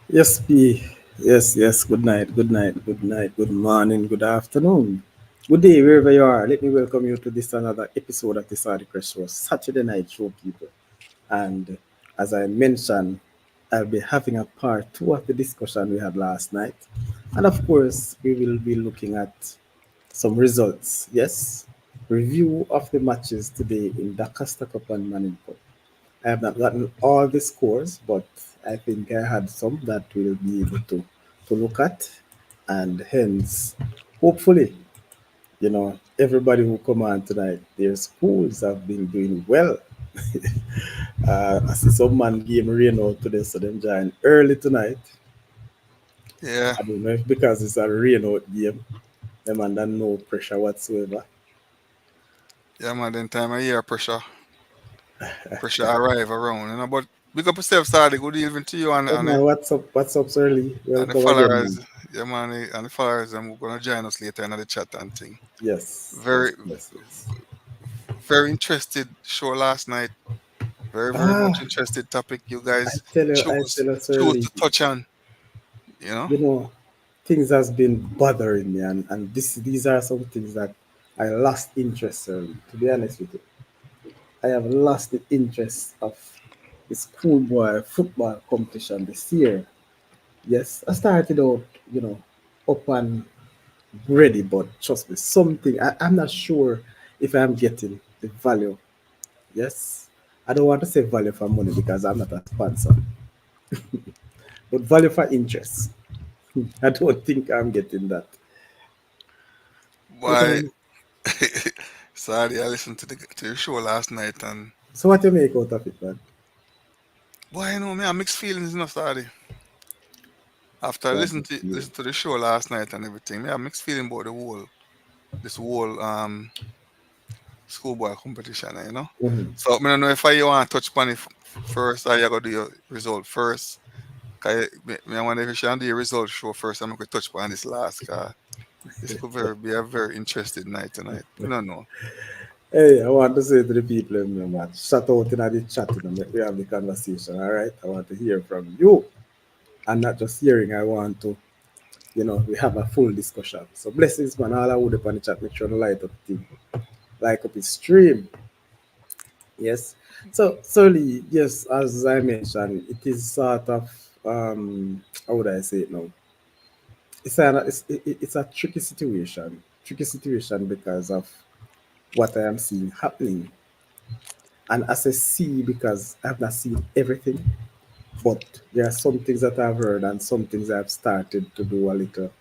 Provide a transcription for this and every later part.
Yes, P. Yes, yes. Good night, good night, good night, good morning, good afternoon. Good day, wherever you are. Let me welcome you to this another episode of the Saturday Crash Show, Saturday Night Show, people. And as I mentioned, I'll be having a part two of the discussion we had last night. And of course, we will be looking at some results. Yes, review of the matches today in the Costa Cup and Manning Cup. I have not gotten all the scores, but I think I had some that we'll be able to look at, and hence, hopefully, everybody who come on tonight, their schools have been doing well. I see some man game rain out today, so them join early tonight. Yeah, I don't know if because it's a rain out game, them under no pressure whatsoever. yeah, man. Then time of year pressure arrive around, But big up yourself, Sadi. Good evening to you Hey man, what's up? What's up, Surly? and the Welcome again, followers. man. Yeah, man, and the followers. And we're gonna join us later in the chat and thing. Yes, yes, Very, yes, yes. very interested show last night. Very, very much Ah, interested topic you I guys tell you, I choose tell you, choose Surly. to touch on. You know. You know, things has been bothering me, and these are some things that I lost interest early. To be honest with you, I have lost the interest of the schoolboy football competition this year. Yes, I started out, up and ready, but trust me, something I'm not sure if I'm getting the value. Yes, I don't want to say value for money because I'm not a sponsor, but value for interest. I don't think I'm getting that. But Why? Sorry, I listened to your show last night, and so what you make out of it, man? boy, you know me, I mixed feelings, Sorry. After I What listened is to you? listen to the show last night and everything, me have mixed feeling about this whole schoolboy competition, Mhm. So I don't know if I want to touch upon it first or you gotta do your result first. I wonder if you should do your result show first. I'm gonna touch upon this last cause this could be a very interesting night tonight. We don't know. Hey, I want to say to the people in the man, shut out in the chat, make we have the conversation, all right? I want to hear from you, and not just hearing. I want to, we have a full discussion. So blessings, man. All I would upon the chat, make sure to light up the thing, like up the stream. Yes. So Lee, yes, as I mentioned, it is sort of how would I say it now? It's a tricky situation because of what I am seeing happening. And as I see, because I've not seen everything, but there are some things that I've heard and some things I've started to do a little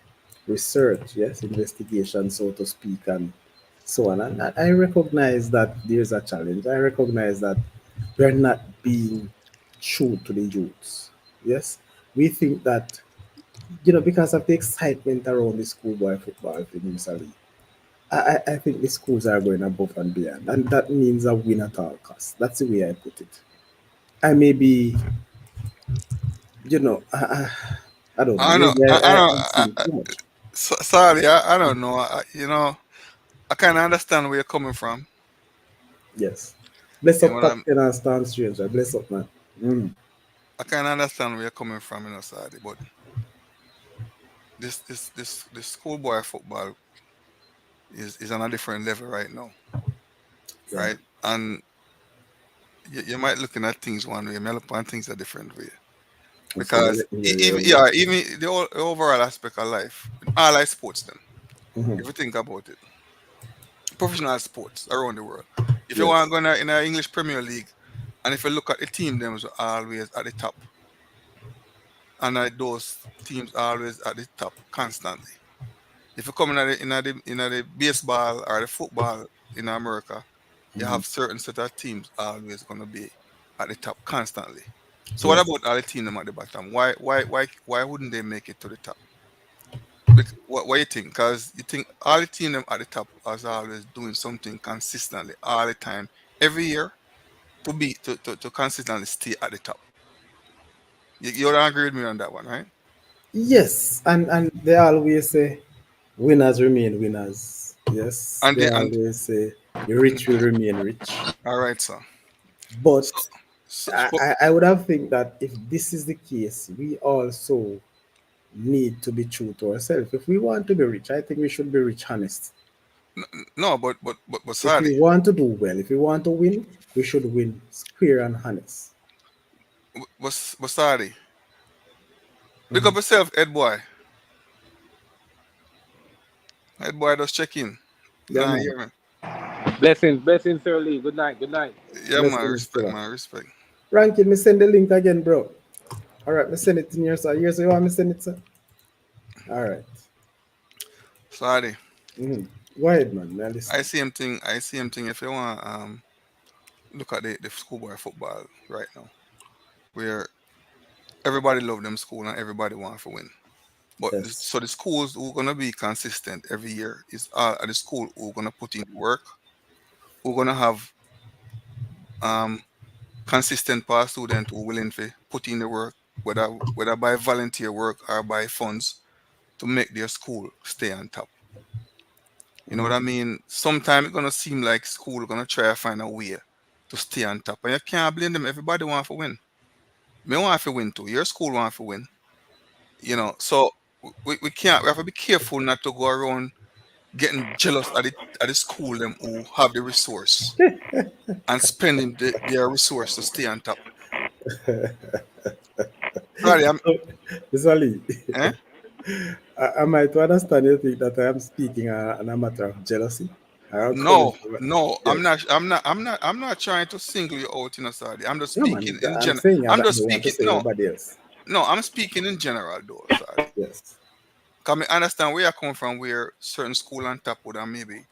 research, yes, investigation, so to speak, and so on. And I recognize that there's a challenge. I recognize that we're not being true to the youths. Yes, we think that, because of the excitement around the schoolboy football thing, Mr. Lee, I think the schools are going above and beyond, and that means a win at all costs. That's the way I put it. I may be, you know, I, I, I don't know. I know. Maybe I know. I'm seeing too much. Sorry, I don't know. I kind of understand where you're coming from. Yes. Bless You know up, what I'm. Captain and Storm Stranger. Bless up, man. Mm. I kind of understand where you're coming from, Sadi. But this schoolboy football is on a different level right now, Yeah. right? And you might looking at things one way, might look at things a different way. Okay, Because let me hear even you. even the overall aspect of life, all like sports, then Mm-hmm. if you think about it, professional sports around the world. If you want Yes. to go in a English Premier League, and if you look at the team, them is always at the top, and those teams are always at the top constantly. If you come in the baseball or the football in America, you Mm-hmm. have certain set of teams always gonna be at the top constantly. So what Yes. about all the team them at the bottom? Why wouldn't they make it to the top? What you think? Because you think all the team them at the top is always doing something consistently all the time, every year to consistently stay at the top. You don't agree with me on that one, right? Yes. And they always say winners remain winners. Yes. And They they and always say the rich will remain rich. all right, so But so. So, I would have think that if this is the case, we also need to be true to ourselves. If we want to be rich, I think we should be rich honest. no, but If we sorry, want to do well, if we want to win, we should win square and honest. but sorry. Pick Mhm. up yourself, Ed boy. Ed boy, just check in. Yeah, Nah, man. yeah, man. Blessings, blessings, Sir Lee. Good night, good night. Yeah, man. Blessings, Respect, brother. man. Respect. Rankin, me send the link again, bro. All right, me send it in here, sir. Here, so you want me send it, sir? All right. Sorry. Mm-hmm. Go ahead, man. Now listen. I see him thing. If you want, look at the schoolboy football right now, where everybody love them school and everybody want to win. But Yes. so the schools who gonna be consistent every year is at the school who gonna put in work, who gonna have um consistent past student who willing to put in the work, whether by volunteer work or by funds to make their school stay on top. You know what Mm-hmm. I mean? Sometimes it's gonna seem like school gonna try to find a way to stay on top. And you can't blame them. Everybody want to win. Me want to win too. Your school want to win. You know, so we can't we have to be careful not to go around getting jealous at the school them who have the resource and spending their resource to stay on top. Sorry, I'm So, Mr. Lee, eh? am I to understand you think that I am speaking on a matter of jealousy? I am coming No, from, no, yes. I'm not trying to single you out, Sorry. I'm just No, man. speaking in I'm general. saying I I'm just don't want to speaking say no, everybody else. no, I'm speaking in general though, sorry. Yes. Cause I understand where you come from where certain school on top would and maybe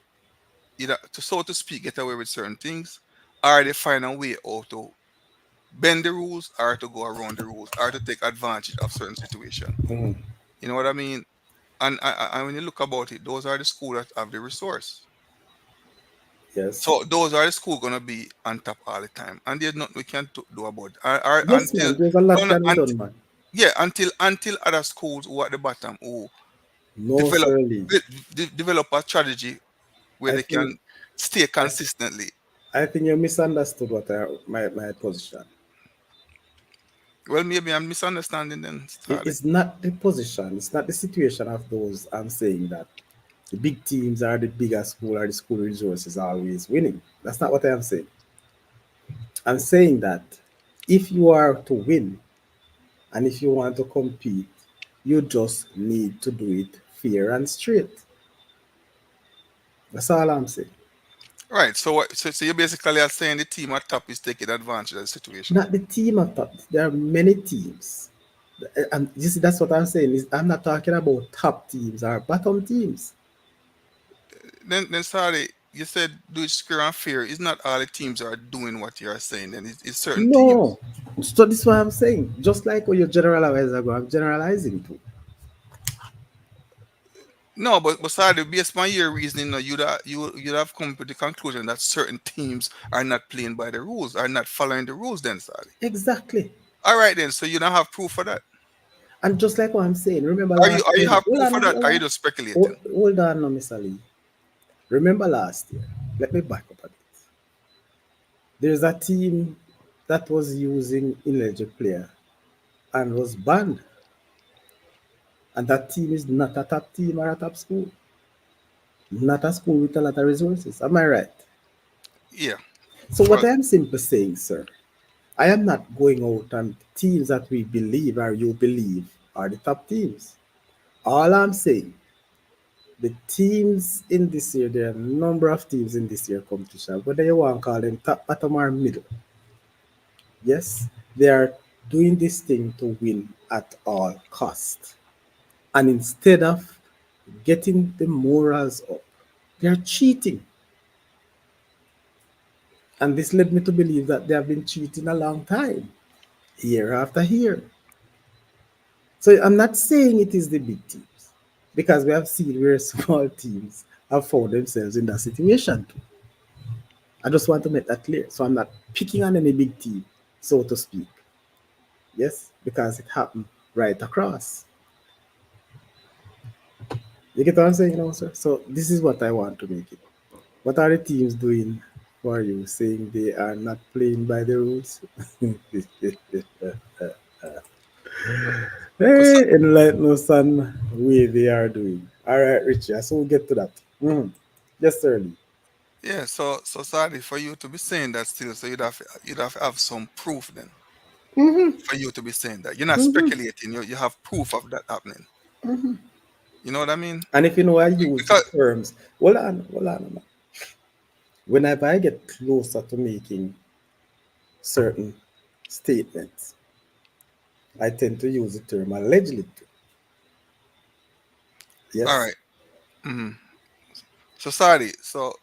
either to so to speak get away with certain things, or they find a way how to bend the rules or to go around the rules or to take advantage of certain situation. Mhm. You know what I mean? And when you look about it, those are the school that have the resource. Yes. So those are the school gonna be on top all the time, and there's nothing we can do about it. Or Yes, until man. There's a lot no, no, can be done, man. yeah, until other schools who are at the bottom who No, develop Sir Lee. develop a strategy where I they think can stay I, consistently. I think you misunderstood what my position. Well, maybe I'm misunderstanding then, Starley. It's not the position. It's not the situation of those. I'm saying that the big teams are the bigger school or the school resources are always winning. That's not what I am saying. I'm saying that if you are to win and if you want to compete, you just need to do it fair and straight. That's all I'm saying. Right. So so you basically are saying the team at top is taking advantage of the situation. Not the team of top. There are many teams. And you see, that's what I'm saying. Is I'm not talking about top teams or bottom teams. Then sorry, you said do it square and fair. It's not all the teams are doing what you are saying. Then it's certain No. teams. So this is what I'm saying. Just like when you generalize ago, I'm generalizing too. No, but sorry, based on your reasoning, no, you'd have come to the conclusion that certain teams are not playing by the rules, are not following the rules. Then sorry. Exactly. All right then. So you don't have proof for that. And just like what I'm saying, remember last Are you year. have Hold proof on, for that? hold Are you on. just speculating? Hold on, no, Mr. Lee. Remember last year. Let me back up a bit. There's a team that was using ineligible player and was banned. And that team is not a top team or a top school. Not a school with a lot of resources. Am I right? Yeah. So what Well, I am simply saying, sir, I am not going out and teams that we believe or you believe are the top teams. All I'm saying, the teams in this year, there are a number of teams in this year competition, whether you want to call them top, bottom, or middle. Yes, they are doing this thing to win at all cost. And instead of getting the morals up, they are cheating. And this led me to believe that they have been cheating a long time, year after year. So I'm not saying it is the big teams, because we have seen where small teams have found themselves in that situation too. I just want to make that clear. So I'm not picking on any big team, so to speak. Yes, because it happened right across. You get what I'm saying now, sir? So this is what I want to make it. What are the teams doing for you, saying they are not playing by the rules. So, Hey, enlighten us on way they are doing. All right, Richie. So we'll get to that. Just early. yeah, so sorry for you to be saying that still. So you'd have some proof then for you to be saying that. You're not speculating. You have proof of that happening. You know what I mean? And if you know, I use Because terms. Hold on. Whenever I get closer to making certain statements, I tend to use the term allegedly. all Yes. right. hmm So sorry. So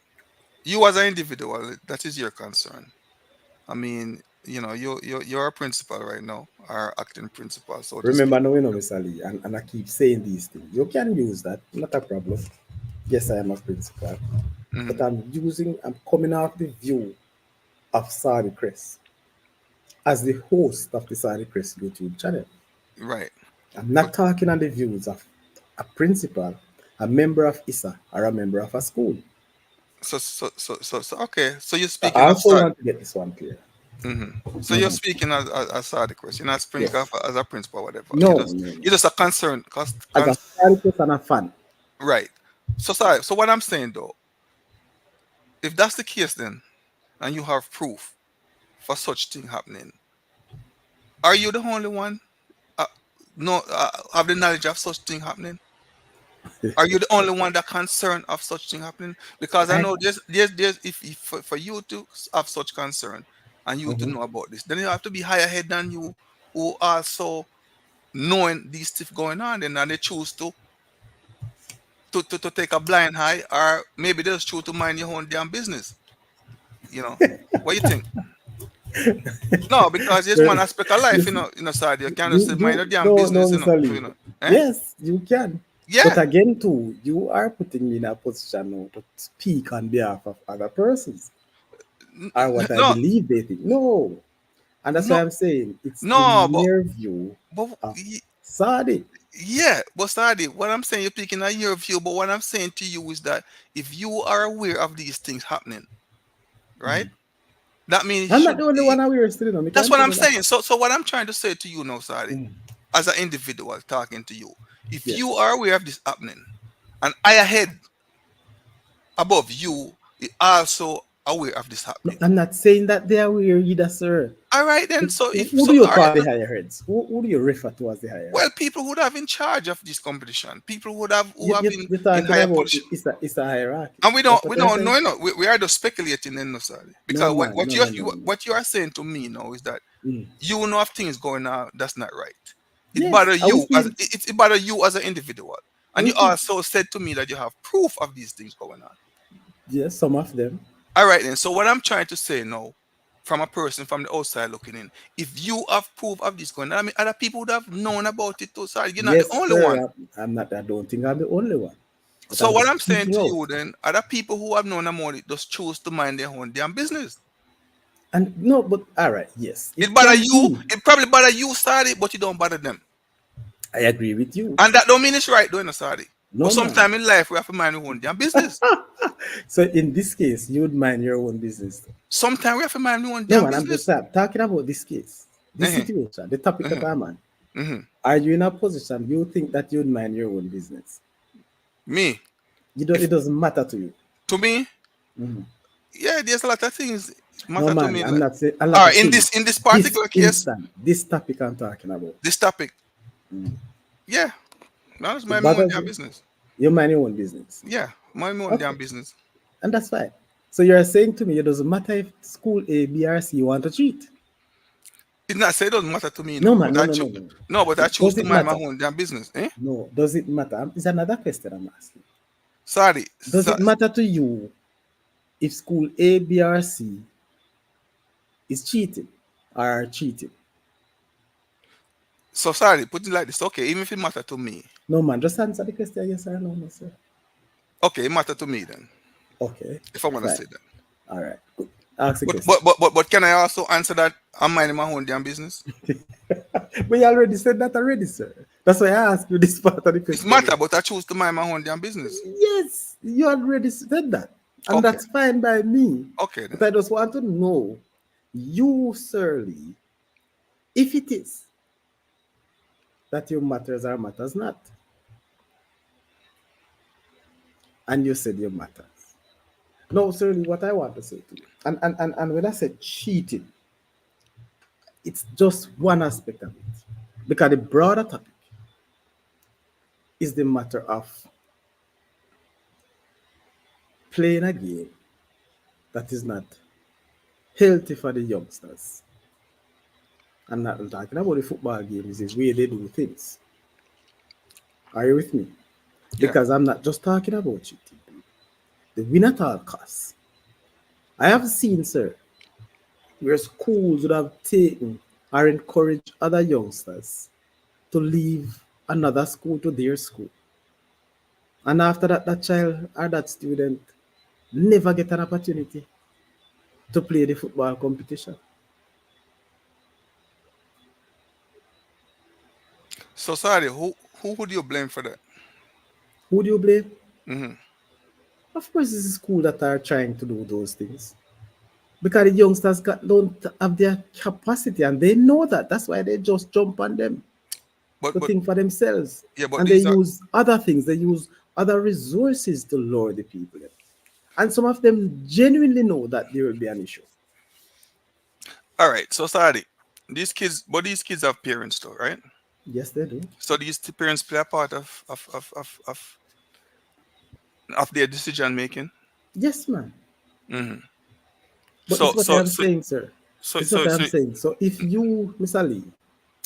you as an individual, that is your concern. I mean, you're a principal right now, or acting principal, so to Remember speak. now, Mr. Lee, and I keep saying these things. You can use that, not a problem. Yes, I am a principal, but hmm I'm coming off the view of Sardi Crest as the host of the Sardi Crest YouTube channel. Right. I'm But not talking on the views of a principal, a member of ISA, or a member of a school. so okay. So you're I speaking of also Sadiq. want to get this one clear. hmm So you're speaking as Sadiq, you're not speaking Yes. as a principal, whatever. You No, just no, no. you're just a concern, As a Sardi Crest and a fan. right. So sorry. So what I'm saying though, if that's the case, then and you have proof for such thing happening, are you the only one? Uh, no, have the knowledge of such thing happening? Are you the only one that concerned of such thing happening? Because I I, know there's if for you to have such concern and you to Mhm. know about this, then you have to be higher head than you who also knowing these stuff going on, then and they choose to take a blind eye, or maybe they just choose to mind your own damn business. You know, what you think? No, because there's one aspect of life, Listen, side you can't just say mind your damn no, business, Mr. Lee. Eh? Yes, you can. But Yeah, again, too, you are putting me in a position now to speak on behalf of other persons or what I no, believe they think. No. And that's why no, I'm saying it's the no, mere view but of Sadi. yeah, but Sadi, what I'm saying, you're picking on your view, but what I'm saying to you is that if you are aware of these things happening, right? That means I'm not the only one aware still, you know. I that's can what tell I'm you that. saying. So what I'm trying to say to you now, Sadi, Mm. as an individual talking to you, if you Yes. are aware of this happening, and I ahead above you is also aware of this No, happening. I'm not saying that they are aware either, sir. All right then. So if Who so, do you all right. call the higher heads? Who do you refer to as the higher Well, heads? people who have in charge of this competition, people who You, have you, been you're in talking higher about position. it's a hierarchy. And we That's don't, what we you're don't, saying? no, no, we are just speculating then, no, sorry. No, Because man. what No, you no, no, no. what you are saying to me now is that Mm. you know of things going on that's not right. It Yes, bother I was you as saying. it bother you as an individual, and you also said to me that you have proof of these things going on. Yes, some of them. All right, then. So what I'm trying to say now, from a person from the outside looking in, if you have proof of this going on, I mean, other people would have known about it too. Sorry, you're not the Yes, only sir. one. I'm not. I don't think I'm the only one, but So I'm what just I'm saying speaking to out. you then, other people who have known about it just choose to mind their own damn business. And no, but all right. Yes, It it bother can you. be. It probably bother you, Sadi, but it don't bother them. I agree with you. And that don't mean it's right, doing Sadi. But No, man. sometime in life, we have to mind our own damn business. So in this case, you would mind your own business. Sometimes we have to mind our own No, damn man. I'm just business. talking about this case, this Uh-huh, situation, the topic that uh-huh, I'm on. uh-huh. Are you in a position you think that you'd mind your own business? Me, You don't. if It doesn't matter to you. to me, Mhm. yeah, there's a lot of things No, matter to man. me. I'm Like, not saying a all lot right, of in things. this This particular case, instant, this topic I'm talking about. this topic, Mm. yeah, that's It my own bothers damn you. business. You mind your own business. Yeah, my own damn Okay. business. And that's fine. So you're saying to me it doesn't matter if school A, B, or C want to cheat. It's not say it doesn't matter to me, No, no. man. But No, I no, choose no, no. no, but I choose Does to it mind my matter? own damn business. Eh? No. Does it matter? It's another question I'm asking. Sorry. Does it matter to you if school A, B, or C is cheating or cheating? So sorry, put it like this. Okay, even if it matter to me. No, man. Just answer the question yes or no, no, sir. Okay, it matter to me then. Okay. If I want to Fine. say that. All right. Good. Ask the But question. but but but, but can I also answer that I'm minding my own damn business? But you already said that already, sir. That's why I asked you this part of the It question. matter, but I choose to mind my own damn business. Yes, you already said that. And Okay. that's fine by me. Okay But then. I just want to know, you, Sir Lee, if it is that you matters or matters not, and you said you matters. No, Sir Lee, what I want to say to you, and when I said cheating, it's just one aspect of it. Because the broader topic is the matter of playing a game that is not healthy for the youngsters. I'm not talking about the football game, is the way they do things. Are you with me? Yeah. Because I'm not just talking about cheating. The win at all costs. I have seen, sir, where schools would have taken or encouraged other youngsters to leave another school to their school. And after that, that child or that student never get an opportunity to play the football competition. So sorry, who would you blame for that? Who do you blame? Mm-hmm. Of course, it's the school that are trying to do those things. Because the youngsters don't have their capacity and they know that. That's why they just jump on them to But think for themselves. yeah, but And they these are use other things, they use other resources to lure the people in. And some of them genuinely know that there will be an issue. all right. So sorry, these kids have parents though, right? Yes, they do. So these parents play a part of their decision making. Yes, man. Mm-hmm. But this So is what I so am so saying, sir. so This is what so I am so. saying. So if you, Mr. Lee,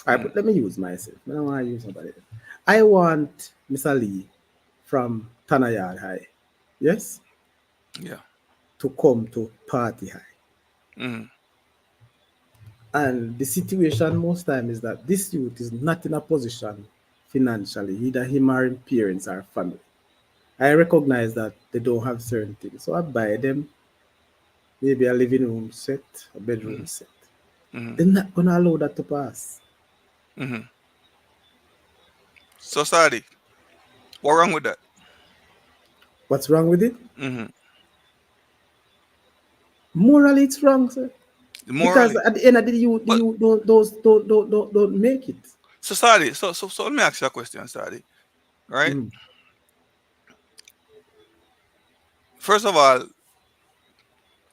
all right, Mm, but let me use myself. I don't want to use somebody else. I want Mr. Lee from Tanayard High, yes, yeah. to come to Party High. Mm-hmm. And the situation most time is that this youth is not in a position financially, either him or his parents or family. I recognize that they don't have certain things. So I buy them maybe a living room set, a bedroom Mm-hmm. set. Mm-hmm. They're not gonna allow that to pass. Mm-hmm. So sorry. What wrong with that? What's wrong with it? Mm-hmm. Morally it's wrong, sir. Because Morally. at the end of the day, But you don't those don't make it. so sorry. So let me ask you a question, sorry. Right? Mm, First of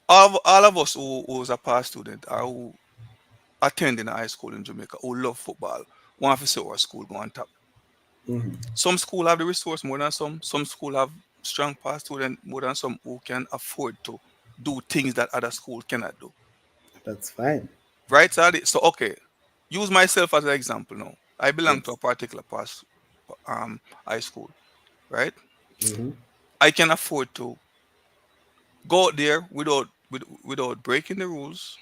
all of us who was a past student or who attending high school in Jamaica who love football want to see our school go on top. mhm. Some school have the resource more than some. Some school have strong past student more than some who can afford to do things that other school cannot do. That's fine. Right, Sadi? So okay, use myself as an example now. I belong to a Yes. particular past high school, right? Hmm. I can afford to go out there without breaking the rules,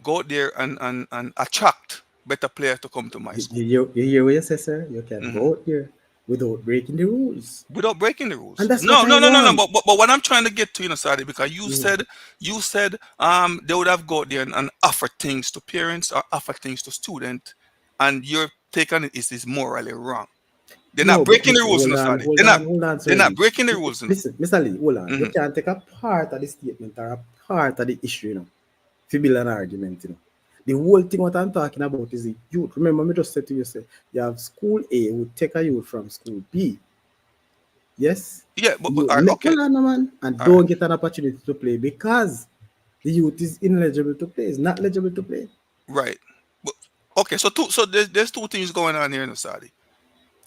go out there and attract better players to come to my school. You hear what you say, sir? You can Mhm. go out there without breaking the rules. Without breaking the And rules. that's what No, I no, no, no, no. want. But what I'm trying to get to, Sadi, because Mhm. you said they would have got there and offer things to parents or offer things to students, and your take on it is morally wrong. They're not No, but breaking the rules, Sadi. hold on, They're sir not Lee. breaking the rules, Listen, Mr. Lee, hold on. You Mm-hmm. can't take a part of the statement or a part of the issue, to build an argument. The whole thing what I'm talking about is the youth. Remember, me just said to you, say, you have school A would take a youth from school B. Yes? Yeah, but You all right, make okay, hold on, man, and all right, don't get an opportunity to play because the youth is ineligible to play, is not eligible to play. right. But okay, so there's two things going on here, Sadi,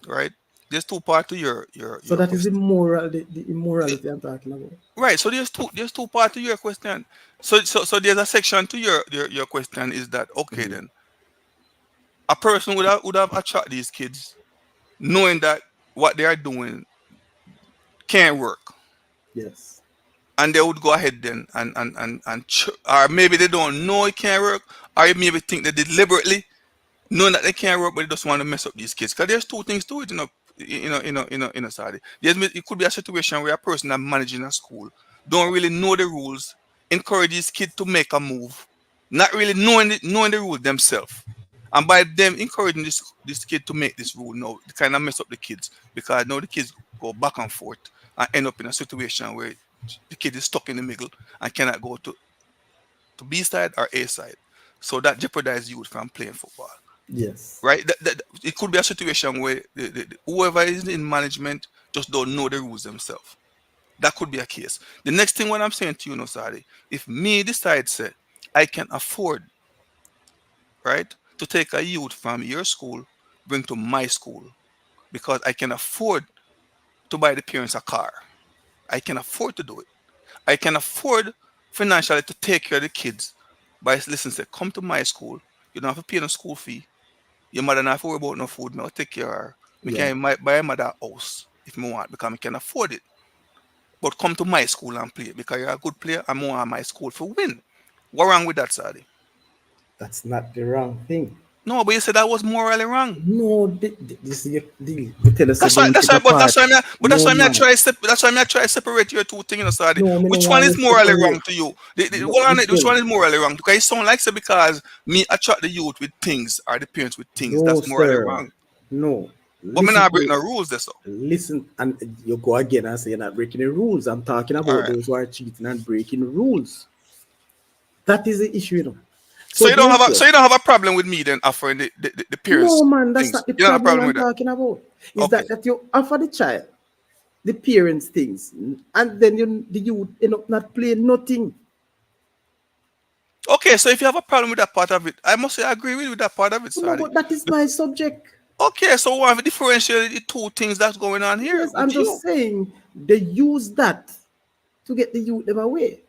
right? There's two parts to So your that is question. the immorality I'm talking about. Right. So there's two parts to your question. So there's a section to your question is that okay Mhm. then a person would have attract these kids knowing that what they are doing can't work, Yes. and they would go ahead then or maybe they don't know it can't work, or maybe think they deliberately knowing that they can't work, but they just want to mess up these kids. Because there's two things to it, Sadi. It could be a situation where a person that's managing a school don't really know the rules, encourage these kids to make a move, not really knowing the rules themselves. And by them encouraging this kid to make this rule, no, they kind of mess up the kids because now the kids go back and forth and end up in a situation where the kid is stuck in the middle and cannot go to B side or A side. So that jeopardizes youth from playing football. Yes. Right? It could be a situation where whoever is in management just don't know the rules themselves. That could be a case. The next thing what I'm saying to you, Nosari, if me decide say I can afford, right, to take a youth from your school, bring to my school, because I can afford to buy the parents a car. I can afford to do it. I can afford financially to take care of the kids by listen, say, come to my school. You don't have to pay no school fee. Your mother not have to worry about no food. Me, I'll take care of her. Me Yeah. can buy a mother a house if me want because I can afford it. But come to my school and play because you're a good player. I'm more on my school for win. What wrong with that, Sadi? That's not the wrong thing. No, but you said that was morally wrong. No, this is the tell us That's again why. you That's pick why. But apart. that's why. But that's No why me I man. try. That's why me I try to separate your two things, you know, Sadi. No, me no Which one want is to morally separate. wrong to you? No, Which listen. one is morally wrong? Because it sound like say because me attract the youth with things or the parents with things. No, That's morally sir. wrong. No. But me Listen not break to no rules. That's all. listen and you go again and say you're not breaking the rules. I'm talking All about right. those who are cheating and breaking rules. That is the issue, you know. So So you don't have therefore, a problem with me then offering the no parents man, that's things. not the You don't have a problem problem I'm with that. talking about. Is Okay. that you offer the child the parents things and then the youth end up not playing nothing. Okay, so if you have a problem with that part of it, I must say I agree with that part of it, No, sorry. but that is my subject. Okay, so we have to differentiate the two things that's going on here Yes, I'm with you. just saying they use that to get the youth them away.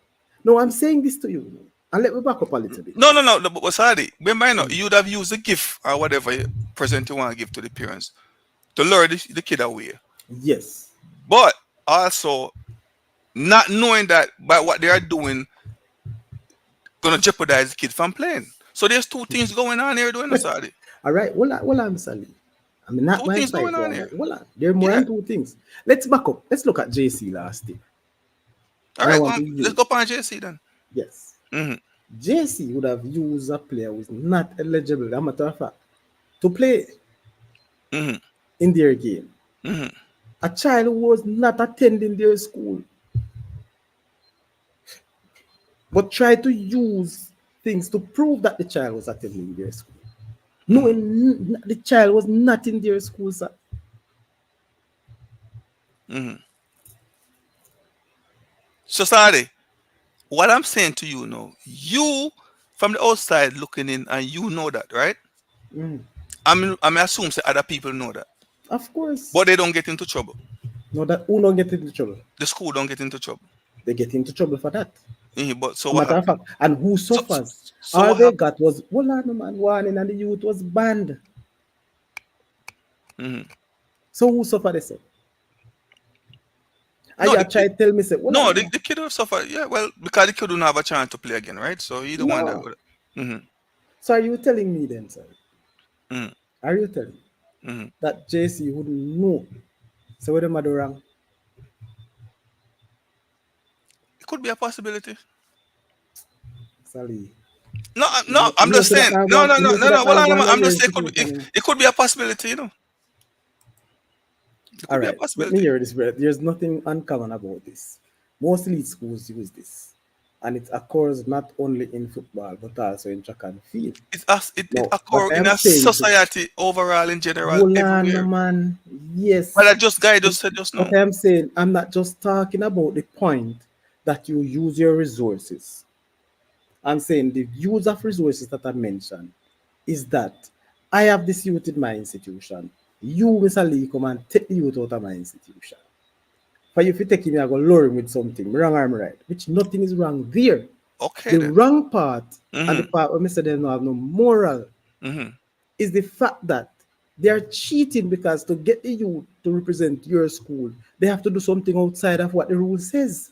No, I'm saying this to you. And let me back up a little bit. No, but sorry. Remember, you would have used the gift or whatever present you want to give to the parents to lure the kid away. Yes. But also not knowing that by what they are doing gonna jeopardize the kid from playing. So there's two things going on here doing sorry. All right. Well, I'm Sally. I mean, not Two my things side going for on all here. that. Well, there are more Yeah. than two things. Let's back up. Let's look at JC last year. All And I right, want to let's go use. on JC then. Yes. Mm-hmm. JC would have used a player who is not eligible, as a matter of fact, to play Mm-hmm. in their game. Mm-hmm. A child who was not attending their school, but tried to use things to prove that the child was attending their school. Knowing the child was not in their school, sir. Mm-hmm. So sorry. What I'm saying to you now, you from the outside looking in, and you know that, right? Mm. I'm assuming that other people know that, Of course. but they don't get into trouble. No, that who don't get into trouble. The school don't get into trouble. They get into trouble for that. But so A what matter of happened? fact, and who So, so suffers? so All what they happened? got was well, no man warning, and the youth was banned. Hmm. So who suffered this? And No, you try to tell me, say, well, no, no, the kid will suffer. Yeah, well, because the kid don't have a chance to play again, right? So he the one that no. would. Mm-hmm. So are you telling me then, sir? Mm-hmm. Are you telling me Mm-hmm. that JC wouldn't know? So what am I do wrong? It could be a possibility. Sally. No, no, You I'm know, just so that saying. now No, go, no, you no, know, so no, that no. Well, now go on I'm lawyer just saying it could situation, you know. it could be a possibility. It All could be a right, let me possibility. hear this. Brother. There's nothing uncommon about this. Most elite schools use this, and it occurs not only in football but also in track and field. It Now, what occur I in am a saying to society overall in general hold on, everywhere. man. But Yes, that just guy just said just what now. I'm saying, I'm not just talking about the point that you use your resources. I'm saying the use of resources that I mentioned is that I have this youth in my institution. You, Mr. Lee, come and take the youth out of my institution. For you, if you take him, I go lure him with something. Wrong, I'm right. Which nothing is wrong there. Okay The then. wrong part and the Mm-hmm. part where Mr. They don't have no moral Mm-hmm. is the fact that they are cheating because to get the youth to represent your school, they have to do something outside of what the rule says.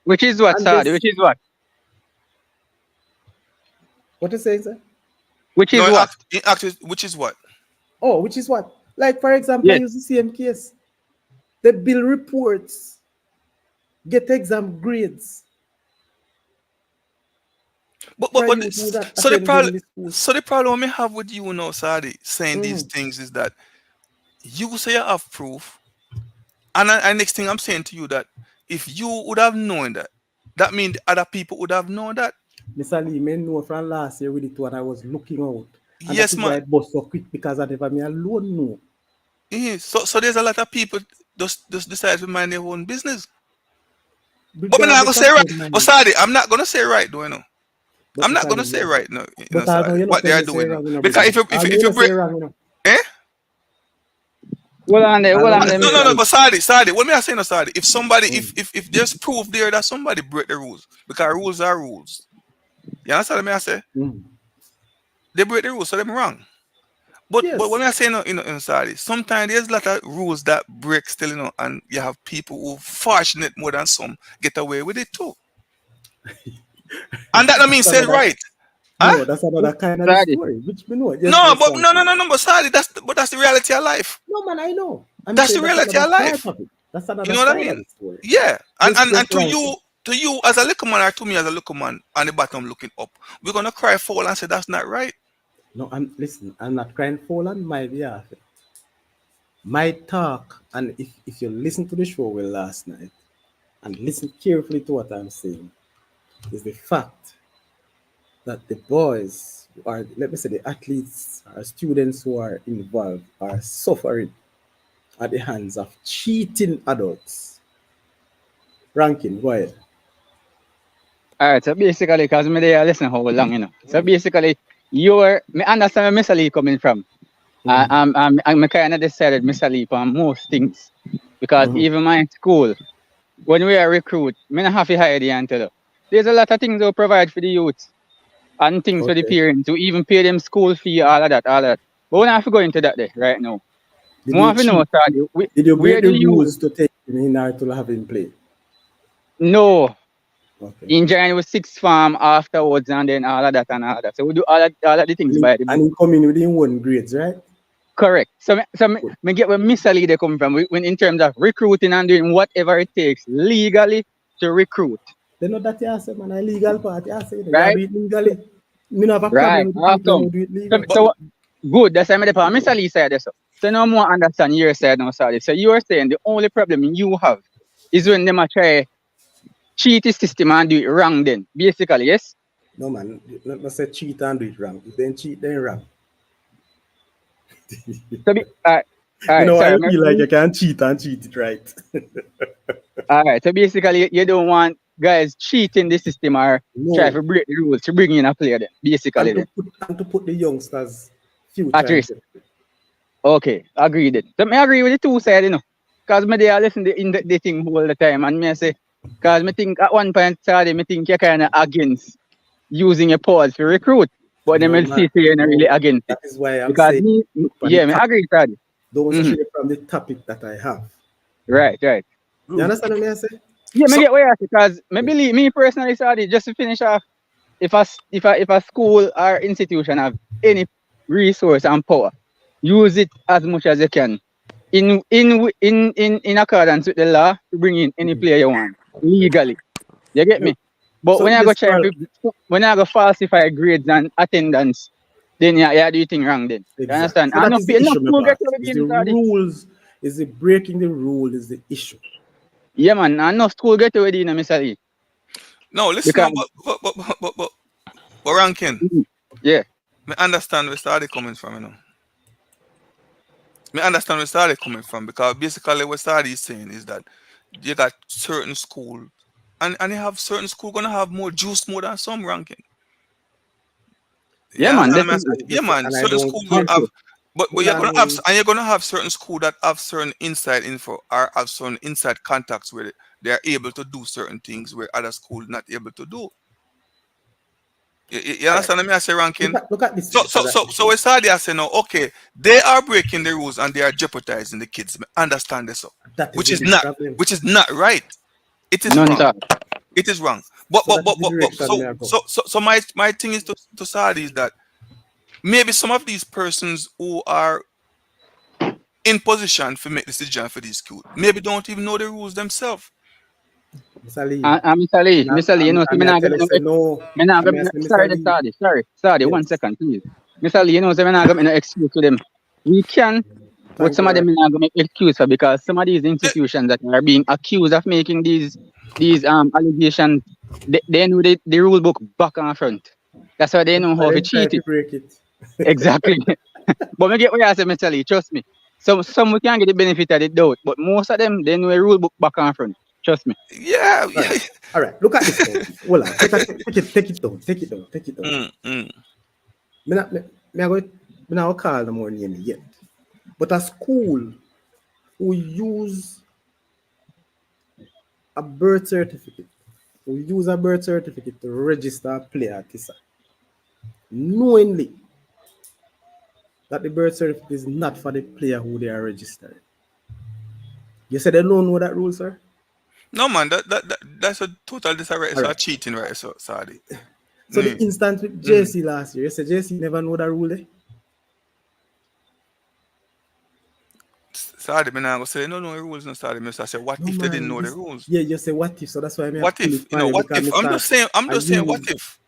Which is what, And Sadi? this, Which is what? what is saying, sir? Which No, is what? which is what? Oh, which is what? Like, for example, I Yes. use the same case. They bill reports, get exam grades But for but a but youth who's not so the attending problem the school. so the problem we have with you now, Sadi, saying these Mhm. things is that you say you have proof, And next thing I'm saying to you that if you would have known that, that means other people would have known that. Mr. Lee, me know from last year with it when I was looking out. And that Yes, is why man. it was so quick because I never me alone know. So there's a lot of people just decide to mind their own business. But I'm not gonna Regardless say of right. their But mind. sorry, I'm not gonna say right, though, you know. But I'm not Mr. gonna Lee, say right, no, but I know sorry, you're not what they telling are me say doing now. wrong, you know, Because brother. if I know if you you not say break, wrong, you know. eh? I Hold on there, know hold you on not there, say Mr. No, Lee. wrong. but sorry. What me I say no sorry. If somebody, Mm. if there's proof there that somebody break the rules, because rules are rules. You understand what me I say? Mm. They break the rules, so them wrong. But Yes. when I say no, sorry, sometimes there's a lot of rules that break still, and you have people who fortunate more than some get away with it too. And that don't mean That's say another, right. Huh? no, that's another kind of the Sorry. story, which me know. Yes, No, yes, but no, no, Frankie. no, no, but sorry, that's the reality of life. No, man, I know. I'm That's the saying that's reality another of part life. of it. That's You another know what I side of mean? the story. Yeah. And Yes, and, yes, and Frankie. to you as a little man or to me as a little man on the bottom looking up, we're gonna cry foul and say that's not right. No, listen, I'm not crying foul on my behalf. My talk, and if you listen to the show well last night and listen carefully to what I'm saying, is the fact that the boys who are, let me say, the athletes or students who are involved are suffering at the hands of cheating adults. Ranking, go ahead. All right, so basically, because me there listen how long, you know. So basically, me understand where Mr. Lee coming from. Mm-hmm. I'm kind of decided Mr. Lee on most things. Because Mm-hmm. even my school, when we are recruit, me not have to hire the answer. There's a lot of things we provide for the youth and things for the Okay. parents to even pay them school fee, all of that, all of that. But we don't have to go into that there right now. Did We you want to know, cheat? sir, Did you break where the do you rules to take him in order to have him play? know Okay. in January sixth farm afterwards and then all of that and all of that. So we do all of the things by the And book. he coming within one grades, right? Correct. Good. Me get where Mr. Lee they come from when in terms of recruiting and doing whatever it takes legally to recruit. They know that you say, man, a legal part. You say, you Right? do it legally. Me not have a problem Right. with the people who Awesome. do it So, legal. But so good. That's why I'm the Mr. Lee said this. So no more understand your side now, sorry. So you are saying the only problem you have is when them a try cheat the system and do it wrong then. Basically, yes? No, man. Not say cheat and do it wrong. If they cheat, then wrong. So all You right, know why sorry. you feel like you can cheat and cheat it right. All right. So basically you don't want guys cheating the system or try No. to break the rules to bring in a player then. Basically then. And to put the youngsters' At future in risk. jeopardy. Okay, agreed. Then. So me agree with the two side, you know. Cause me there listen in the thing all the time and me I say, cause me think at one point sorry, me think you're kinda against using a pause to recruit. But then No, me see man. say you're not really No. against it. That is why I'm Because saying look for the yeah, me topic. agree, sorry. Don't Mm-hmm. stray from the topic that I have. Right, right. You understand what I say? Yeah, me so get where you because me believe me personally, sorry, just to finish off, if a school or institution have any resource and power, use it as much as you can in accordance with the law to bring in any Mhm. player you want legally. You get Good. me? But So when I go this try girl, when I go falsify grades and attendance, then you do thing wrong then. You exactly. understand? So And that no is the no issue, my school get boss. away Is with the it already. rules, is the breaking the rule is the issue. Yeah man, and no school get away with it, Mr. Lee. no, listen, Because no, but ranking. yeah. Me understand where started coming from, Me understand where started coming from because basically what started is saying is that you got certain school and you have certain school gonna have more juice more than some ranking. You Yeah man, understand what I'm definitely. saying? Yeah, man. And I Certain don't school will care. have, Okay. but Me you're not gonna have, know. and you're gonna have certain school that have certain inside info or have certain inside contacts where they are able to do certain things where other school not able to do. You All right. understand what I say, ranking? Look at this So so other so so issue. we started I say now, okay, they are breaking the rules and they are jeopardizing the kids. Understand this, so That is which the is big not problem. which is not right. It is None wrong. talk. It is wrong. But So but that is but the but, but direction so me I go. so so so my thing is to Saudi is that maybe some of these persons who are in position to make decision for these schools maybe don't even know the rules themselves. Mr. Lee, And Mr. Lee, you know, see, I'm me here not tell get you no say no. me not I'm get here no, say sorry, Mr. Lee. sorry, Yes. 1 second, please. Mr. Lee, you know, say me not get no excuse to them. We can. But Thank some you, of right? them are going to make excuse for because some of these The- institutions that are being accused of making these allegations, they know the rule book back and front. That's why they know I how to didn't try cheat to it. break it. Exactly. But me get what you say, Mr. Lee, trust me. Some we can get the benefit of the doubt, but most of them they know a rule book back and front. Trust me. yeah, All right. All right. Look at this now, people. Hold on. Take it down. Take it down. Take it down. mm, mm. Me I go, me not call them more name yet. But a school who use a birth certificate, who use a birth certificate to register a player at TISA, knowingly that the birth certificate is not for the player who they are registering. You said they don't know that rule, sir? No man, that's a total disarray. All So right. cheating, right? So sorry. So the Mm, instance with mm. JC last year, you said JC never know that rule, eh? Sorry, me now go say no rules no sorry. Me say what No if they didn't man, know the this rules? yeah, you say what if, so that's why I may have What pull if it from you what because if? I start I'm I just saying what use if.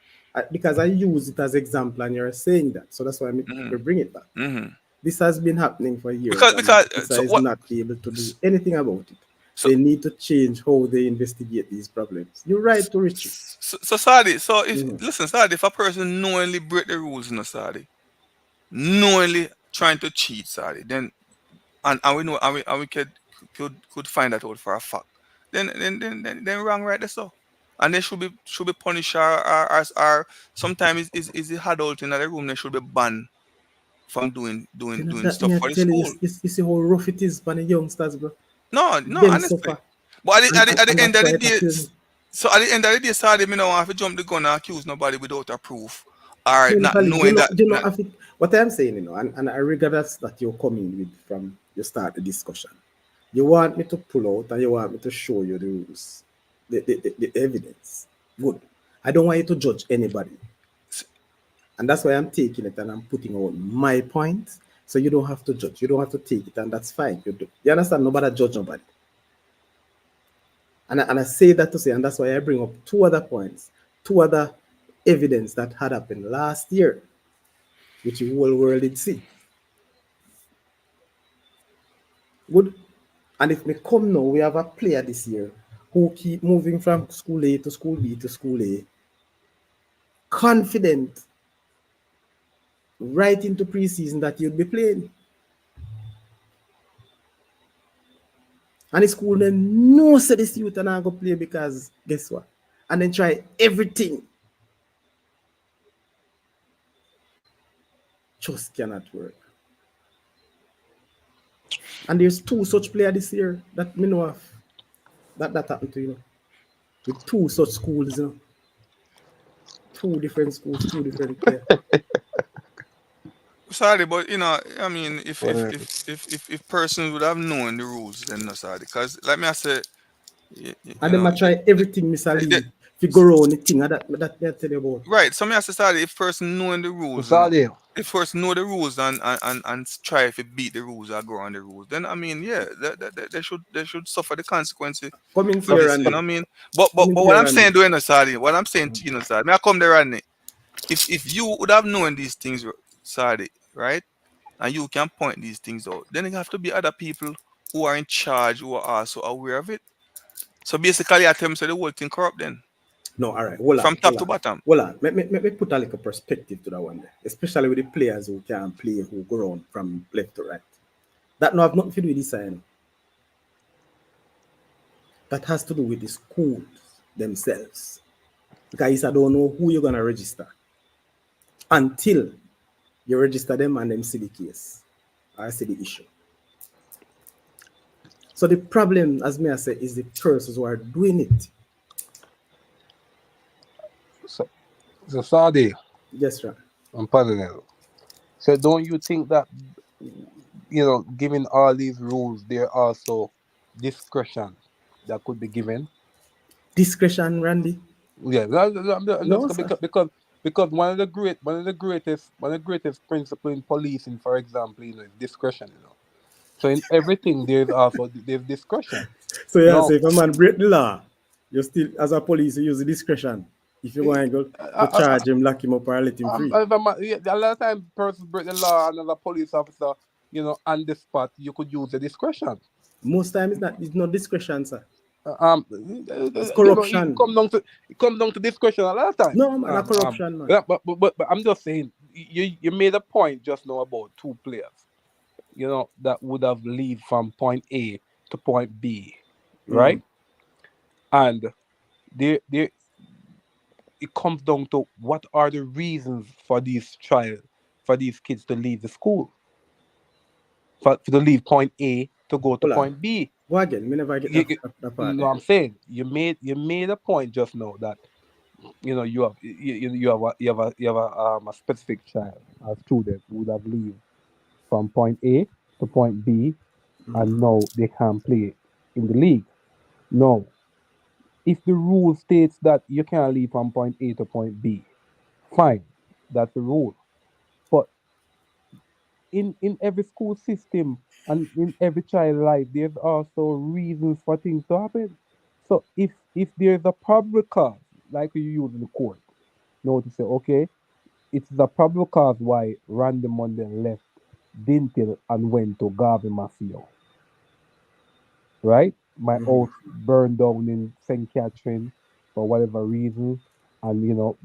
because I use it as example and you're saying that. So that's why we Mm-hmm. bring it back. Mm-hmm. This has been happening for years and Because TISA so is what not able to do anything about it. so They need to change how they investigate these problems. You're right to Richie. so Sadi, so if Mhm. listen, Sadi, if a person knowingly break the rules, no Sadi, knowingly trying to cheat, Sadi, then and we know and we could find that out for a fact, then wrong right there so. And they should be punished or sometimes is the adult in the room they should be banned from You know doing that stuff me I for the tell you, school. you see how rough it is for the youngsters, bro. No, Them honestly. suffer. But at And the end that's of why the it day, appears so at the end of the day, sorry, me no want to jump the gun and accuse nobody without a proof or not clinically, knowing that. you know, I think what I'm saying, and I regret that you're coming with from you start the discussion. You want me to pull out and you want me to show you the rules, the evidence. Good. I don't want you to judge anybody. And that's why I'm taking it and I'm putting out my point. So you don't have to judge. You don't have to take it, and that's fine. You understand? Nobody judge nobody. And I say that to say, and that's why I bring up two other points, two other evidence that had happened last year, which the whole world did see. Good. And if we come now, we have a player this year who keep moving from school A to school B to school A, confident right into preseason that he'll be playing. And the school then no say this youth and I go play because guess what? And then try everything. Just cannot work. And there's two such players this year that me know of that happened to with two such schools, two different schools, two different players. Sorry, but I mean, Well, if persons would have known the rules, then no sorry, because like me I say, And then I try everything, Mr. the, Lee, figure out the thing that I tell you about. right. So me I say sorry, if person knowing the rules, Sadio, if person know the rules and try if it beat the rules or go on the rules, then I mean, yeah, they should suffer the consequences Come in for here, this. You know Randy. what I mean? But Come in what here, I'm Randy. saying doing no sorry, what I'm saying to you, no sorry, me I come there, Randy. If you would have known these things, sorry, right? And you can point these things out, then it have to be other people who are in charge who are also aware of it. So basically, I tell them say the whole thing corrupt then, No, all right, hold from on, top hold to on. bottom. Hold on. Let me put a little perspective to that one there. Especially with the players who can play, who go around from left to right. That no have nothing to do with this sign. That has to do with the schools themselves. Because I don't know who you're gonna register until you register them and them see the case. I see the issue. So the problem, as me I say, is the persons who are doing it. so, so Sadio, Yes, right. I'm pardon you. So don't you think that given all these rules, there also discretion that could be given? Discretion, Randy. Yeah, I'm No, just sir. because one of the greatest principle in policing, for example, is discretion. So in everything there's discretion. So yeah, so No, if a man break the law, you still, as a police, you use the discretion. If you want to go to charge him, lock him up, or let him free. yeah, a lot of times persons break the law and as a police officer, on the spot, you could use the discretion. Most times it's not discretion, sir. It's It corruption. comes down to discretion a lot of time. No, man, a corruption, man. Yeah, but I'm just saying, you made a point just now about two players, that would have leave from point A to point B, right? And they it comes down to what are the reasons for these kids to leave the school, for to leave point A to go to Hold on. point B. Go again. Me never get that part No, there. I'm saying you made a point just now that you have a specific child, a student who would have leave from point A to point B, and now they can play in the league. Now, if the rule states that you can leave from point A to point B, fine, that's the rule. But in every school system and in every child life, there's also reasons for things to happen. So if there's a probable cause, like you use in the court, to say, okay, it's the probable cause why Randy Monday left Dintil and went to Garvey Mafio, right? My house burned down in St. Catherine for whatever reason, and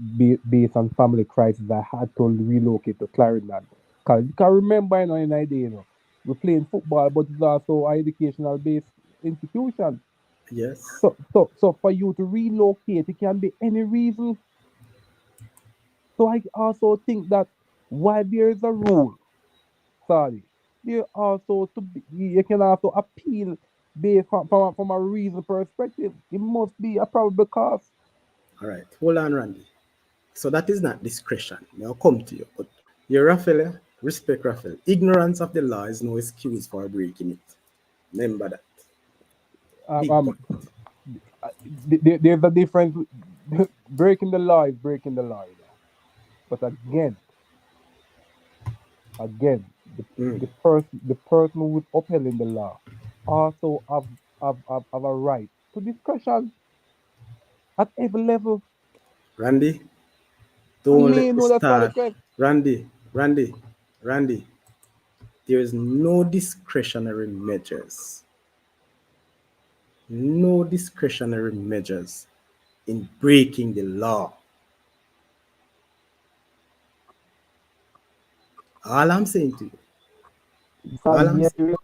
based on family crisis, I had to relocate to Clarendon. Cause you can remember, in idea, we're playing football, but it's also an educational based institution. Yes. So for you to relocate, it can be any reason. So I also think that while there is a rule, sorry, there also you can also appeal based from a reason perspective. It must be a probable cause. All right. Hold on, Randy. So that is not discretion. I'll come to you. But you're Raphael, yeah? Respect Raphael. Ignorance of the law is no excuse for breaking it. Remember that. Um, Big um, point. there's a difference. Breaking the law is breaking the law, But again, the person who is upheld the law also have a right to discretion at every level. Randy, And don't me let me know that's not the start. case. Randy. There is no discretionary measures. No discretionary measures in breaking the law. All I'm saying to you. All Sorry, I'm yeah. saying.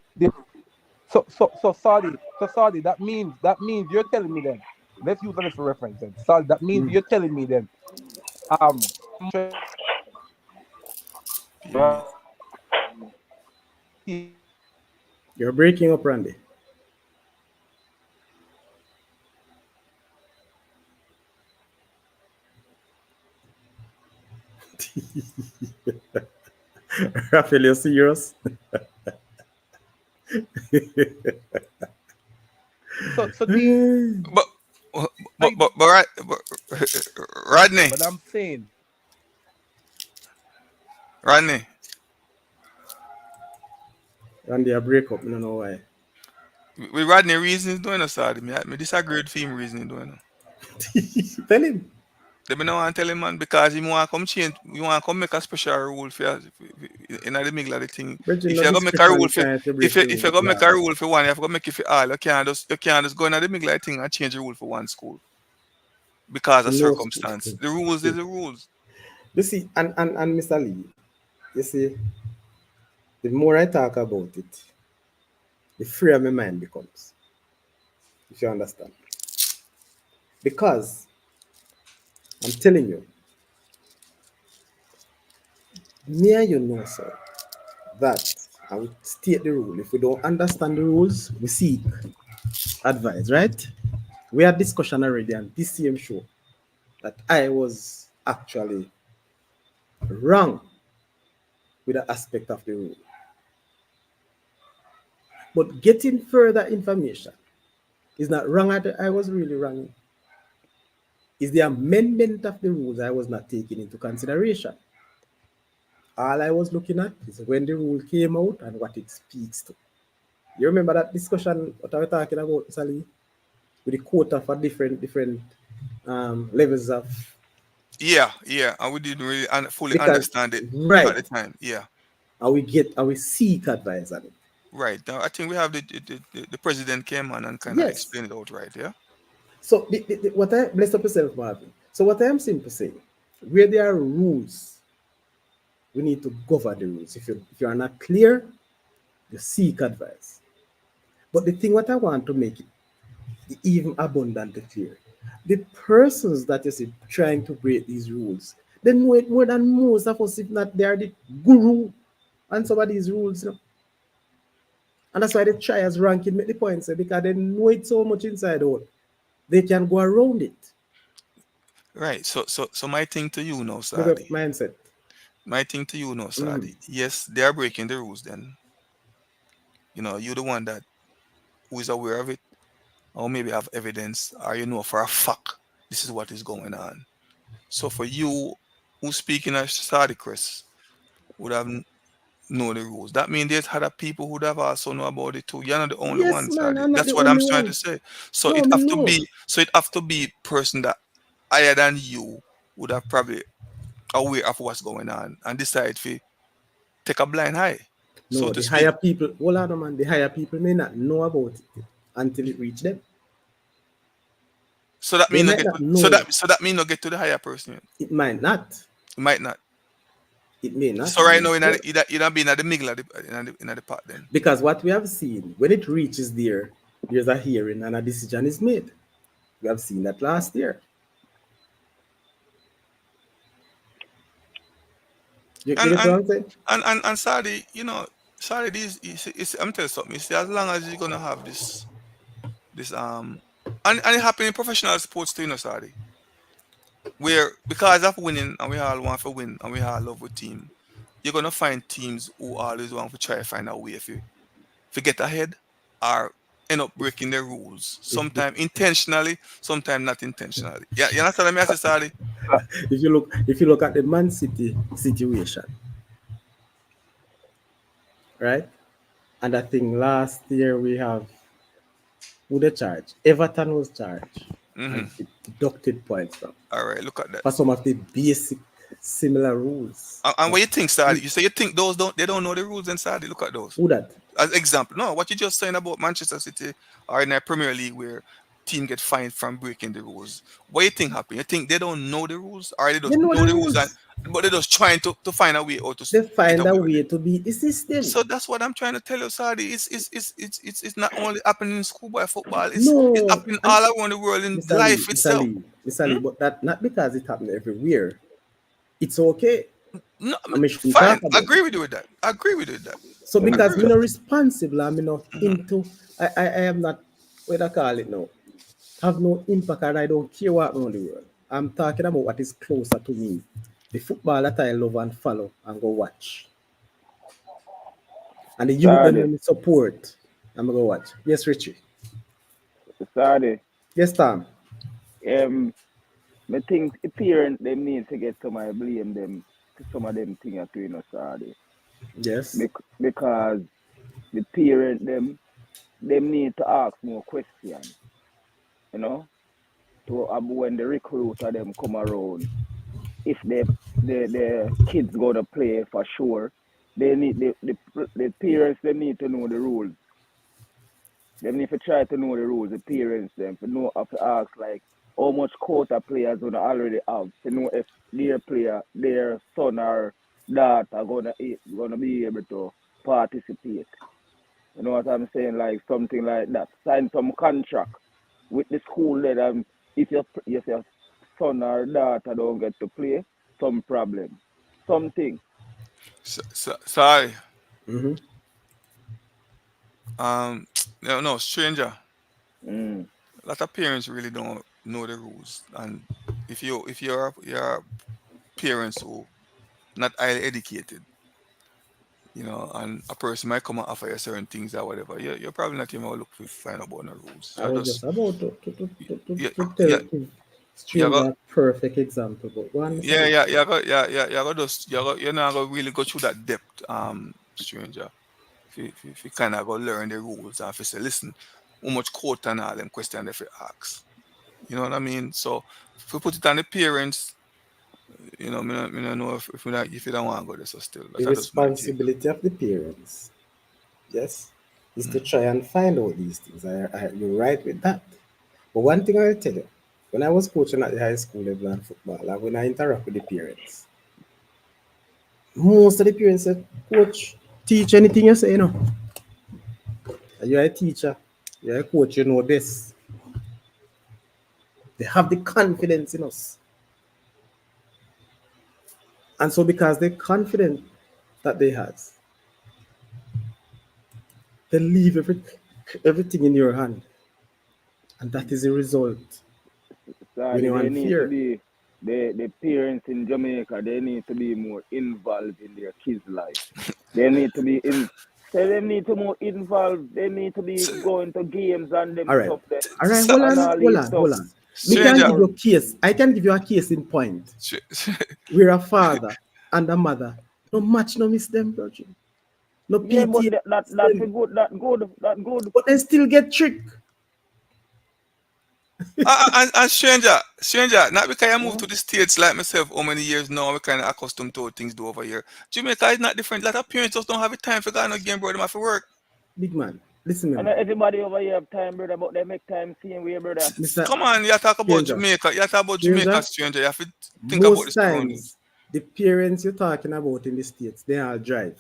So, that means you're telling me then. Let's use that as a reference then. Sorry, that means you're telling me then. Um, right? You're breaking up, Randy. Raphael, you're serious? So these, But but I, but, but, right, but Rodney, but I'm saying, Rodney, Randy, I break up. I don't know why. with Rodney reason is doing us side. Me disagree with him reason is doing it. Tell him. Let me know and tell him man because he want to come change. You want to come make a special rule for in the middle of the thing. Virgin, If no you go make a rule discretion for can't if break you the if rule you of go law. make a rule for one, you have to go make it for all. You can't just go in the middle of the thing and change the rule for one school because of No school. circumstance. The rules is the rules. You see, and Mr. Lee, you see, the more I talk about it, the freer my mind becomes, if you understand. Because I'm telling you, me and you know, sir, that I would state the rule. If we don't understand the rules, we seek advice, right? We had discussion already on this same show that I was actually wrong with the aspect of the rule. But getting further information is not wrong. I was really wrong. Is the amendment of the rules I was not taking into consideration. All I was looking at is when the rule came out and what it speaks to. You remember that discussion what I was talking about, Sally, with the quota for different levels of Yeah, and we didn't really fully because understand it at right the time. Yeah, and we seek advice on it. Right. Now I think we have the president came on and kind of Yes. explained it out right, yeah? So what I bless up yourself, Marvin. So what I am simply saying, where there are rules, we need to govern the rules. If you are not clear, you seek advice. But the thing what I want to make it even abundantly clear, the persons that you see trying to break these rules, they know it more than most of us, if not they are the guru on some of these rules. And that's why they try as ranking make the points because they know it so much inside out. They can go around it. Right. So my thing to you now, Big up Sadi. mindset. My thing to you now, Mhm. Sadi. Yes, they are breaking the rules then. You're the one that who is aware of it, or maybe have evidence, or for a fact this is what is going on. So for you who speaking as Sadi Chris would have know the rules. That means there's other people who would have also know about it too. You're not the only Yes, one, man, Sadi. I'm not That's the what I'm only trying to one. say. No, me know. So it have to be person that higher than you would have probably aware of what's going on and decide to take a blind eye, so No, to the speak. higher people, hold on, man, the higher people may not know about it until it reach them. So that They mean not might get to, not know. so that mean not get to the higher person yet. It might not. It might not. It may not. So I'm right not now sure. you not being at the middle of the pot then. Because what we have seen, when it reaches there, there's a hearing and a decision is made. We have seen that last year. You And get what and I'm saying? and Sadi, Sadi, I'm telling you something. You see, as long as you're gonna have this and it happen in professional sports too, Sadi, where because of winning and we all want to win and we all love a team, you're gonna find teams who always want to try to find a way if you get ahead or end up breaking the rules. If, Sometimes intentionally, sometimes not intentionally. Yeah, you understand what I mean, Sadi? if you look at the Man City situation, right? And I think last year we have who they charge. Everton was charged and Mm-hmm. it deducted points from All right, look at that. for some of the basic similar rules. And what you think, Sadi? We, You say you think those don't know the rules and Sadi, look at those. who that? As example, no, what you just saying about Manchester City or in a Premier League where team get fined from breaking the rules. What you think happen? You think they don't know the rules, or they They just know know the the rules and rules. but they're just trying to find a way or to They get find a away with it? way to beat the system. So that's what I'm trying to tell you, Sadi. It's not only happening in schoolboy football. It's No, happening and all around the world in Mr. Lee, life Mr. itself. Lee, Mr. Hmm? Lee, but that not because it happened everywhere. It's okay. No, I mean, And we shouldn't fine. talk about it. Agree with you with that. Agree with you with that. So Agree because me with not that. responsible, I'm not Hmm. into I am not what I call it now. Have no impact and I don't care what around the world. I'm talking about what is closer to me. The football that I love and follow and go watch. And the youth them Saturday, when me support. I'm gonna go watch. Yes, Richie. Saturday. Yes, Tom. Um, me think the parent them need to get some I blame them to some of them thing are doing us Saturday. Yes. Because the parent them need to ask more questions, you know, to when the recruiter them come around. If the kids gonna play for sure, they need the parents they need to know the rules. Them need to try to know the rules, the parents them to know have to ask like how much quota players gonna already have to know if their son or daughter gonna be able to participate. You know what I'm saying? Like something like that. Sign some contract with the school that if your son or daughter don't get to play, some problem. Something. Sorry. Mm-hmm. No, no, stranger. Mm. A lot of parents really don't know the rules, and if you're parents who not highly educated, and a person might come and offer you certain things or whatever, you're probably not even gonna look to find out the rules. I You're was just just about to tell yeah give you stranger a perfect example, but go on, Mr. yeah, Lee. yeah, you're not gonna really go through that depth, stranger. If you kind of go learn the rules and if you say, listen, how much quote and all them questions if you ask. You know what I mean? So if we put it on the parents, you know, me not know if you don't want to go there, so still. The That's just my take. responsibility of the parents, yes, is to Mm. try and find out these things. You're right with that. But one thing I'll tell you, when I was coaching at the high school level and football, and when I interact with the parents, most of the parents say, Coach, teach anything you say, you know. You're a teacher, you're a coach, you know this. They have the confidence in us. And so because they're confident that they has, they leave everything in your hand. And that is the result when Sorry, you're they need to unfair. be the parents in Jamaica. They need to be more involved in their kids' life. They need to be in. So they need to more involved. They need to be So, going to games and them All right. stuff there All right, so, hold and on, all hold these on, stuff. hold on. Me can give stranger, you Because a case. I can give you a case in point Str- where a father and a mother no match no miss them, virgin. No yeah, but PT that miss that's a them. good, that good. But they still get tricked. and stranger, not because I moved Hmm? to the States like myself how many years now, we kind of accustomed to how things do over here. Jamaica is not different. A lot of parents just don't have the time for going no game, bro. They have to work. Big man, listen me, And man. everybody over here have time, brother, but they make time seeing way, brother. Mr. Come on, you talk about Stranger, Jamaica. You talk about Jamaica, Stranger, stranger. You have to think about the most surroundings. times the parents you're talking about in the States, they all drive.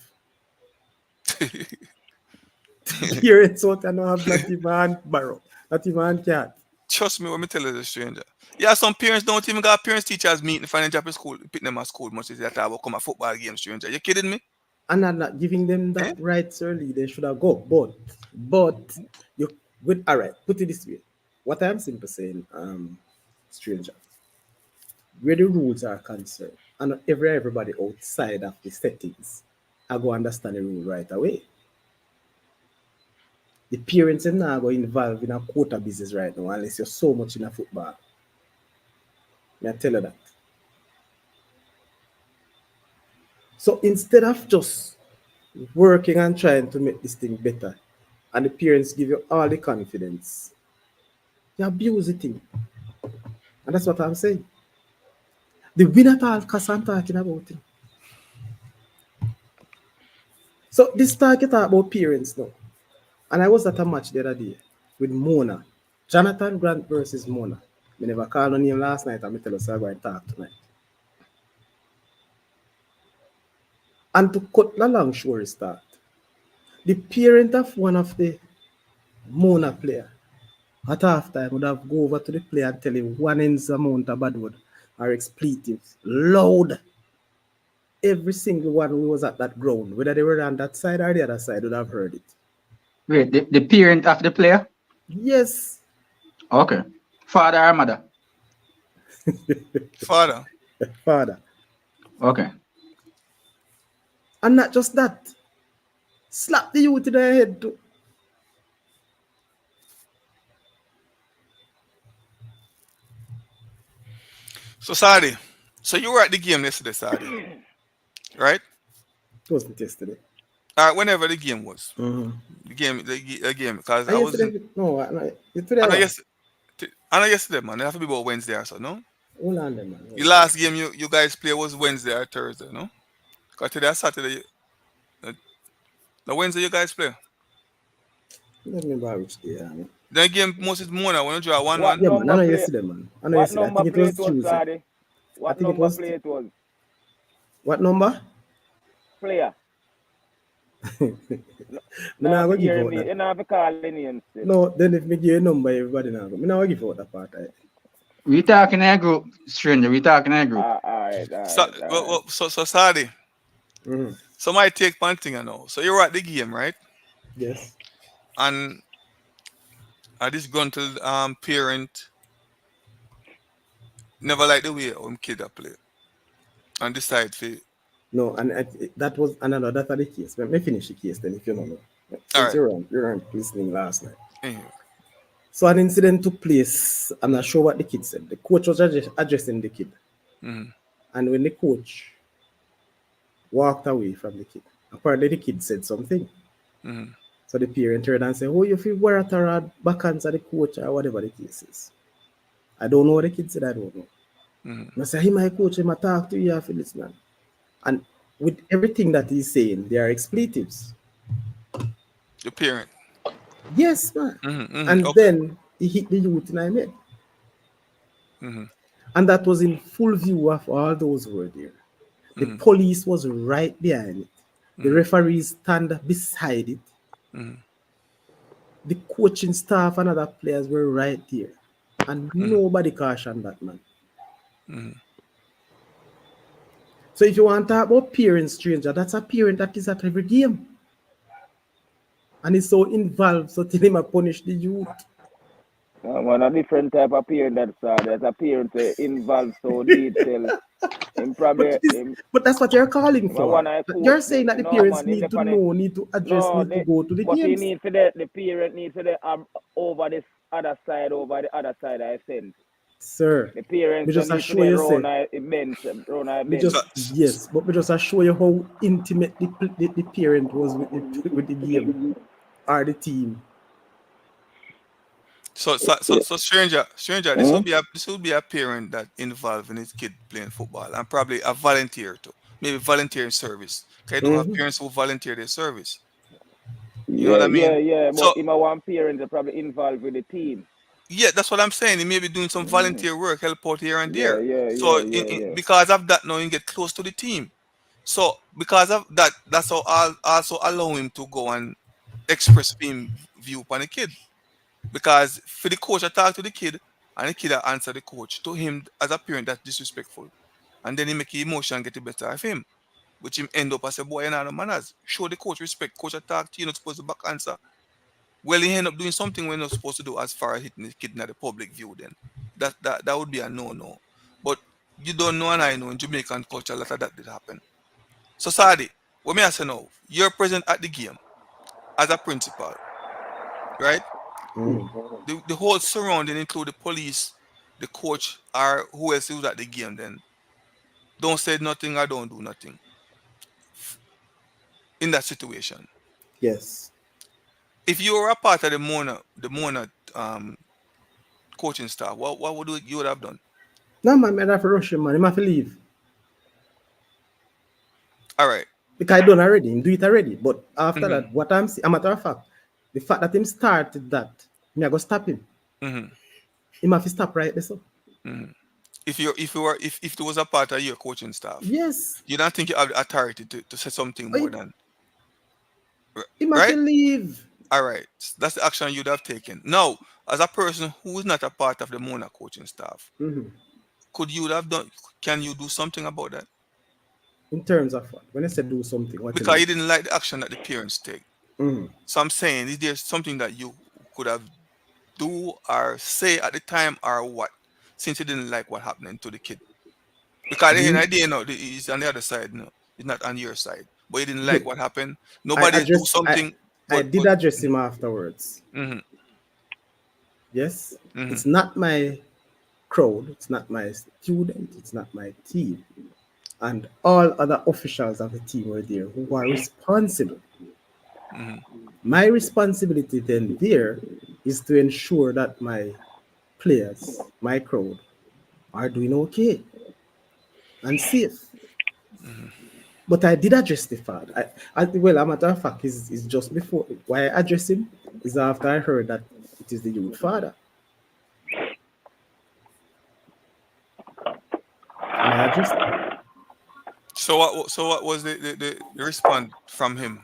Parents out and don't have not even hand barrow, not even hand cat. Trust me when me tell you the stranger. Yeah, some parents don't even got parents teachers meeting to find a job in school, pick them at school much as they talk about come a football game, stranger. You kidding me? And I'm not giving them Eh? that rights early. They should have go. But you with all right, put it this way. What I'm simply saying, stranger, where the rules are concerned, and everybody outside of the settings, I go understand the rule right away. The parents are not going involved in a quota business right now unless you're so much in a football. May I tell you that? So instead of just working and trying to make this thing better, and the parents give you all the confidence, you abuse the thing. And that's what I'm saying. The win at all cost I'm talking about it. So this talking about parents now. And I was at a match the other day with Mona. Jonathan Grant versus Mona. Me never called on him last night and me tell us I'm going to talk tonight. And to cut the long story start, the parent of one of the Mona player at half time would have go over to the player and tell him one ends amount of bad word or expletives loud. Every single one who was at that ground, whether they were on that side or the other side, would have heard it. Wait, the parent of the player? Yes, Okay. Father or mother? Father. father. Okay. And not just that, slap the youth in the head too. So Sadi. So you were at the game yesterday, Sadi. Right? It wasn't yesterday. Alright, whenever the game was. Mm-hmm. The game, because And I wasn't yesterday, no, today I know what? yes I know yesterday, man. It have to be about Wednesday or so, no? Hold on there, man. The Hold on. last game you guys play was Wednesday or Thursday, no? Because today Saturday. Uh, the Wednesday you guys play. Let me remember which day. Then game most is morning when you draw one What one. Yeah, man. I number know play? yesterday, man. I know What yesterday. I number think it play was it was, Tuesday. Sadi? I What think it number was play it was? what number? Player. Me Now not for gonna give hearing out me, that. you know for calling names still. No, then if me give you a number, everybody now. Me not gonna give out that part. We talking in a group, stranger. We talking in a group. Alright, So alright, alright. so Sadi. Mm-hmm. So my take one thing I know. So you're at the game, right? Yes. And I just gone to parent never like the way kid a play. And decide for No, and that was another. That's the case. Let me finish the case then, if you don't know. Since alright. you weren't listening last night. Anyway. So an incident took place. I'm not sure what the kid said. The coach was addressing the kid, Mm-hmm. and when the coach walked away from the kid, apparently the kid said something. Mm-hmm. So the parent turned and said, "Oh, you feel worried at backhands at the coach or whatever the case is." I don't know what the kid said. I don't know. Mm-hmm. I say, he my coach, him I talk to you after this, man. And with everything that he's saying, they are expletives. The parent. Yes, man. Mm-hmm. Mm-hmm. And Okay. then he hit the youth in my head. Mm-hmm. And that was in full view of all those who were there. The Mm-hmm. police was right behind it. The Mm-hmm. referees stand beside it. Mm-hmm. The coaching staff and other players were right there. And nobody cautioned that man. Mm-hmm. So if you want to talk about parent stranger, that's a parent that is at every game. And he's so involved, so tell him I punish the youth. One a different type of parent that's there's a parent involved so detail. Him But probably it is, but that's what you're calling him a for. one I coach You're saying them. that the No parents man, him need to depend. know, need to address, No, need to they, go to the but he games. need for the parent need for the over this over the other side I send. Sir, The me parents don't just need for assure the you, say, round I me bench. just, So, yes, but me just assure you how intimate the parent was with the game or the team. so stranger. Hmm? This would be a parent that involved in his kid playing football and probably a volunteer too, maybe volunteering service. Cause you do have Hmm. parents who volunteer their service. You know what Yeah, I mean? yeah, yeah. But So him a one parent are probably involved with the team. yeah, that's what I'm saying. He may be doing some Hmm. volunteer work, help out here and Yeah, there. yeah, So yeah, yeah, yeah. because of that, now you get close to the team. So because of that, that's how I'll also allow him to go and express him view upon the kid. Because for the coach, I talk to the kid, and the kid I answer the coach. To him, as a parent, that's disrespectful. And then he make his emotion get the better of him. Which him end up as a boy and no manners. Show the coach respect. Coach attack to you, not supposed to back answer. Well, he end up doing something we're not supposed to do as far as hitting the kid in the public view then. That would be a no-no. But you don't know and I know in Jamaican culture a lot of that did happen. So Sadi, what me I say now, you're present at the game as a principal, right? Hmm. The whole surrounding include the police, the coach, or who else who's at the game then. Don't say nothing or don't do nothing in that situation. Yes. If you were a part of the Mona coaching staff, what would you would have done? No, man, I have to rush him, man. He have to leave. All right. Because I done already, him do it already. But after Mm-hmm. that, what I'm saying, a matter of fact, the fact that him started that, me I go stop him. Mm-hmm. Him have to stop right there, so. Mm-hmm. If there was a part of your coaching staff, Yes. you don't think you have the authority to say something more I- than Him have right? to leave. All right. That's the action you'd have taken. Now, as a person who is not a part of the Mona coaching staff, Hmm. could you have done? Can you do something about that? In terms of what? When I say do something, what you Because mean? you didn't like the action that the parents take. Hmm. So I'm saying, is there something that you could have do or say at the time or what? Since you didn't like what happened to the kid, because the You, idea, is on the other side, it's not on your side. But you didn't like what happened. I Nobody do address, something, I but did address him afterwards. mm-hmm, Yes. mm-hmm, It's not my crowd. It's not my student. It's not my team. And all other officials of the team were there who are responsible. mm-hmm, My responsibility then there is to ensure that my players, my crowd, are doing okay and safe. mm-hmm. But I did address the father. Well, a matter of fact, is just before why I address him is after I heard that it is the youth father, and I addressed him. So what was the response from him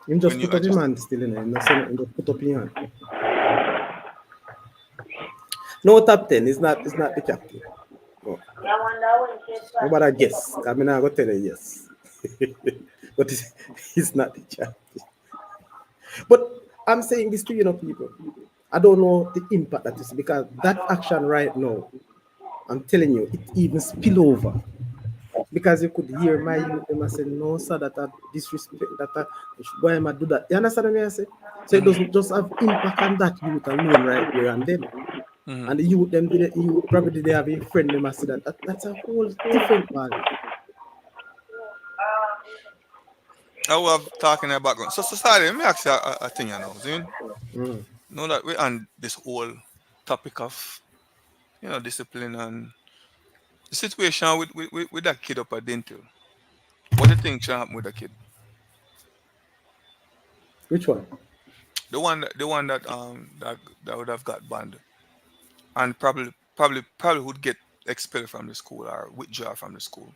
Him when just you put up his addressed? hand still in it. Him not say nothing, just put up his hand. No top ten. It's not the captain. No. Nobody guess. I mean, I go tell you yes, but it's not the captain. But I'm saying this to people. I don't know the impact that is because that action right now, I'm telling you, it even spill over. Because you could hear my youth them and say, no, sir, that I disrespect that why am I do that? You understand what I say? So it Mm-hmm, doesn't just have impact on that youth alone right there and then. mm-hmm. And the youth them did it, you probably they have a friend them and say that's a whole different ball. I was talking about background. So sorry, let me ask you a thing, Zin. Mm. Know that we're on this whole topic of discipline and The situation with that kid up at Dental. What do you think should happen with the kid? Which one? The one that would have got banned and probably would get expelled from the school or withdraw from the school.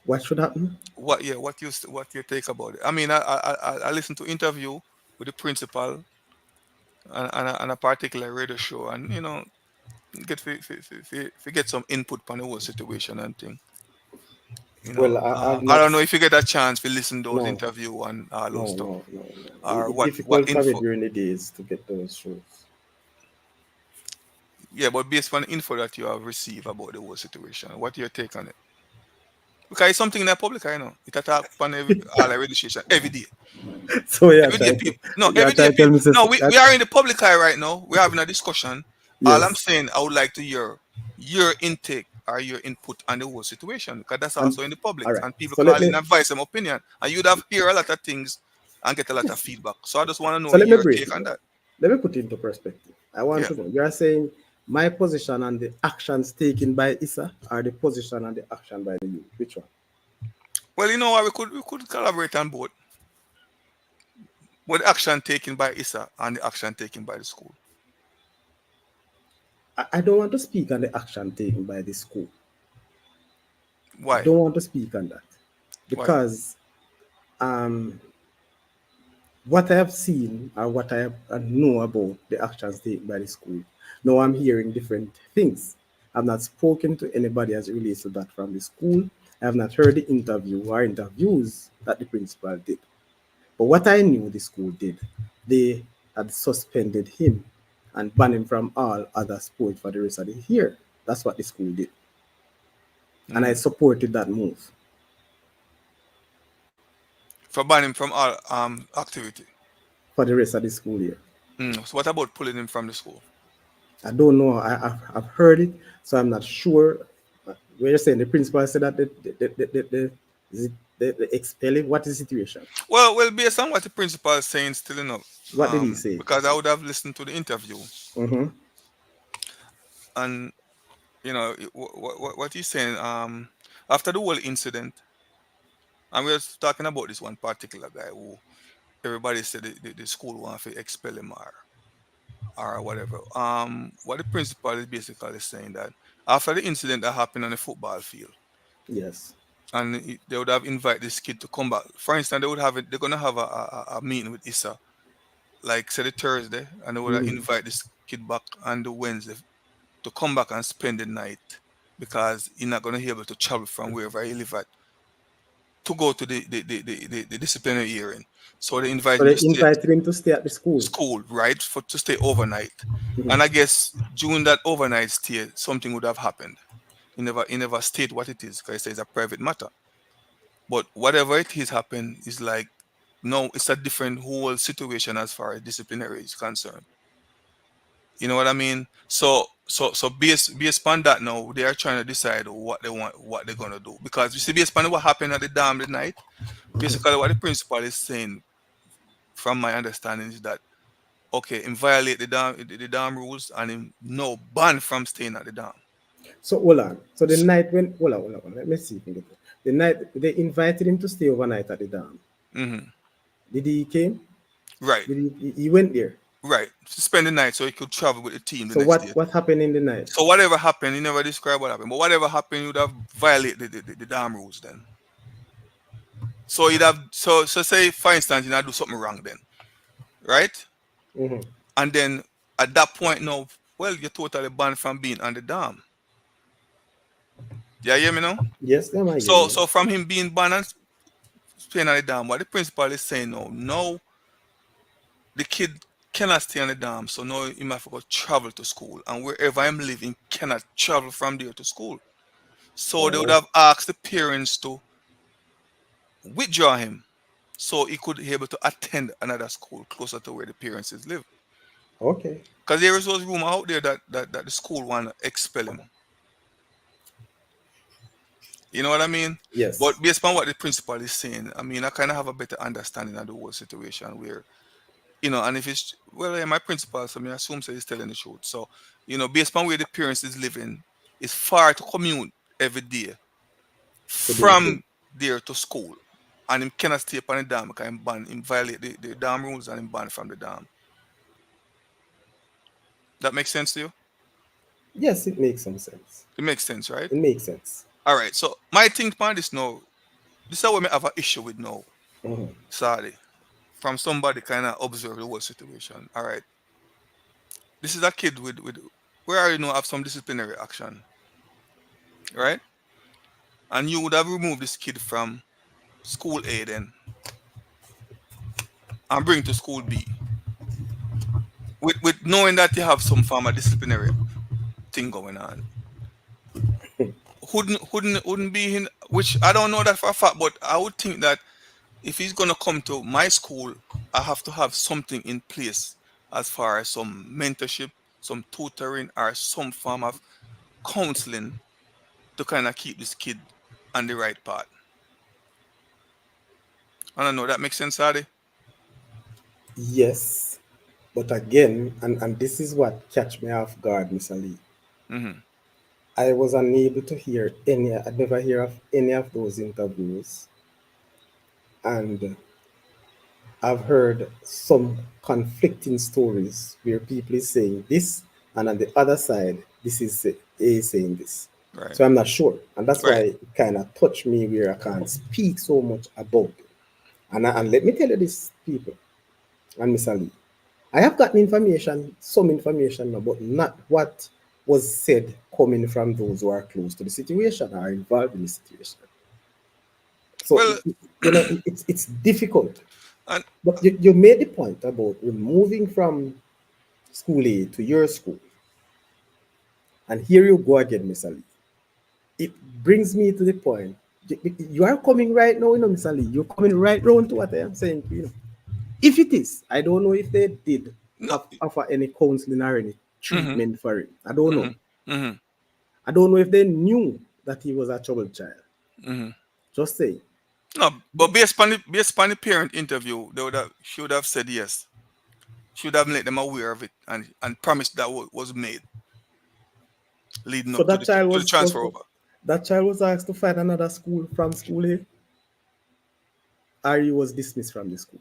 What should happen? What you take about it? I mean, I listened to interview with the principal and a particular radio show, and get some input on the whole situation and thing. Well, I've I not. don't know if you get a chance to listen to those No, interview and all those no, stuff, no, no, no. or It's what difficult for me info. during the days to get those shows. Yeah, but based on the info that you have received about the whole situation, what your take on it? Because it's something in the public, I know. It attack on all the registration every day. So yeah, Every day, try to people. No, yeah, every day, try to tell people. me No, this. we are in the public eye right now. We're having a discussion. All I'm Yes, saying, I would like to hear your intake or your input on the whole situation because that's and also in the public all right. and people So let call me in advice and opinion. And you'd have hear a lot of things and get a lot of feedback. So I just want to know so let me your break take it on down. that. Let me put it into perspective. I want Yeah. to know. You are saying my position and the actions taken by Issa are the position and the action by the youth. Which one? Well, you know what? We could collaborate on both. With the action taken by ISA and the action taken by the school. I don't want to speak on the action taken by the school. I Why? don't want to speak on that Why? because um, what I have seen or what I know about the actions taken by the school, now I'm hearing different things. I've not spoken to anybody as it relates to that from the school. I have not heard the interview or interviews that the principal did. But what I knew the school did, they had suspended him and banned him from all other sports for the rest of the year. That's what the school did. And I Mm. supported that move For banning him from all activity. for the rest of the school year. So what about pulling him from the school? I don't know. I've heard it, so I'm not sure. Where you're saying the principal said that is it the expel him. What is the situation? Well, based on what the principal is saying, still enough. What did he say? Because I would have listened to the interview Mm-hmm. and what he's saying. After the whole incident, and we are talking about this one particular guy who everybody said the school want to expel him or whatever. What the principal is basically saying that after the incident that happened on the football field, Yes. and they would have invited this kid to come back. For instance, they would have it. They're gonna have a meeting with Issa, like say the Thursday, and they would have Mm-hmm. invite this kid back on the Wednesday to come back and spend the night because he's not gonna be able to travel from wherever he live at to go to the disciplinary hearing. So they invite So him they to stay invited him to stay at the school. school, right, for to stay overnight. Mhm. And I guess during that overnight stay, something would have happened. He never state what it is because it's a private matter. But whatever it is happened is like no, it's a different whole situation as far as disciplinary is concerned. You know what I mean? So based upon that now they are trying to decide what they want, what they're gonna do. Because you see, based upon what happened at the dam that night, basically what the principal is saying, from my understanding, is that okay, him violate the dam rules and him no ban from staying at the dam. So hold on. So the S- night when hold on. Let me see if I get it. The night they invited him to stay overnight at the dam. mhm. Did he came? Right, Did he went there? right. To spend the night so he could travel with the team the So next day. what happened in the night? So whatever happened, he never described what happened. But whatever happened, he would have violated the dam rules then. So he'd have so say for instance, you know, do something wrong then, right? Hmm. And then at that point now, well, you're totally banned from being on the dam. Yeah, you hear me now? Yes, them I hear So you. so from him being banned and staying on the dam, what the principal is saying now, no, the kid cannot stay on the dam, so now he might have to go travel to school. And wherever I'm living, cannot travel from there to school. So they would Oh, have asked the parents to withdraw him so he could be able to attend another school closer to where the parents is live. okay. Because there is those rumor out there that the school want to expel him. You know what I mean? Yes. But based on what the principal is saying, I mean, I kind of have a better understanding of the whole situation where, and if it's, well, yeah, my principal, so I assume so he's telling the truth. So, based on where the parents is living, it's far to commute every day To do the from thing. there to school, and him cannot stay upon the dam because him ban, him violate the dam rules and him banned from the dam. That makes sense to you? Yes, it makes some sense. It makes sense, right? It makes sense. All right. So my thing on this now, this is what I have an issue with now. Mhm. Sorry, from somebody kind of observe the whole situation. All right, this is a kid with where you know have some disciplinary action, right? And you would have removed this kid from school A then and bring to school B with knowing that you have some form of disciplinary thing going on. Wouldn't be in, which I don't know that for a fact, but I would think that if he's gonna come to my school, I have to have something in place as far as some mentorship, some tutoring, or some form of counseling to kind of keep this kid on the right path. I don't know. That makes sense, Adi? Yes, but again, and this is what catch me off guard, Mr. Lee. Mm-hmm. I was unable to hear any. I never hear of any of those interviews, and I've heard some conflicting stories where people is saying this, and on the other side, this is A saying this. Right. So I'm not sure, and that's why Right. it kind of touched me where I can't speak so much about it. And let me tell you this, people, and Mr. Lee, I have gotten information, some information, now, but not what was said coming from those who are close to the situation or involved in the situation. So Well, it's difficult. and But you made the point about removing from school A to your school, and here you go again, Mr. Lee. It brings me to the point. You are coming right now, Mr. Lee. You're coming right round to what I am saying to you. If it is, I don't know if they did no. have offer any counseling or any Mm-hmm. treatment for him. I don't know. Mm-hmm. Mm-hmm. I don't know if they knew that he was a troubled child. Mm-hmm. Just say. No, but based on the parent interview, they would have should have said yes. Should have made them aware of it and promised that was made leading So up to that the child to the transfer over. that child was asked to find another school from school A, or he was dismissed from the school.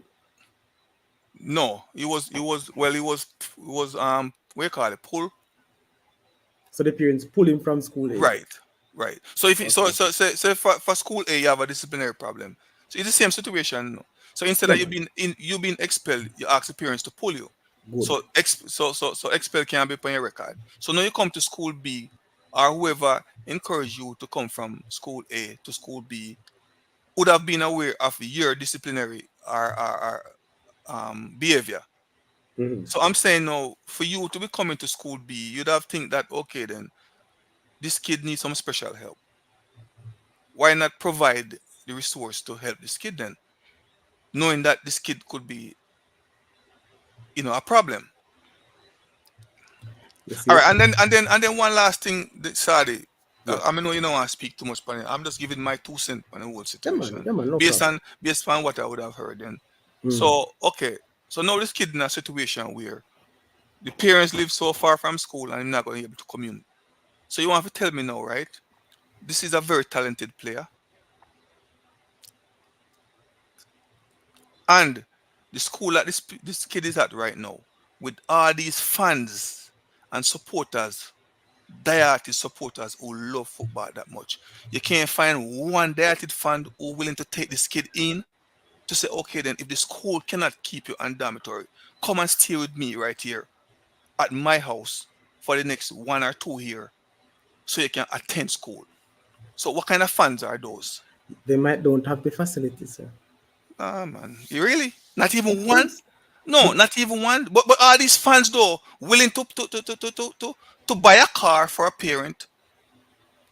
No, he was what you call it, pull. So the parents pull him from school A. Right, right. So if it, so Okay. so so for school A you have a disciplinary problem. So it's the same situation. No? So instead Yeah, of man. you being expelled, you ask the parents to pull you. Good. So expel can be on your record. So now you come to school B, or whoever encouraged you to come from school A to school B would have been aware of your disciplinary or behavior. Mhm. So I'm saying now, for you to be coming to school B, you'd have think that okay then this kid needs some special help. Why not provide the resource to help this kid then, knowing that this kid could be a problem. You All see? right, and then one last thing, Sadi. Yeah. I mean, no, you don't want to speak too much on it. I'm just giving my 2 cents on the whole situation Yeah, man, no based problem. on based on what I would have heard. Then, Mm. so okay, so now this kid in a situation where the parents live so far from school and I'm not going to be able to commute. So you want to tell me now, right? This is a very talented player, and the school that this kid is at right now, with all these fans and supporters, diehards supporters who love football that much, you can't find one diehards fan who willing to take this kid in to say, okay, then if the school cannot keep you on dormitory, come and stay with me right here at my house for the next 1 or 2 years so you can attend school. So what kind of fans are those? They might don't have the facilities, sir. Ah man, you really? Not Of even one? course. No, The- not even one. But are these fans though willing to buy a car for a parent,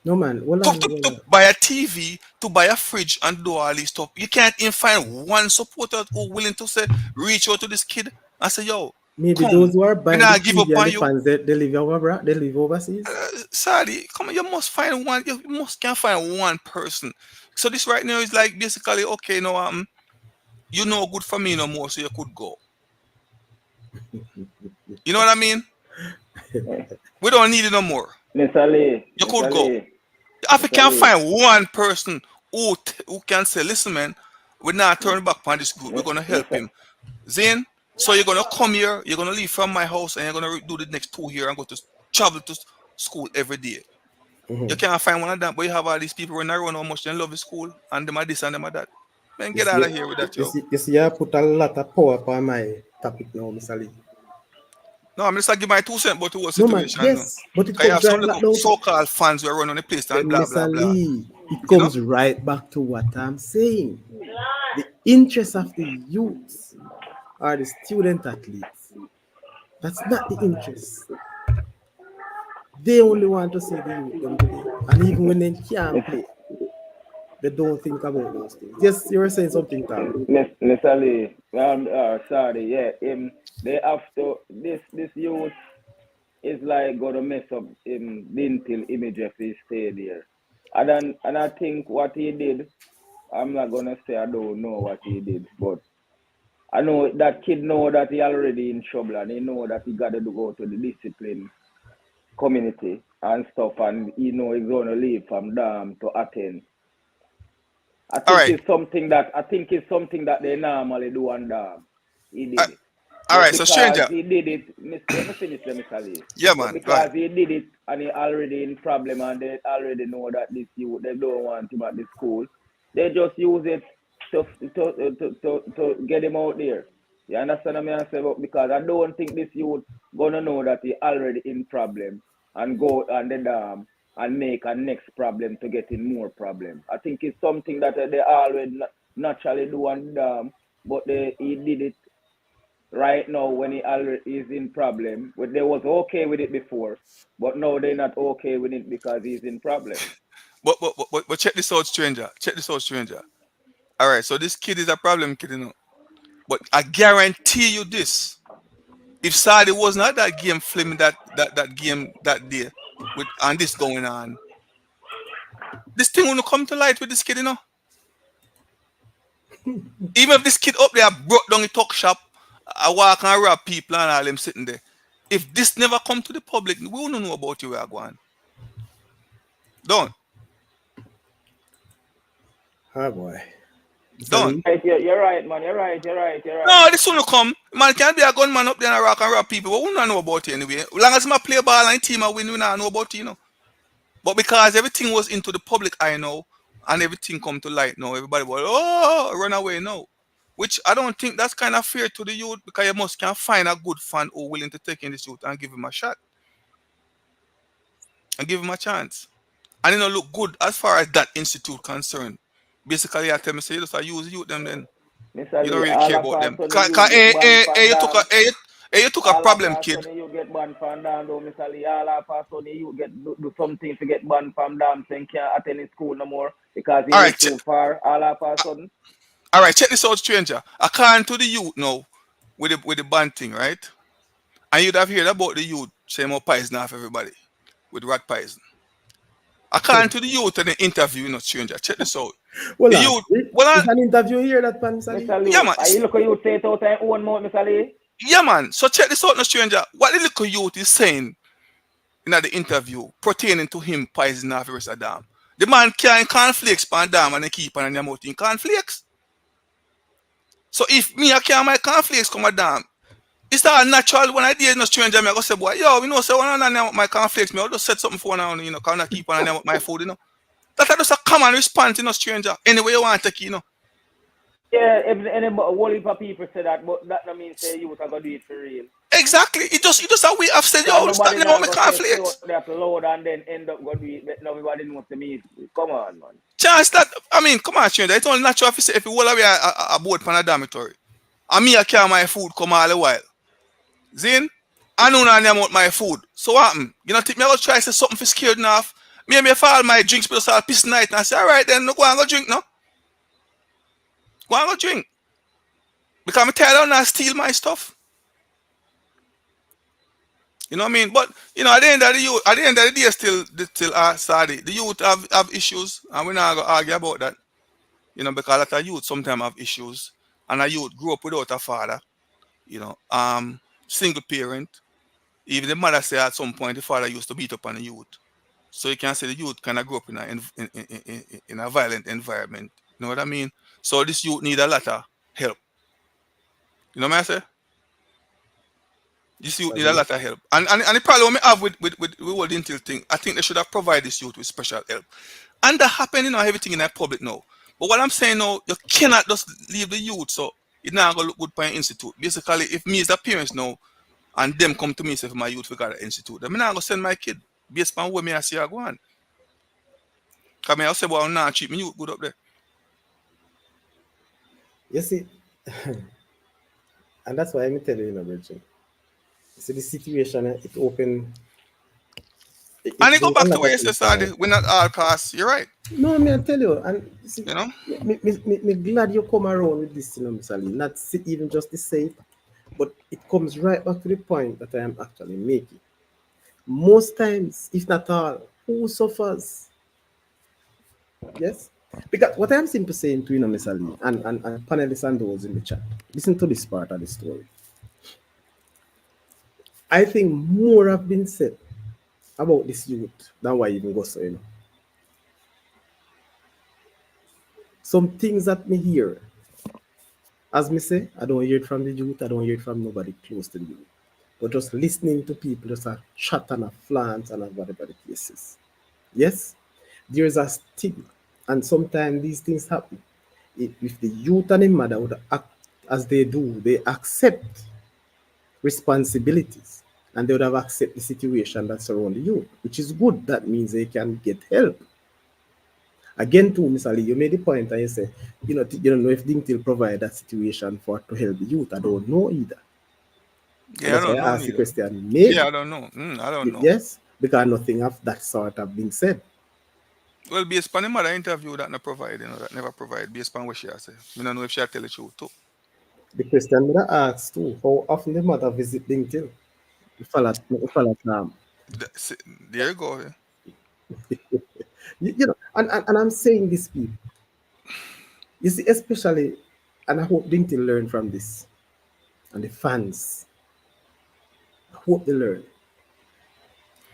no, man. Hold to, on, to, hold to on. buy a TV, to buy a fridge and do all this stuff? You can't even find one supporter who willing to say reach out to this kid and say, yo, Maybe come, those who are we buying the not give up TV and on the you. fans, they live they live overseas. Sadly, come on, you must find one. You must can find one person. So this right now is like basically okay. No, you know good for me no more, so you could go. You know what I mean? Eh, We don't need it no more. Mr. Lee, You could Mr. go. Lee, If you Mr. can Lee, find one person who can say, listen, man, we're not turning back on this group. We're gonna help Mr. him. Zane, so you're gonna come here, you're gonna leave from my house, and you're gonna do the next 2 years and go to travel to school every day. You Mhm. can't find one of them, but you have all these people running around how much they love the school, and them are this and them are that. Man, You get out see, of here with that, you yo. see, you see, I put a lot of power upon my topic now, Mr. Lee. No, I'm just gonna give my 2 cents about the whole No man, situation, no. yes, but it Cause you have comes some right little back down to so-called fans who are running the place and blah Mr. blah blah. Lee. It You know? comes right back to what I'm saying. The interest of the youth are the student athletes. That's not the interest. They only want to see the youth them today. And even when they can't play, they don't think about those things. Yes, you were saying something, Tom. Mr. Lee, sorry, yeah, they have to, this youth is like gonna mess up him mental image if he stay there. And I think what he did, I'm not gonna say I don't know what he did, but I know that kid know that he already in trouble and he know that he gotta go to the discipline community and stuff and he know he's gonna leave from Dam to attend. All right, I think it's something that they normally do on Dam. He uh, did it. all But right. So because stranger, he did it, let me finish, let me tell you. yeah, But man, go ahead. because he did it and he already in problem and they already know that this youth they don't want him at the school, they just use it to get him out there. You understand what I'm saying? Because I don't think this youth gonna know that he already in problem and go and the dam and make a next problem to get in more problem. I think it's something that they already naturally do on dam, but he did it right now when he already is in problem. But they was okay with it before, but now they're not okay with it because he's in problem. But check this out, stranger. Check this out, stranger. All right. So this kid is a problem kid, you know. But I guarantee you this: if Saudi was not that game filming that game that day with and this going on, this thing wouldn't come to light with this kid, you know. Even if this kid up there broke down the talk shop, I walk and rob people and all them sitting there. If this never come to the public, we wouldn't know about you where I go on. Don't. Ah boy. Mr. Don't. Lee. Right, you're right, man. You're right. You're right. You're right. No, this wouldn't come. Man can't be a gunman up there and rock and rob people, but we don't know about you anyway. As long as my play ball and team I win, we don't know about you, you know. But because everything was into the public eye now, and everything come to light now, everybody was, oh, run away now. Which I don't think that's kind of fair to the youth because you must can find a good fan who willing to take in this youth and give him a shot and give him a chance. And it don't look good as far as that institute concerned. Basically, I tell me say you just use youth them then. Mr. You don't Lee, really all care of about a them. sudden Cause, you get banned from dam. you took a All of problem a kid. sudden you get banned from dam, though, Mr. Lee. All of a sudden you get do something to get banned from dam, saying can't attend school no more because he All live right, too far. All of a sudden, all right, check this out, stranger. According to the youth now, with the band thing, right? And you'd have heard about the youth saying more poison off everybody with rat poison. According to the youth in the interview, you know, stranger, check this out. Well, The youth, it's an interview here that pan, Mr. Lee. Mr. yeah, Lee, man, I look at you say it out of your own mouth, Mr. Lee. yeah, man. So check this out, no stranger. What the little youth is saying in the interview pertaining to him poisoning off the rest of Dam. The man carrying cornflakes pan Dam and they keep on your mouth in cornflakes. So if me I carry my cornflakes come a Dam, it's not natural when I did no stranger, me I go say, boy, yo, we know, say, when I want my cornflakes, me, I'll just set something for now, you know, can I keep on my food, you know. That's just a common response, you know, stranger. Anyway, you want to take, you know. Yeah, any whole heap of people say that, but that don't mean say you are gonna do it for real. Exactly. It just a way of saying, Cause yo, stop nobody me about now my gonna say stay out cornflakes. there to load and then end up gonna do it. But nobody knows to me. Come on, man. Chance that, I mean, come on, stranger. It's only natural if you say, if you hold away a boat pan a dormitory. And me, I carry my food come all the while. Zin, I know now about my food. So what happen? You know, think me I go try to say something for scared enough. Me may fall my drinks, but start piss night and say, all right then, no go and go drink, no. Go and go drink. Because I'm tired of not steal my stuff. You know what I mean? But you know, at the end of the youth, at the end of the day, still sorry. The youth have issues, and we're not gonna argue about that. You know, because a lot of youth sometimes have issues, and a youth grew up without a father. You know, single parent. Even the mother say at some point the father used to beat up on the youth. So you can say the youth kind of grow up in in a violent environment. You know what I mean? So this youth need a lot of help. You know what I say? This youth need a Agree. lot of help. And the problem we have with all the until thing, I think they should have provided this youth with special help. And that happen, everything in the public now. But what I'm saying now, you cannot just leave the youth so it not gonna look good for an institute. Basically, if me as a parents now and them come to me say for my youth we got an institute, then I'm not gonna send my kid based on where me I see I go on. Cause me I say, well, I'm not cheap, me youth good up there. You see, and that's why I'm telling you, Bridget. You see, the situation, it open, And it it go bring a back to lot where of you things said, to light. Sadi, we're not all costs. You're right. No, me I tell you, and you see, You know? me glad you come around with this, Mr. Lee. Not even just to say it, but it comes right back to the point that I am actually making. Most times, if not all, who suffers? Yes? Because what I'm simply saying to you, Mr. Lee, and panelists and those in the chat, listen to this part of the story. I think more have been said about this youth than why even go so, Some things that me hear, as me say, I don't hear it from the youth, I don't hear it from nobody close to the youth. But just listening to people just a chat and a flaunt and a whatever the case is. Yes, there is a stigma, and sometimes these things happen. If the youth and the mother would act as they do, they accept responsibilities and they would have accept the situation that surround the youth, which is good. That means they can get help. Again, too, Mr. Lee, you made the point and you say, you don't know if Ding will provide that situation for to help the youth. I don't know either. And Yeah, I that's why don't know I asked the neither. question, Yeah, maybe. I don't know. I don't know. Yes, because nothing of that sort have been said. Well, based upon the mother interview that not provide, that never provide, based upon what she has said. I don't know if she tell the truth too. The question that I asked too, how often the mother visit Ding Till? The fella Sam. There you go. And I'm saying this, people. You see, especially, and I hope Ding Till learn from this, and the fans, I hope they learn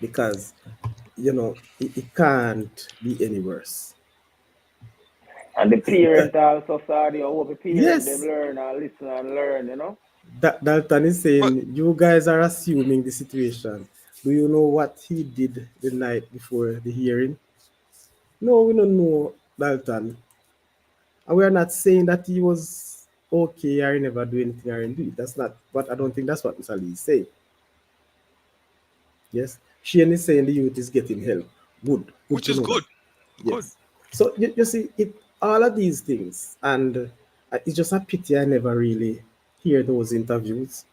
because it can't be any worse. And the It can, parent also sorry, I hope the parent them yes, learn and listen and learn. that Dalton is But saying you guys are assuming the situation. Do you know what he did the night before the hearing? No, we don't know Dalton. And we are not saying that he was okay or he never do anything or he do it. That's not what I don't think that's what Mr. Lee is saying. Yes. Shane is saying the youth is getting help. Good. Good which to is know that. good. Good. Yes. So you see it all of these things and it's just a pity I never really hear those interviews.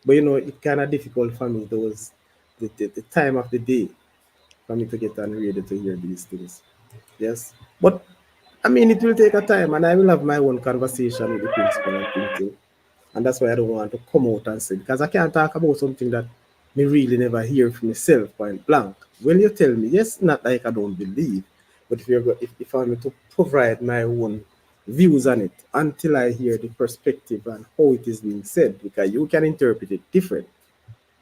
But it's kind of difficult for me those the time of the day for me to get on radio to hear these things. Yes. But I mean, it will take a time, and I will have my own conversation with the principal and things too. And that's why I don't want to come out and say because I can't talk about something that me really never hear for myself point blank. When you tell me, yes, not like I don't believe, but if I want to provide my own views on it until I hear the perspective and how it is being said, because you can interpret it different,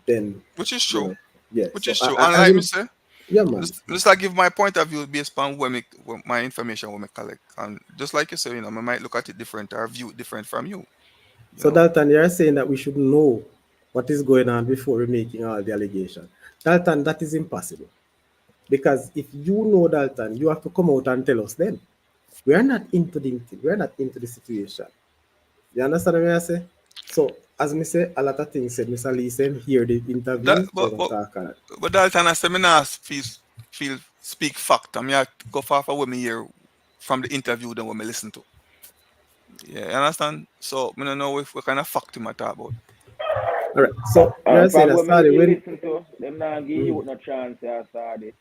then Which is you true. know, yeah. Which So is I, true. I, And I like me will, say, yeah, man. just like give my point of view based upon what my information what me collect. And just like you say, I might look at it different or view it different from you. You So know. Dalton, you're saying that we should know what is going on before we're making all the allegation. Dalton, that is impossible. Because if you know Dalton, you have to come out and tell us then. We are not into the thing. We are not into the situation. You understand what I say? So, as me say, a lot of things said, Mr. Lee said, hear the That interview, we're but going to but talk on it. but that time I say me not feel speak fact. I mean I go far for what me hear from the interview than what me listen to. Yeah, you understand? So me don't know if what kind of fact you might talk about. All right. So, you're And saying from that, when sorry, you when. listen to them now give you no chance I started.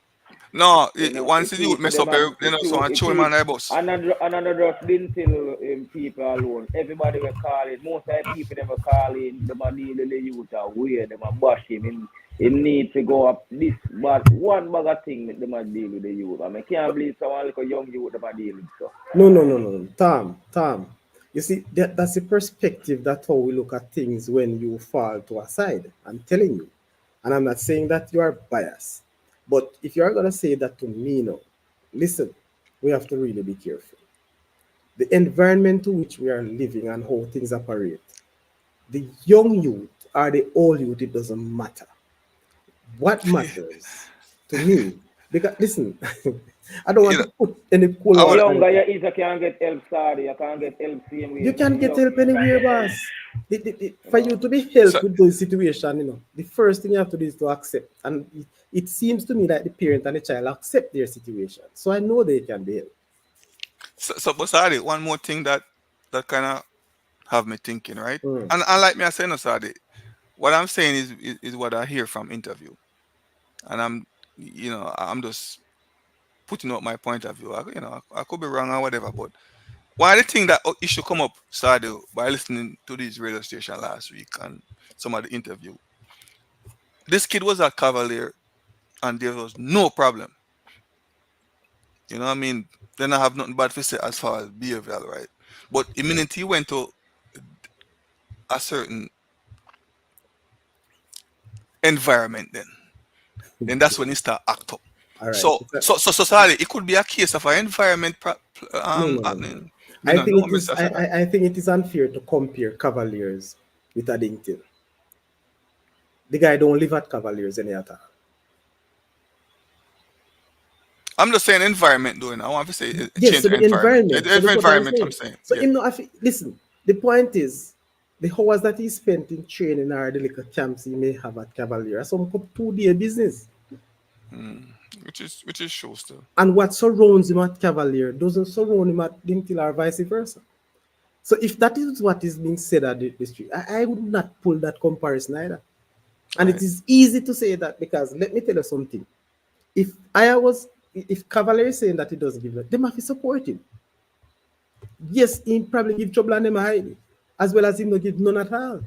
No, It once the youth keep mess up, them and so I it throw him on keep the bus. another just didn't tell people alone. Everybody were calling. Most of the people never calling. Them are dealing the youth away. Them are bash him. Him need to go up this but one bag of thing that them are deal with the youth. I mean can't believe someone like a young youth them are dealing with so. No, no, no, no, no. Tom. You see, that's the perspective. That's how we look at things when you fall to a side. I'm telling you. And I'm not saying that you are biased. But if you are gonna say that to me now, listen, we have to really be careful. The environment to which we are living and how things operate, the young youth or the old youth, it doesn't matter. What matters to me, because listen, I don't You want know, to put any cold I The would. water. younger you is, you can't get help, sorry. You can't get help same You way. can The get young, help anywhere, boss. you For you know. to be So, helped with those situations, the first thing you have to do is to accept. And it seems to me that the parent and the child accept their situation. So I know they can be helped. but sorry, one more thing that kind of have me thinking, right? Mm. And like me, I say no, sorry. What I'm saying is what I hear from interview, and I'm just putting up my point of view. I could be wrong or whatever, but one of the things that issue come up, started by listening to this radio station last week and some of the interview. This kid was a cavalier, and there was no problem. You know what I mean? Then I have nothing bad to say as far as behavioral, right? But the minute he went to a certain environment, then that's when he start act up. All right. So sorry, it could be a case of an environment No, no, no, no, no. happening. Me I no think know, it is. Mr. Say that. I think it is unfair to compare Cavaliers with Addington. The guy don't live at Cavaliers any at all. I'm just saying environment though. I want to say a Yes, change so of the environment. environment. So that's what I'm Environment I'm saying. saying. So Yeah. him not listen. The point is, the hours that he spent in training or the little camps he may have at Cavalier are some 2 day business. Mm. Which is true still. And what surrounds him at Cavalier doesn't surround him at Dintil or vice versa. So if that is what is being said at the street, I would not pull that comparison either. And it Right. is easy to say that because let me tell you something. If Cavalier is saying that he doesn't give, them have to support him. Yes, he probably give trouble and them hide it, as well as him not give none at all.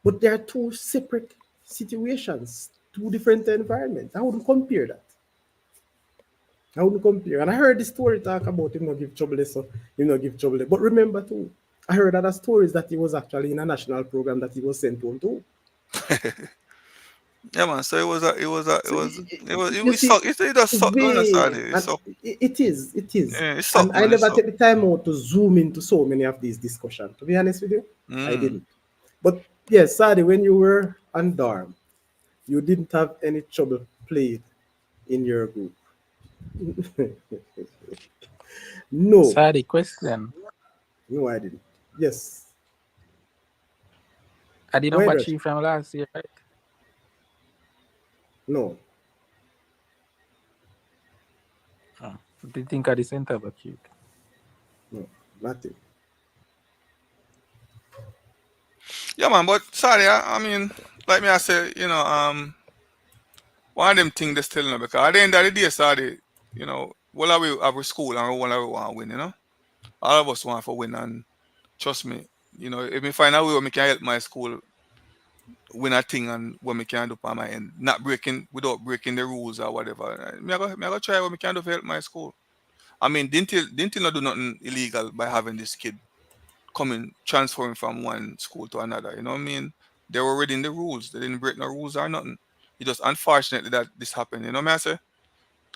But there are two separate situations, two different environments. I wouldn't compare that. I wouldn't compare. And I heard the story talk about him not give trouble, so him not give trouble. But remember too, I heard other stories that he was actually in a national program that he was sent home to. Yeah, man. So it was a, it was a, it So was, it was, you it see, suck. It does it's suck, don't it, way Sadi? It and suck. it is. Yeah, it And suck, I man. It never suck. take the time out to zoom into so many of these discussions. To be honest with you, I Mm. didn't. But yes, Sadi, when you were on dorm, you didn't have any trouble played in your group. No, Sorry, question. no, I didn't. Yes, I did go number ahead, Raj. three from last year, right? No, Oh, what do you think of the center back kid? no, nothing. Yeah, man. But sorry, I mean, like me, I say, one of them things they still know because at the end of the day, Sadi, well, I will have a school and all I want to win. All of us want to win, and trust me, if we find a way where we can help my school win a thing and what we can do on my end, not breaking without breaking the rules or whatever. Me I go try what we can do to help my school. I mean, didn't not do nothing illegal by having this kid coming transferring from one school to another. You know what I mean? They were already in the rules. They didn't break no rules or nothing. It just unfortunately that this happened. You know what I say?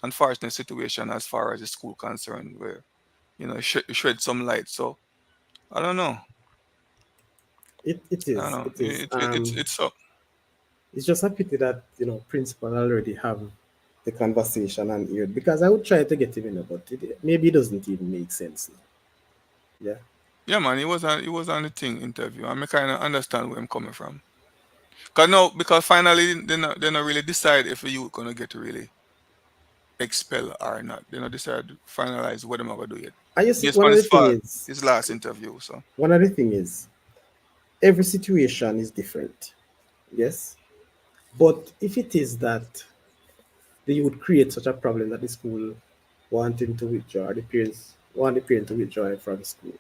Unfortunate situation as far as the school concerned, where shed some light. So I don't know. It I don't is. know. It is. It's up. It's just a pity that principal already have the conversation and hear it, because I would try to get him in, but maybe it doesn't even make sense now. Yeah. Yeah, man. It was on the thing interview. I kind of understand where I'm coming from. Cause no, because finally they not really decide if you gonna get to really expel or not. They not decide finalize what am I gonna do yet. And you see, Based on his fall, is his last interview. So one of the thing is every situation is different. Yes. But if it is that they would create such a problem that the school want him to withdraw, the parents want the parent to withdraw him from school,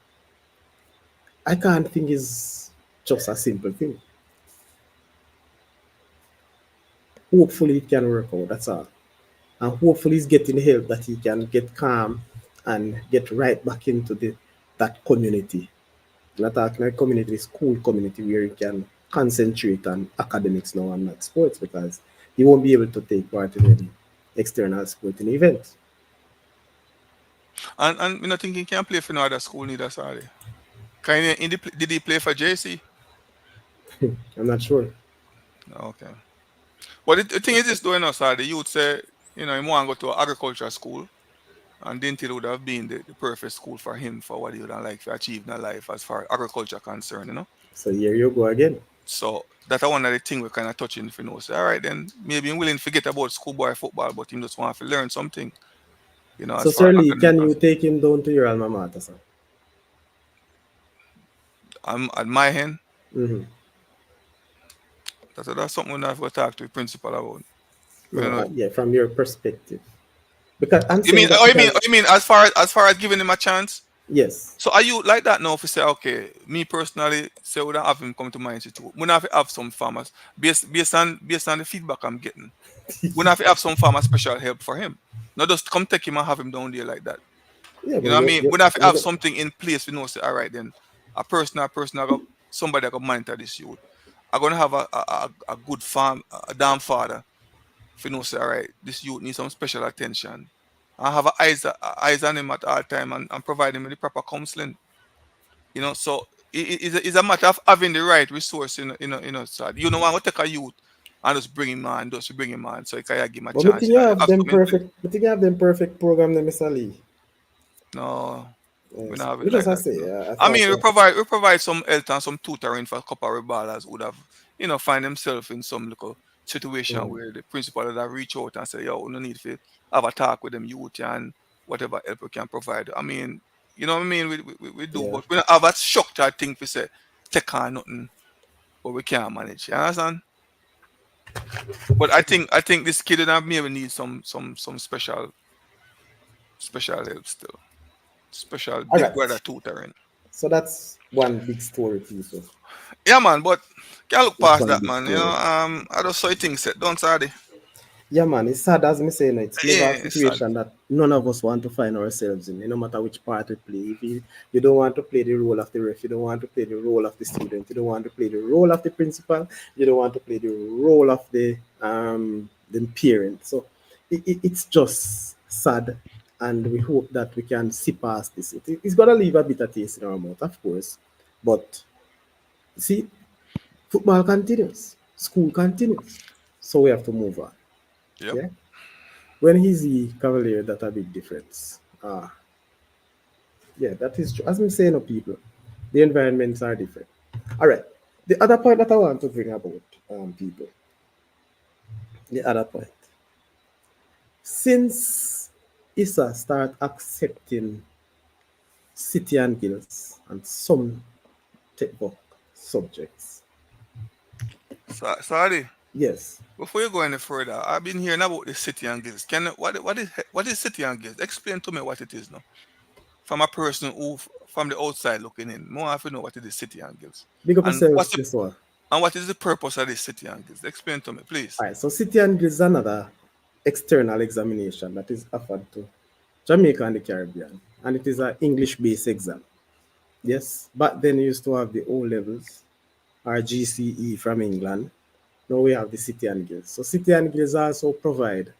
I can't think is just a simple thing. Hopefully it can work out, that's all. And hopefully he's getting help that he can get calm and get right back into that community. Not talking like community, school community where he can concentrate on academics now and not sports, because he won't be able to take part in any external sporting events. And you know think he can play for no other school neither, sorry. Did he play for JC? I'm not sure. Okay. But the thing is this though, you know, sir, the youth say, you know, he want to go to agriculture school and then it would have been the perfect school for him for what he would have like to achieve in life as far as agriculture concerned, you know. So here you go again. So that's one of the things we're kind of touching for know. Say, all right, then maybe I'm willing to forget about schoolboy football, but him just want to learn something, you know, So as far Sir as Lee, academic can you concerned. take him down to your alma mater, sir? I'm at my end. Mm-hmm. That's something we have to talk to the principal about. You No, know, yeah, from your perspective, because I'm you mean saying that oh you mean because oh, you mean as far as giving him a chance? yes, So are you like that now if you say, okay, me personally, say we don't have him come to my institute. We don't have to have some farmers based on the feedback I'm getting. We don't have to have some farmer special help for him. Not just come take him and have him down there like that. yeah, You but know what I mean? you We don't have to you're have go- something in place. We know say, all right then, a person, I got somebody that can monitor this youth. I'm gonna have a good farm, a damn father. If you know say, all right, this youth needs some special attention. I have eyes on him at all time and provide him with the proper counseling. You know, so it's a matter of having the right resource so you know want to take a youth and just bring him on, just bring him on so you can give him a but me chance. think you You have have them some in place. perfect. Me think you have them perfect program, them, Mr. Lee. No, we Yes, don't have it we just like I that, say, you know. I I thought mean, so. we provide some health and some tutoring for a couple of ballers would have, you know, find themselves in some little situation Mm, where the principal would have reach out and say, yo, we no need to have a talk with them youth and whatever help we can provide. I mean, you know what I mean? We do, yeah, but we don't have a structured thing to say, take on nothing, but we can't manage. You understand? But I think this kid and maybe need some special help still. Special all big brother right. tutoring. So that's one big story, people. Yeah, man, but can't look It's past one that, big man. You know, story. I just saw things set. Don't sorry. Yeah, man, it's sad as me saying. It's never a Yeah, it's sad. situation that none of us want to find ourselves in, no matter which part we play. If you don't want to play the role of the ref, you don't want to play the role of the student, you don't want to play the role of the principal, you don't want to play the role of the parent. So it's just sad, and we hope that we can see past this. It's gonna leave a bitter taste in our mouth, of course, but see, football continues, school continues, so we have to move on. Yep. Yeah. When he's the Cavalier, that a big difference. Yeah, that is true. As I'm saying, people, the environments are different. All right. The other point that I want to bring about, people, the other point, since ISA start accepting city and guilds and some textbook subjects, Sorry. yes, Before you go any further, I've been hearing about the city and guilds. What is city and guilds? Explain to me what it is now. From a person who from the outside looking in, more have to know what it is city and guilds. big up And yourself, this one. what is the purpose of this city and guilds? Explain to me, please. All right, so city and guilds is another external examination that is offered to Jamaica and the Caribbean, and it is an English-based exam. Yes, back then you used to have the O levels or GCE from England. Now we have the City and Guilds. So City and Guilds also provide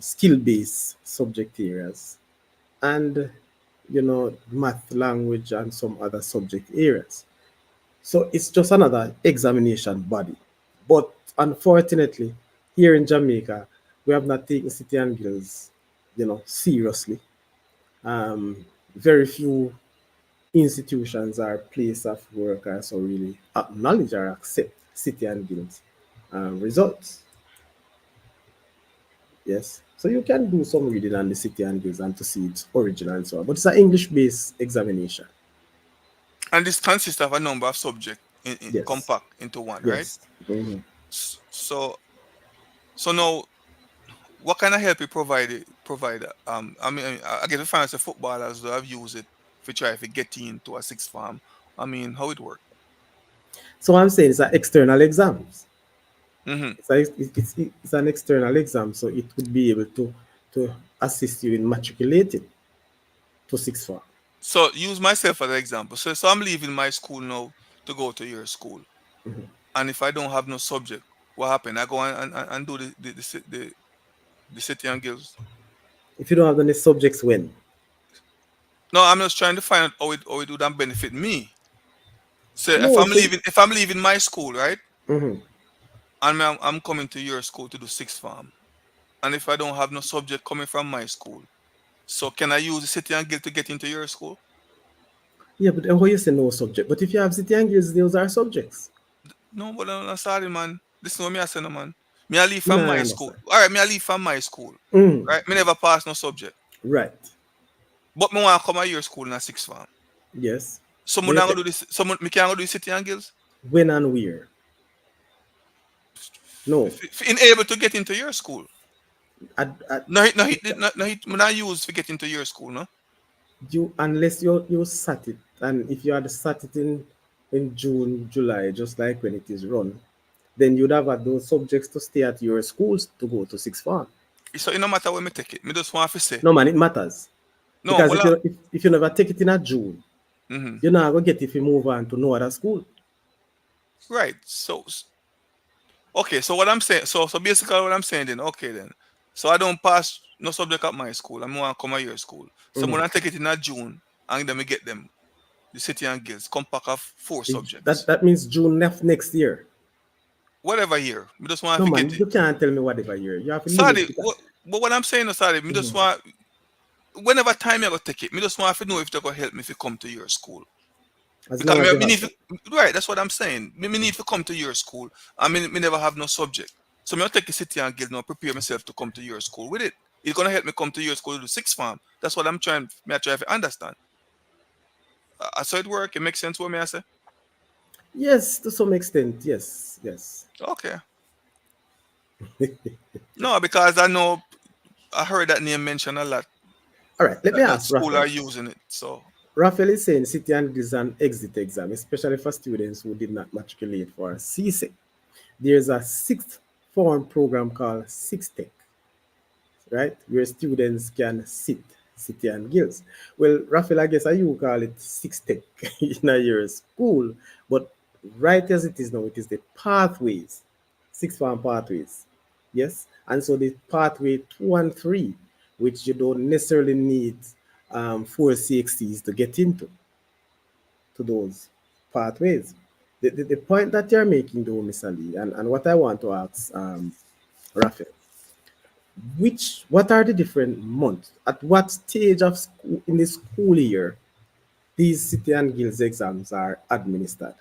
skill-based subject areas and math, language, and some other subject areas. So it's just another examination body. But unfortunately, here in Jamaica, we have not taken City and Guilds, seriously. Very few institutions or place of work also really acknowledge or accept city and guilds results. Yes. So you can do some reading on the city and guilds and to see its origin and so on. But it's an English based examination. And this consists of a number of subjects in Yes. compact into one, right? Yes. Hmm. So now what kind of help you provide? I mean, I get the fans of footballers who have used it to try to get into a sixth form. I mean, how it work? So I'm saying it's an external exams. Hmm. It's an external exam, so it would be able to assist you in matriculating to sixth form. So use myself as an example. So I'm leaving my school now to go to your school, and if I don't have no subject, What happened? I go and do the city and guilds. If you don't have any subjects, when? No, I'm just trying to find out how it do that benefit me. So No, so. if I'm leaving my school, right, Mhm. and I'm coming to your school to do sixth form, and if I don't have no subject coming from my school, so can I use the city and guild to get into your school? Yeah, but how you say no subject? But if you have city angles, those are subjects. No, but I'm sorry, man. Listen what me I say, no, man. Me I leave No, from I my school. understand. All right, me I leave from my school. Mm. Right, me never pass no subject. Right. But me want to come at your school in a sixth form. Yes. Someone Then you not gonna take do this. Someone me can go do the city and guilds. when and where. No. Able to get into your school. At, Me not use to get into your school, no. you unless you sat it, and if you had sat it in June, July, just like when it is run, then you'd have had those subjects to stay at your schools to go to sixth form. So it no matter where me take it. Me just want to say No man, it matters. no. Because Well, if you never take it in a June, mhm. you're not gonna get it if you move on to no other school. Right. So okay. So what I'm saying. So basically what I'm saying then. Okay then. So I don't pass no subject at my school. I'm want to come at your school. So I'm Mhm. gonna take it in a June and then me get them the city and guilds come pack of four That subjects. that means June next year. Whatever year. Me just want No to get man, it. you can't tell me whatever year. You have to limit Sorry. it. What I'm saying is sorry. Me just Mhm. want whenever time you go take it. Me just want to know if they go help me if you come to your school. As Because long as you me have need some. to, right, that's what I'm saying. Me need to come to your school. I mean, me never have no subject. So me take a city and guild now, prepare myself to come to your school with it. It's gonna help me come to your school to do sixth form. That's what I'm trying. Me I try to understand. I saw it work. It makes sense. What me I say? Yes, to some extent, yes, yes. Okay. No, because I know I heard that name mentioned a lot. All right, let me That ask school are Raphael. using it. So Raphael is saying city and is an exit exam, especially for students who did not matriculate for CSEC. There's a sixth form program called Six Tech, right? Where students can city and guilds. Well, Raphael, I guess you call it Six Tech in your school, but right as it is now, it is the pathways, six form pathways. Yes, and so the pathway 2 and 3, which you don't necessarily need four CXCs to get into to those pathways. The point that you're making, though, Miss Ali, and what I want to ask Raphael, what are the different months? At what stage of school in the school year these city and guilds exams are administered?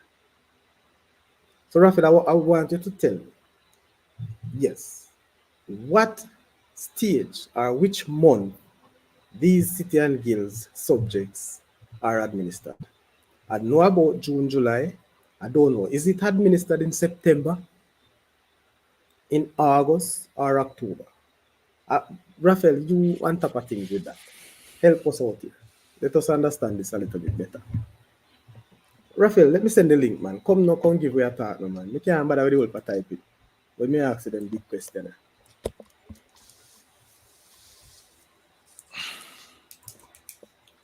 So, Raphael, I want you to tell me, yes, what stage or which month these city and guilds subjects are administered. I know about June, July. I don't know. Is it administered in September, in August, or October? Uh, Raphael, you on top of things with that. Help us out here. Let us understand this a little bit better. Raphael, let me send the link, man. Come now, come give me a talk, no, man. Me can't bother with the whole part type it. But me ask you them big question.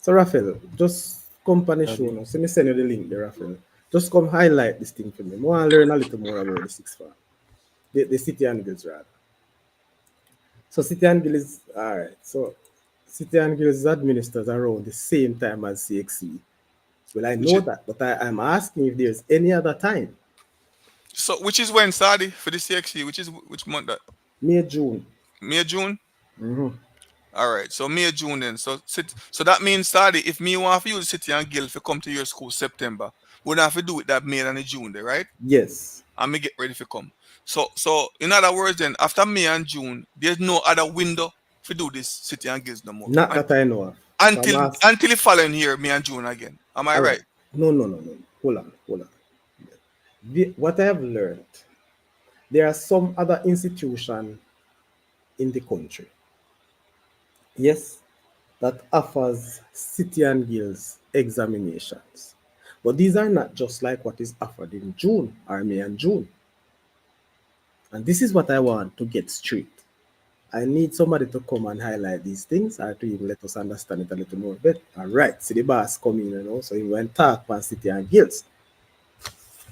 So, Raphael, just come on the show Adi. now. So, me send you the link there, Raphael. Just come highlight this thing for me. I want to learn a little more about the six farm. The city and guilds, rather. So, city and guilds is, all right. So, city and guilds is administered around the same time as CXC. Well, I which know is that, but I'm asking if there's any other time. which is when Sadi for the CXC, which month that May, June. May June. Mm-hmm. All right, so May June then. So that means Sadi, if me want to use city and guild to come to your school September, we don't have to do it that May and the June there, right? Yes. And me get ready to come. So in other words, then after May and June, there's no other window to do this city and guilds no more. Not that I know of. So I'm Until asking. until the following year, May and June again. Am I All right? right. No, no, no, no. Hold on, hold on. What I have learned, there are some other institution in the country, yes, that offers city and guilds examinations. But these are not just like what is offered in June or May and June. And this is what I want to get straight. I need somebody to come and highlight these things or to even let us understand it a little more better. All right, see the boss coming, so he went talk about city and guilds.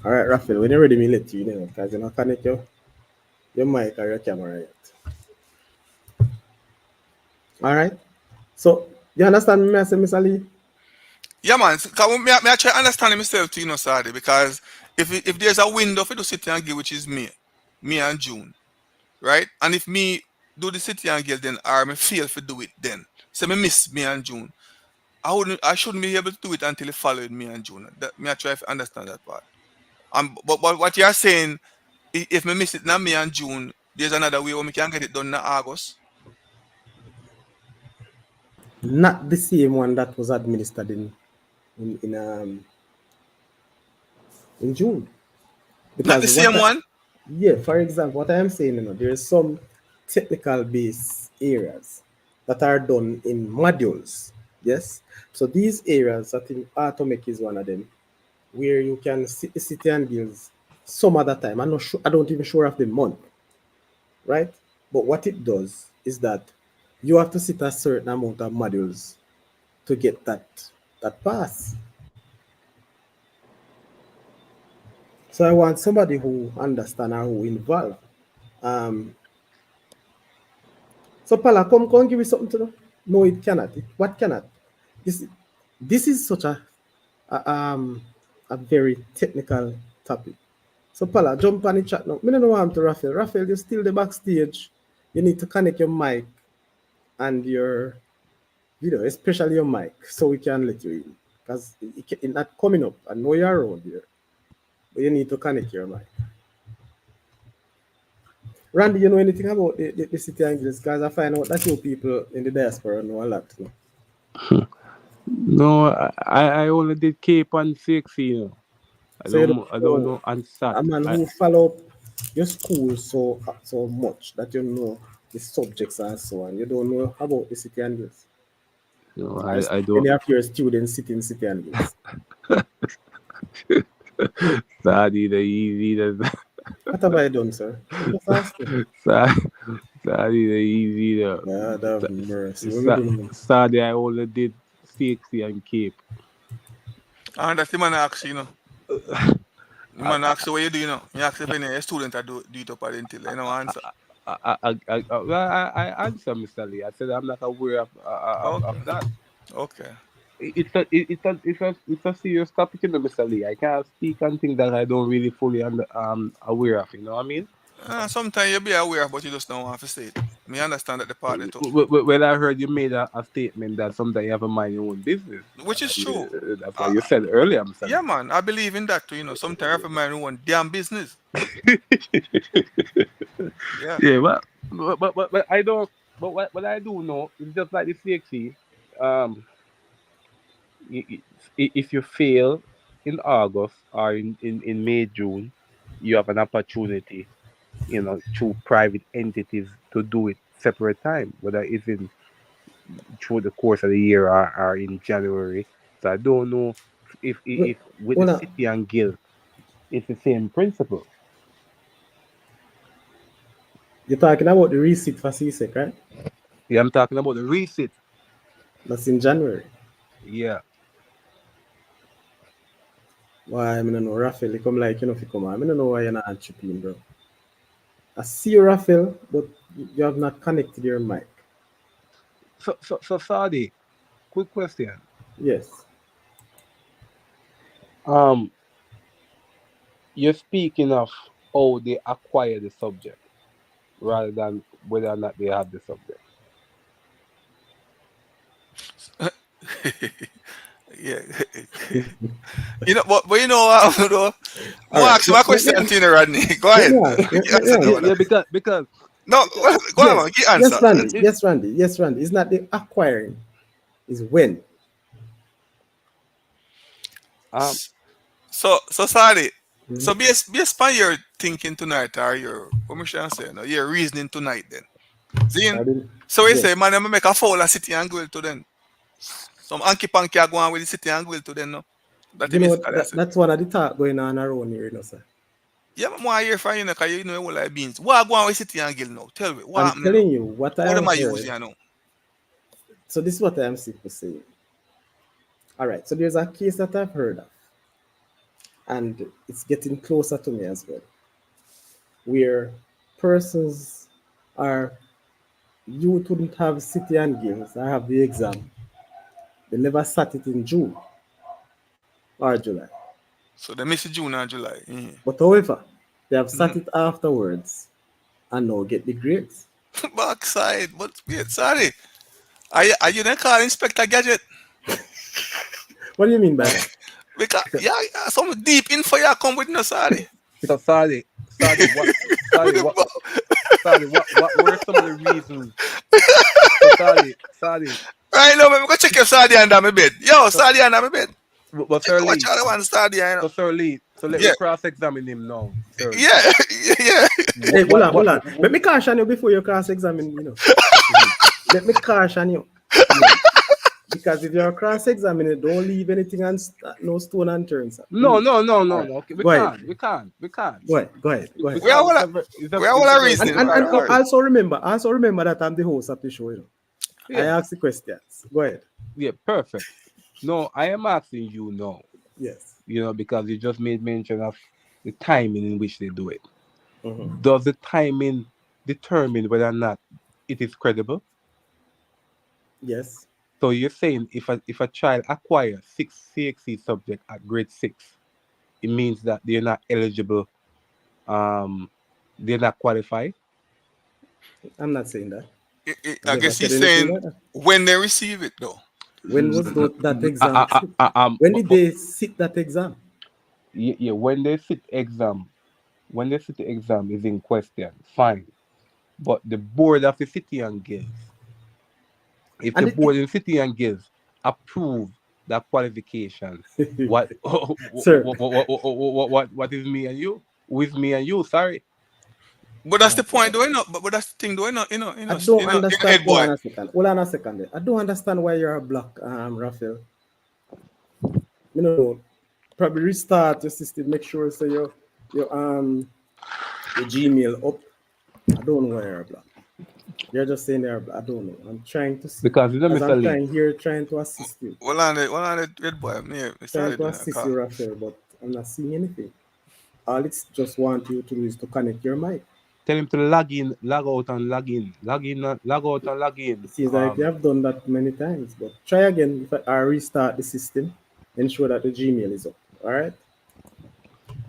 All right, Raphael, when you're ready, me let you know, because you know, connect you. your mic or your camera yet. All right. So you understand me, I say, Mr. Lee? Yeah, man. So, 'cause me I try understand myself too, Sadi, because if there's a window for the city and give, which is me and June, right? And if me do the city and guild, then or me fail to do it then. So me miss me and June. I shouldn't be able to do it until it followed me and June. That me I try to understand that part. But what you're saying, if me miss it now me and June, there's another way where we can get it done in August. Not the same one that was administered in in June. Not the Because same one. yeah, for example, what I am saying, there is some technical base areas that are done in modules. Yes. So these areas, I think Atomic is one of them, where you can sit the city and guilds some other time. I'm not sure, I don't even sure of the month, right? But what it does is that you have to sit a certain amount of modules to get that pass. So I want somebody who understand or who involved. Um, so Pala, come give me something to know. No, it cannot. What cannot? This this is such a a very technical topic. So Pala, jump on the chat now. Me don't know what I'm to Raphael. Raphael, you're still the backstage. You need to connect your mic and your video, especially your mic, so we can let you in. Because it's not coming up. I know you're around here, but you need to connect your mic. Randy, you know anything about the city Angeles? Because I find out that you people in the diaspora know a lot. You know? No, I only did Cape and six, you know. So you I don't don't know know Ansat. a man who follow up your school so much that you know the subjects and so on. You don't know about the city Angeles. No, Or I don't. any of your students sit in city Angeles. Sorry, the easy. The, What have I done, sir? I'm just asking. sorry, sorry, the easy. God have mercy. What me do now? Sorry, I only did 60 and Cape. And that's the man ask you know. The man ask you what you do, you know. You ask if any student I do it up until you know answer. Well, I answer, Mr. Lee. I said I'm not aware of Okay. that. Okay. It's a serious topic, you know, Mr. Lee. I can't speak on things that I don't really fully aware of. You know what I mean? Sometimes you be aware, but you just don't want to say it. Me understand that the partner too. Well, I heard you made a statement that sometimes you have to mind your own business. Which is true. That's what Uh, you said earlier, Mr. yeah, man. I believe in that too. You know, sometimes every man one damn business. Lee. Yeah. Yeah, but I don't. But what I do know is just like the CXC. Um, if you fail in August or in May, June, you have an opportunity, you know, through private entities to do it separate time, whether it's in through the course of the year or in January. So I don't know if with the Well, city and guild, it's the same principle. you're talking about the receipt for CSEC, right? Yeah, I'm talking about the reset. That's in January. Yeah. Why I don't know Raphael, you come like you know if you come on. I don't know why you're not chipping, bro. I see you, Raphael, but you have not connected your mic. So Saudi, quick question. Yes. Um, you're speaking of how they acquire the subject rather than whether or not they have the subject. Yeah. You know, but you know what, though? All More right. ask my question to you, Rodney. Go Let ahead. me ask. You answer that Yeah, one. yeah, because No, because go on, Yes. man. Get answer. Yes, Randy. it, Yes, Randy. Yes, Randy. It's not the acquiring, it's when. um So sorry. So Mhm. based on your thinking tonight, or your what me should I say? No, your reasoning tonight, then. Zin. I didn't. So we Yes. say, man, I'm make a foul of city and go to them. Some anky panky are going with the city and go to them, no. That You is know basically I say. that's one of the talk going on around here, sir. Yeah, man, I hear from you, because you know what like beans. What go on with city and Gill now? Tell me, what I'm happened now? telling you what I What am have I using heard. you now? So this is what I am simply saying. All right. So there's a case that I've heard of, and it's getting closer to me as well, where persons are you wouldn't have city and guilds. I have the exam. They never sat it in June or July. So they miss June and July. Mhm. But however, they have sat Mhm. it afterwards and now get the grades. Backside. But wait, sorry. Are you then call Inspector Gadget? What do you mean by that? Because yeah, some deep info you come with no sorry. So Sadi, With the what were some of the reasons? So Sadi, right now, I'm go check your Sadia under my bed. Yo, so, Sadia under my bed. but Check Sir watch Lee, out one Sadia, you know. Sir Lee, so let me Yeah, cross-examine him now, Sir Lee. yeah, yeah. Hey, hold on, What, hold on. Let me caution you before you cross examine, mhm. Let me caution you. You know. Because if you're cross examining, don't leave anything on no stone unturned, sir. No, Please. no, no, All no, right. no. Okay, Go ahead. we can't. Go ahead. Go ahead. Go ahead. We are Because all we are all a it's reasoning, And man. and Don't worry. also remember that I'm the host of the show, I yeah, ask the questions. Go ahead. yeah, perfect. No, I am asking you now, Yes. because you just made mention of the timing in which they do it. Mhm. Does the timing determine whether or not it is credible? Yes. So you're saying if a child acquires six CXC subject at grade 6, it means that they're not eligible, um, they're not qualified. I'm not saying that. I I never guess said he's anything saying like that. when they receive it, though. When was that exam sit? When did they sit that exam? Yeah, when they sit the exam is in question, fine. But the board of the city and guilds, if the And board in city and guilds approve that qualification, what sir, what is me and you? Who is me and you? Sorry. But that's the point, though, you know. But that's the thing, though, I don't head understand. Hold boy. on a second. Hold on a second. I don't understand why you're a block, Raphael. Probably restart your system. Make sure so your Gmail up. I don't know why you're a block. You're just saying you're a block. I don't know. I'm trying to see Because you know, as Mr. I'm Lee, trying here, trying to assist you, Well on the head boy, me trying started to doing a assist call. you, Raphael, but I'm not seeing anything. All it's just want you to do is to connect your mic. tell him to log in, log out, and log in, log in, log out, and log in. It seems like you have done that many times, but try again. If I restart the system, ensure that the Gmail is up. All right.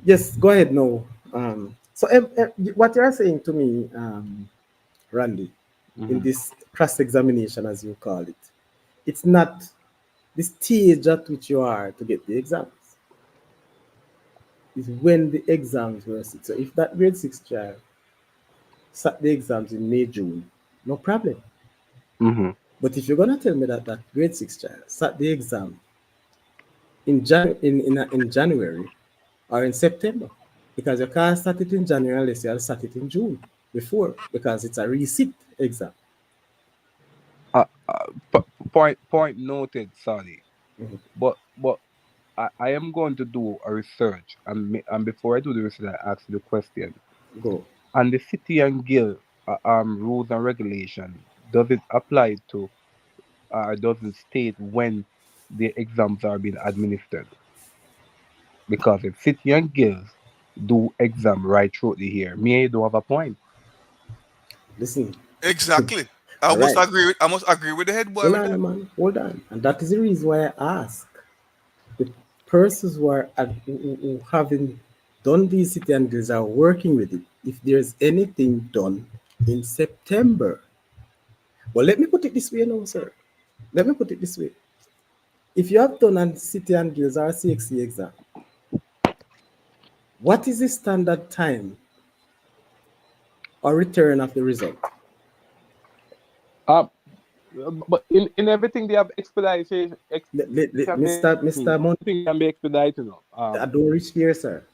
Yes, go ahead now. So what you're saying to me, Randy, in Mhm. this cross examination, as you call it, it's not the stage at which you are to get the exams. It's when the exams were sit. So if that grade 6 child sat the exams in May, June, no problem. Mhm. But if you're gonna tell me that grade 6 child sat the exam in January or in September, because you can't start it in January unless you start it in June before, because it's a resit exam. Uh, point noted, sorry. Mhm. But I am going to do a research, and before I do the research, I ask you the question. Go. And the city and guild rules and regulation, does it apply to, does it state when the exams are being administered? Because if city and guilds do exam right through the year, me I do have a point. Listen. Exactly. All right. I must agree with the head boy Hold with on, that. man. Hold on. And that is the reason why I ask the persons who having done these city and guilds are working with it. If there's anything done in September, well, let me put it this way now, sir. Let me put it this way. If you have done a city and guilds or CXC exam, what is the standard time or return of the result? Um, but in everything they have expedition, Mr. Mon, everything can be expedited. No? I don't reach here, sir.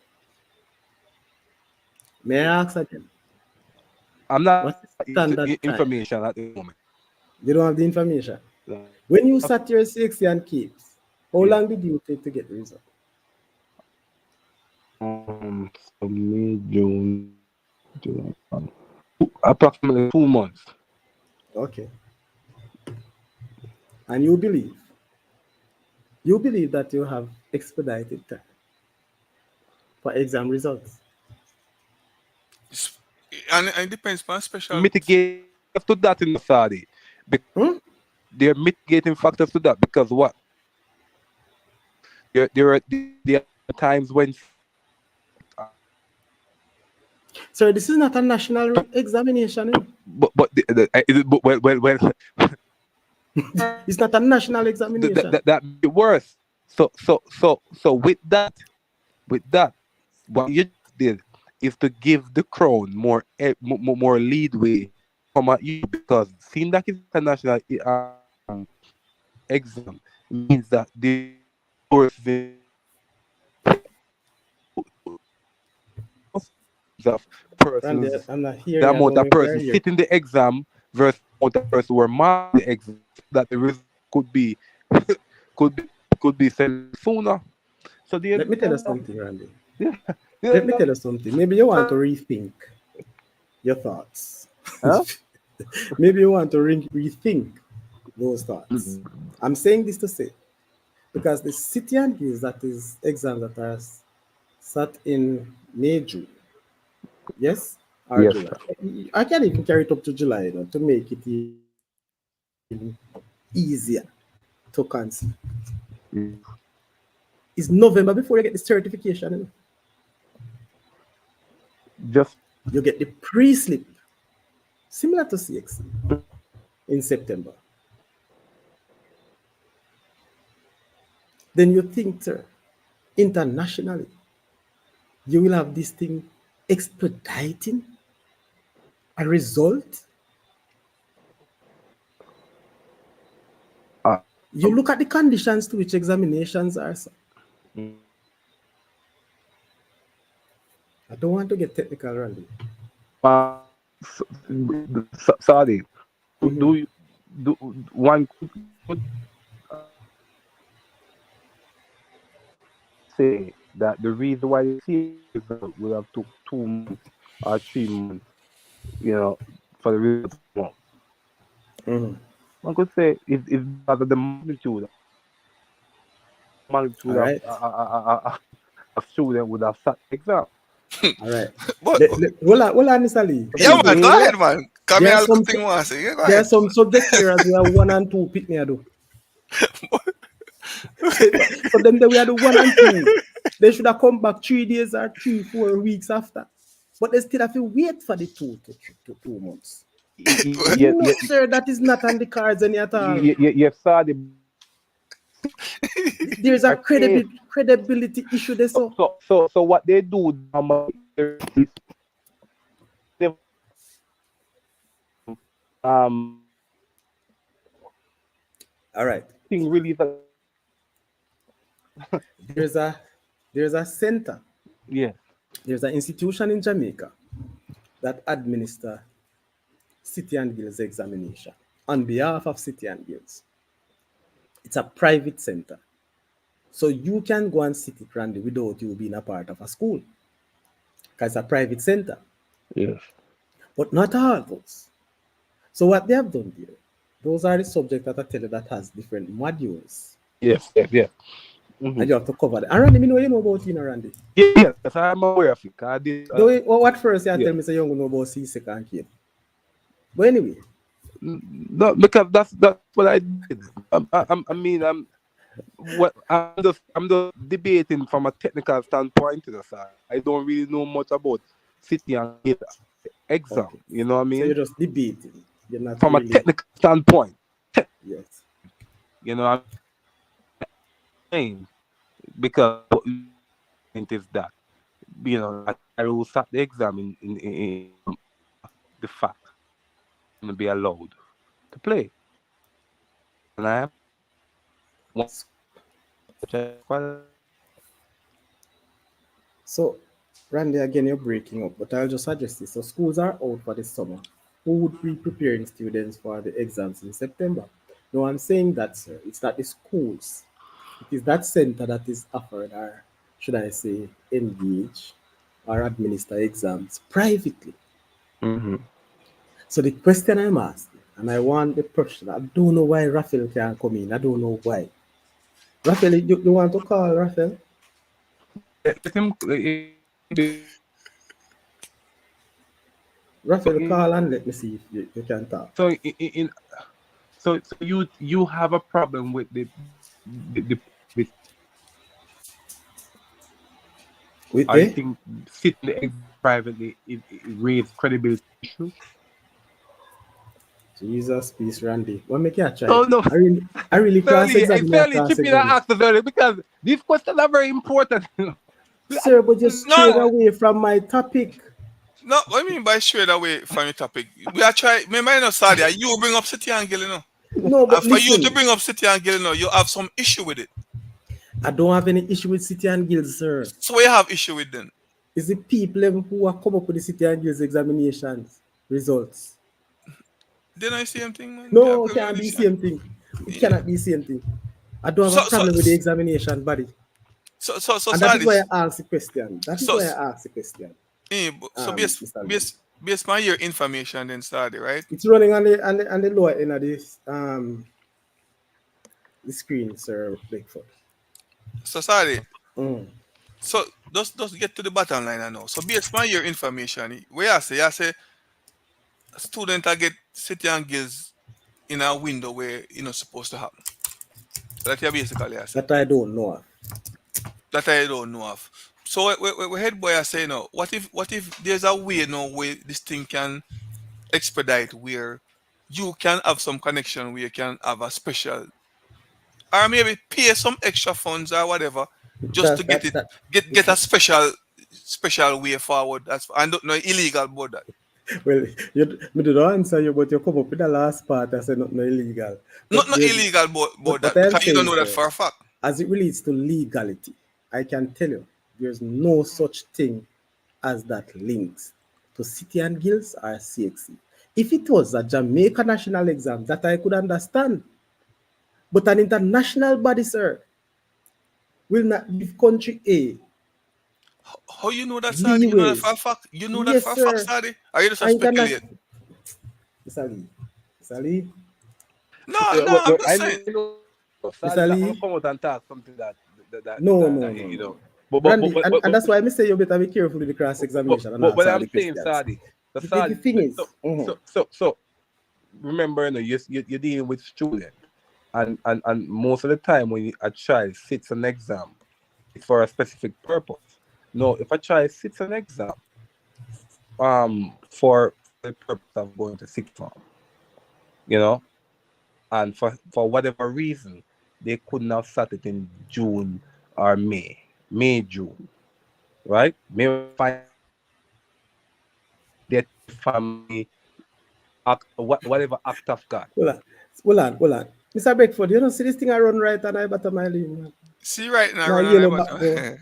May I ask again? I'm not What's the into standard time? information at the moment. You don't have the information. Uh, When you sat your 60 and keeps, how yeah. long did you take to get the result? So May, June, July, approximately 2 months. Okay. And you believe that you have expedited time for exam results. And it depends on special. mitigate to that in the Saudi. Hmm? There are mitigating factors to that because what there are times when So this is not a national examination. You know? well It's not a national examination. that made it worse. So with that what you just did is to give the crown more leadway come at you because seeing that it's international exam means that the resources of Randy, persons, I'm not the hearing. I amount don't of know if you're persons here. sitting the exam versus the amount of persons who are marking the exam, so that the result could be could be could be sent sooner. So there's Let me tell a you lot. something, Randy. Yeah, Let there's me a tell you something. Maybe you want to rethink your thoughts. huh? Maybe you want to rethink those thoughts. Mm-mm. I'm saying this to say because the city and hills that is exams that are sat in May, June, yes, or Yes, July. sir. I can even carry it up to July, to make it even easier to cancel. Mm. It's November before you get the certification. Just You get the pre-slip, similar to CXC, in September. Then you think, sir, internationally, you will have this thing expediting a result. uh, You look at the conditions to which examinations are, sir. mm, I don't want to get technical, Randy. uh, sorry. Mhm. Do you do one could say that the reason why the CA result will have took 2 months or 3 months, you know, for the result to come out. Mhm. One could say it's because of the magnitude All of right. a student would have sat the exam. All right. But Hold on, Mr. Lee. So Tell yeah, me man, this. go basically, ahead, man. Come There here, are a little some thing want to say. Yeah, go there are ahead. some subject areas where 1 and 2 pick me, I do. For them, they we are the 1 and 2. They should have come back 3 days or 3, 4 weeks after. But they still have to wait for the 2 to 2 months. yes, No, sir, that is not on the cards any at all. you saw the There's a case. credibility issue there, so. So what they do normally is they um All right. thing release There's a there's a center. yes. There's an institution in Jamaica that administer City and Guilds examination on behalf of City and Guilds. It's a private center. So you can go and sit it, Randy, without you being a part of a school. Because it's a private center. Yes. But not all those. So what they have done there, those are the subjects that I tell you that has different modules. Yes. Yes. Yes. Mm-hmm. And you have to cover that. And Randy, me know you know about Randy. Yes, I'm aware of it. I did. What first you Yeah. tell me say you don't know about C and K. But anyway, No, because that's what I did. I mean, I'm just debating from a technical standpoint to the side. I don't really know much about city and guild exam. okay. You know what I So you're mean? just debating. You're not From a really, technical standpoint, yes. you know what I mean? Because it is that that I will start the exam in the fact to be allowed to play, and I am one So, Randy, again, you're breaking up, but I'll just suggest this. So, schools are out for the summer. Who would be preparing students for the exams in September? No, I'm saying that, sir. It's not the schools. It is that center that is offered, or should I say, engage or administer exams privately. Mm-hmm. So, the question I'm asking, and I want the person, I don't know why Raphael can't come in. I don't know why. Raphael, you want to call Raphael? Let him. Raphael, in, call and let me see if you can talk. so in so you have a problem with the With I the think sitting the exam privately it raises credibility issue. Jesus, peace, Randy. What make you try? Oh no, I really cross fairly, examine your fairly cross chip in and examine. ask the very because these questions are very important. Sir, but just No, straight away from my topic. no. What I mean by straight away from the topic, we are trying. Remember, you know, Sadia, you bring up City Angle, you know. No, And but for you to listen, bring up City Angle, you know, you have some issue with it. I don't have any issue with City and Guilds, sir. So what you have issue with then? It's the people who are come up with the City and Guilds examinations results. They not the same thing, man. You have No, it can't be the examination. same thing. It Yeah. cannot be the same thing. I don't have So a so problem with the examination body. so And that is why Sadis. I asked the question. That is So why I asked the question, so based Mr. Lee. based on your information then Sadi, right? It's running on the lower end of this the screen, sir Bigfoot. So Sadi, Mm. so just get to the bottom line I know. So based on your information, where I say student I get city and gills in a window where you know supposed to happen. That you basically I say. That I don't know of. That I don't know of. So we head boy I say no, what if there's a way no way this thing can expedite where you can have some connection where you can have a special or maybe pay some extra funds or whatever just to That get that it that get a special way forward. That's I don't know illegal about that. well, me did not answer you, but you come up with the last part. I said not no illegal. But Not there's illegal about but what that I am because you don't saying, know that sir, for a fact. as it relates to legality, I can tell you there's no such thing as that links to City and Guilds or CXC. If it was a Jamaica national exam, that I could understand. But an international body, sir, will not give country A How you know that, Sadi? You know that for a leeways. fact? You know that Yes, for a fact, sir. Sadi? Are you just a An speculate? international. Mr. Lee. Mr. Lee. No, no, I'm just I saying. know Sadi Mr. not gonna Lee. come out and talk something No, no, no, you no. know. Randy, and that's why I say you better be careful with the cross examination and What answer all I'm the saying, questions. Sadi, the The Sadi. thing is, So remember, you know, you're dealing with student, and most of the time when a child sits an exam, it's for a specific purpose. No, if a child sits an exam, for the purpose of going to sixth form, you know, and for whatever reason, they couldn't have sat it in June or May, June, right? May find their family act, whatever act of God. hold on, hold on. Mr. Beckford, you don't see this thing I run right and I bottom my lane, man. See right now, Now run on yellow about back go.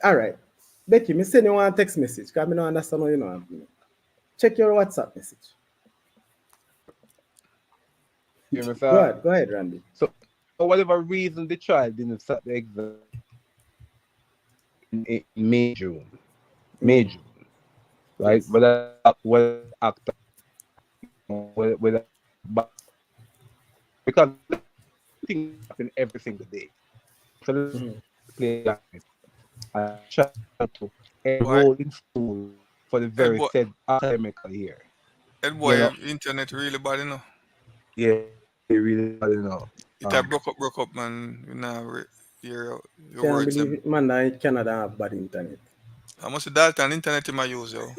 All right. Becky, me send you one text message because I don't understand what you know. Check your WhatsApp message. You know, Go ahead, Randy. so for whatever reason, the child didn't start the exam in May, June, right? Yes. Whether act, whether, but because things happen every single day. So let's Mhm. play that and try to boy, enroll in school for the head very boy, said academical year. head You boy, know, internet really bad, you know. yeah, you really, I don't know. It had broke up, man. You know, your Can't words believe them. it, man. I Canada have bad internet. How much data and internet in my use, yo?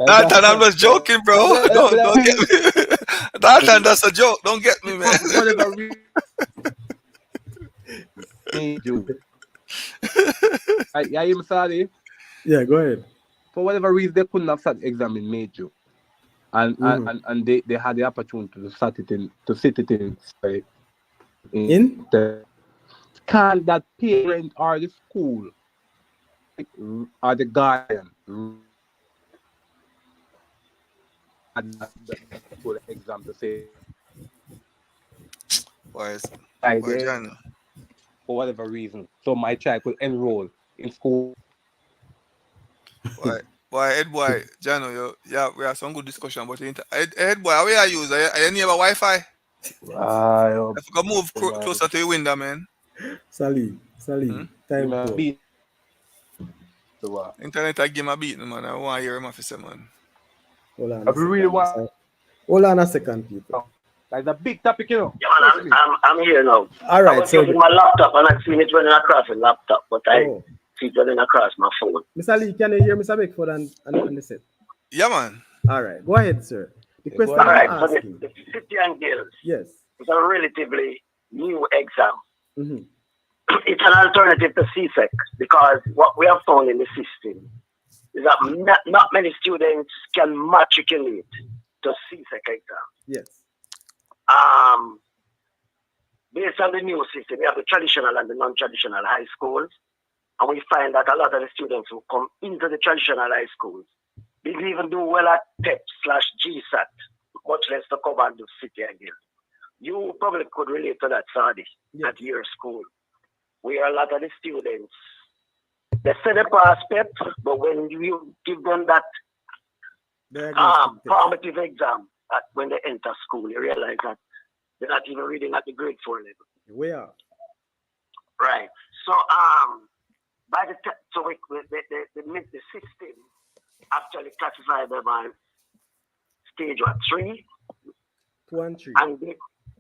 Dalton, I'm just joking, bro. Don't get me. Dalton, that's a joke. Don't get me, man. For whatever reason, May, June. I am sorry. Yeah, go ahead. For whatever reason, they couldn't have sat the exam in May, June. Mhm. And they had the opportunity to sit it in, sorry, In? the can that parent or the school or the guardian had that school exam to say Boy, I boy, did John. for whatever reason. So my child could enroll in school. Boy, head boy, John, yeah, we have some good discussion about it. Head boy, how are you use? Are you near Wi-Fi? I hope If you can move so, man. closer to your window, man. Sally, Hmm? Time Give me a code. beat. So what? Internet I give my beat, man. I want to hear him off say, man. Hold on I a really second. want. Hold on a second, people. That's a big topic, you know. Yeah, man, Especially. I'm here now. All I right, was so using my laptop and I seen it running across the laptop, but I oh, see it running across my phone. Mr. Lee, can you hear Mr. Beckford and the set? Yeah, man. All right, go ahead, sir. The Yeah, go question All I'm right, so asking. the City and Guilds Yes. is a relatively new exam. Mm-hmm. It's an alternative to CSEC because what we have found in the system is that not many students can matriculate to CSEC exam. Yes. Based on the new system, we have the traditional and the non-traditional high schools, and we find that a lot of the students who come into the traditional high schools didn't even do well at TEP/GSAT, much less to come and do City and Guild. You probably could relate to that, Sadi, Yes. at your school, where a lot of the students, they say they pass PEP, but when you give them that Diagnostic test. formative exam, when they enter school, you realize that they're not even reading at the grade 4 level. We are. Right. So by the so the system actually classify them on stage 3, 2 and 3. and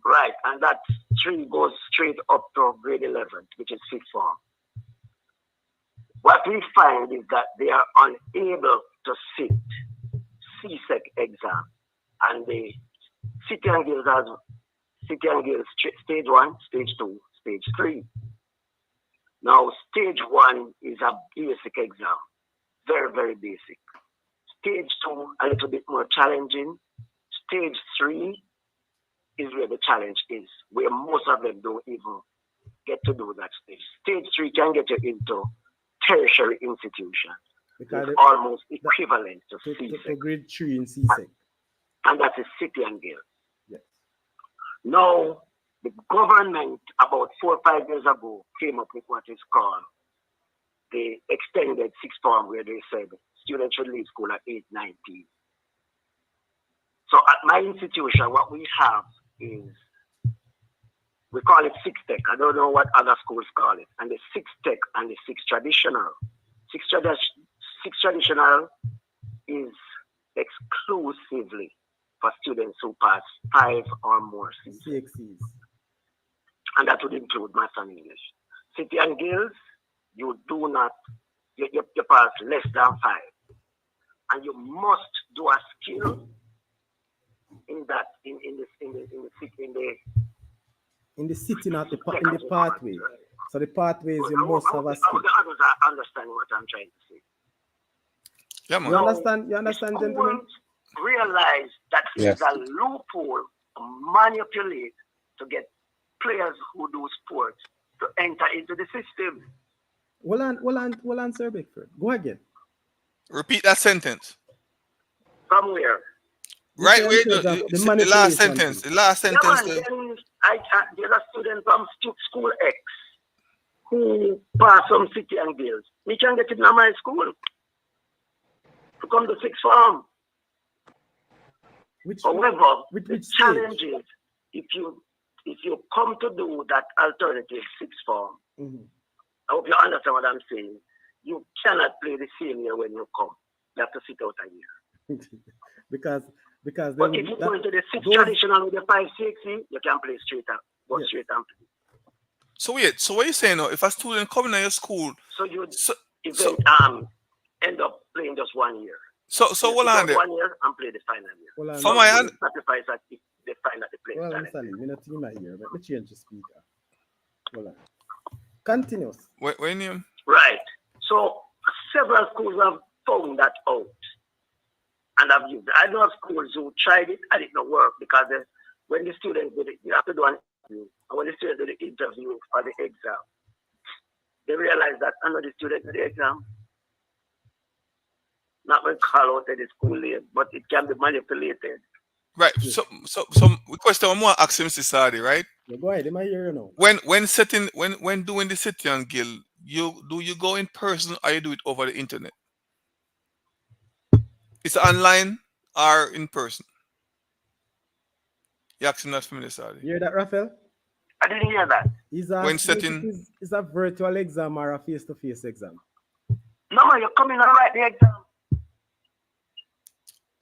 right, and that 3 goes straight up to grade 11, which is 5th form. What we find is that they are unable to sit CSEC exam, and the City and Guilds has City and Guilds stage 1, stage 2, stage 3. Now, stage 1 is a basic exam, very, very basic. Stage 2, a little bit more challenging. Stage 3 is where the challenge is, where most of them don't even get to do that stage. Stage 3 can get you into tertiary institutions. Because It's almost equivalent to to CSEC, grade 3 in CSEC. and that's a City and Guild. Yes. Now, the government about 4 or 5 years ago came up with what is called the extended 6th form, where they said students should leave school at 8-19. So at my institution, what we have is, we call it 6 Tech. I don't know what other schools call it. And the 6 Tech and the 6 Traditional. 6 Traditional is exclusively for students who pass 5 or more C's. CXCs. And that would include Maths and English. City and Guilds, you do not, you pass less than 5. And you must do a skill in that, in the sitting at in the pathway. So the pathways you must have a skill. The others are understanding what I'm trying to say. Yeah, man. You understand? You understand, gentlemen? Schools realize that it Yes. is a loophole to manipulate to get players who do sports to enter into the system. Hold on, Sir Beckford. Go again. Repeat that sentence. Somewhere. You Right say where in terms of the last manipulation sentence. thing. The last Yeah, sentence. man, then there's a student from school X who pass some City and Guilds. We can get it in my school to come to 6th form. However, which the stage? challenge is if you come to do that alternative 6th form, Mm-hmm. I hope you understand what I'm saying. You cannot play the same year when you come. You have to sit out a year. because But if you go into the 6th traditional with the 5 6, you can play straight up. Go straight and play. So wait, so what are you saying now? If a student coming to your school, So you so end up playing just 1 year. so You hold sit on out there. 1 year and play the final year. Hold on, For Mr. my Lee. hand, Sacrifice that if they find that the place Well, talent. Mr. Lee, we're not in my ear. Let me change the speaker. Hold on. Continuous. what your name? Right. So several schools have found that out and have used it. I know of schools who tried it and it didn't work because when the students did it, you have to do an interview. And when the students did the interview for the exam, they realized that another student did the exam. Not when call out at the school name, but it can be manipulated. Right. Yes. So the question I'm going to ask Mr. Sadi, right? Yeah, go ahead. Am I hear you now? When doing the City and Guild, you go in person or you do it over the internet? It's online or in person? You asking that for me, Sadi? You hear that, Raphael? I didn't hear that. Is When asking if it setting, is a virtual exam or a face-to-face exam. No, man, you're coming and write the exam.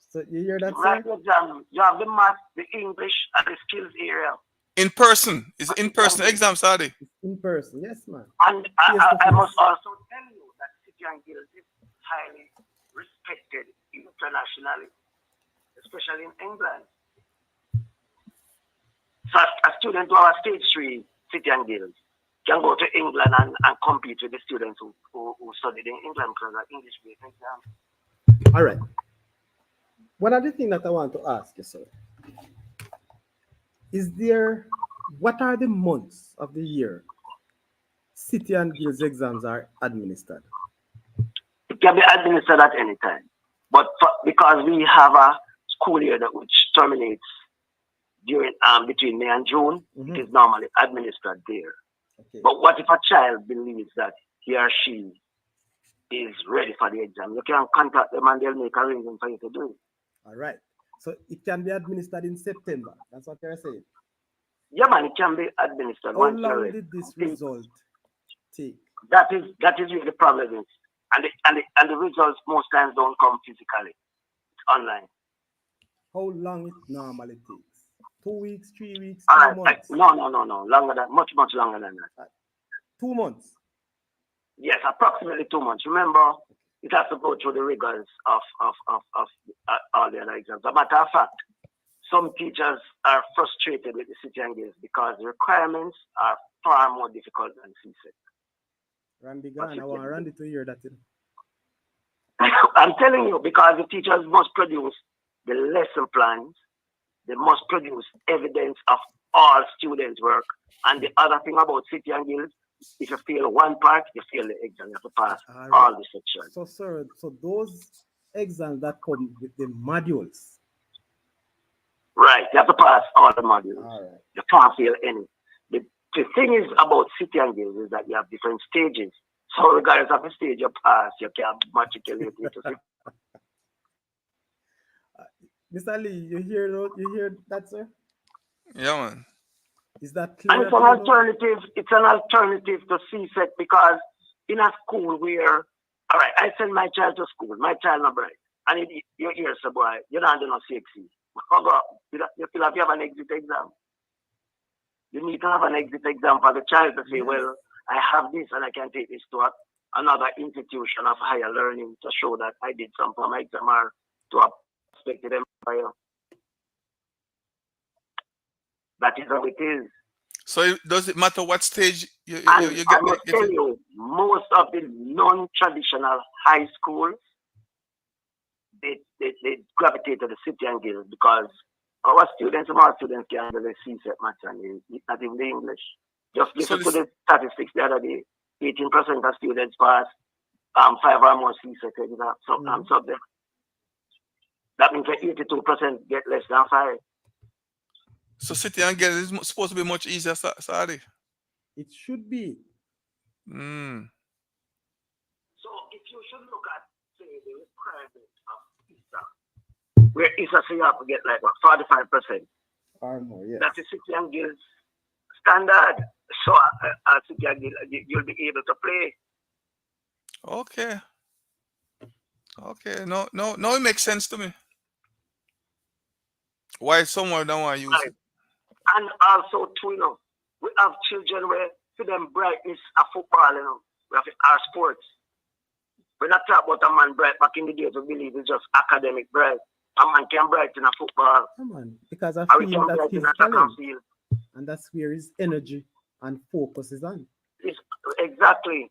So you hear that, You write sir? the exam. You have the math, the English, and the skills area. in person, is But in you can person do. exam, Sadi. It's in person. Yes, man. And I must Face-to-face. also tell you that City and Guilds is highly respected internationally, especially in England. So a student who have a stage 3 City and Guilds can go to England and compete with the students who studied in England because of English-based exam. All right. One other thing that I want to ask you, sir, is there, what are the months of the year City and Guilds exams are administered? It can be administered at any time. But because we have a school year that which terminates during between May and June, Mhm. it is normally administered there. Okay. But what if a child believes that he or she is ready for the exam? You can contact them and they'll make arrangements for you to do it. All right. So it can be administered in September. That's what you're saying. Yeah, man, it can be administered How once you're long ready. did this result take? That is where the problem is. And the results most times don't come physically. It's online. How long it normally takes? 2 weeks, 3 weeks, All 2 right. months? No. Longer than much longer than that. 2 months. Yes, approximately 2 months. Remember, it has to go through the rigors of all the other exams. As a matter of fact, some teachers are frustrated with the City and Guilds because the requirements are far more difficult than CSEC. Randy gone. I want Randy to hear that. I'm telling you, because the teachers must produce the lesson plans, they must produce evidence of all students' work. And the other thing about City and Guilds, if you fail one part, you fail the exam. You have to pass all the sections. So, sir, so those exams that come with the modules. Right, you have to pass all the modules. All right. You can't fail any. The thing is about City and Guilds is that you have different stages. So regardless of the stage you pass, you can matriculate into it. Mr. Lee, you hear that, sir? Yeah, man. Is that clear? And it's an alternative. It's an alternative to CSEC because in a school where, all right, I send my child to school. My child not bright, and you hear so boy, you don't do no CXC. You still have to have an exit exam. You need to have an exit exam for the child to say, Yes. well, I have this and I can take this to another institution of higher learning to show that I did some for my exam or to a prospective employer. That is how it is. So does it matter what stage you And get? I must tell you, most of the non-traditional high schools, they gravitate to the City and Guilds because our students can handle the CSEC maths and not even the English. Just listen to the statistics the other day. 18% of students pass 5 or more CSEC exam subjects. That means that 82% get less than 5. So City and Guilds is supposed to be much easier, Sadi. It should be. Mm. So if you should look at, say, the requirement of ISA, where ISA say you have to get like what, 45%. Or more, yes. That's the City and Guilds standard. So City and Guilds, you'll be able to play. Okay. Okay. No, it makes sense to me. Why someone don't want to use it? And also, too, we have children where for them brightness of football, we have our sports. We're not talking about a man bright back in the days, we believe it's just academic bright. A man can bright in a football. Come on, because I Or he feel can that's bright his in a track and talent, field. and that's where his energy and focus is on. Exactly.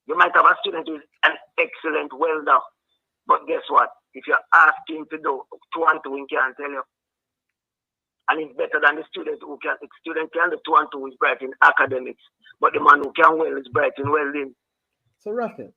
You might have a student who is an excellent welder, but guess what? If you ask him to do 2 and 2, he can't tell you. And it's better than the student who can. The student can do 2 and 2 is bright in academics, but the man who can weld is bright in welding. So, Raphael,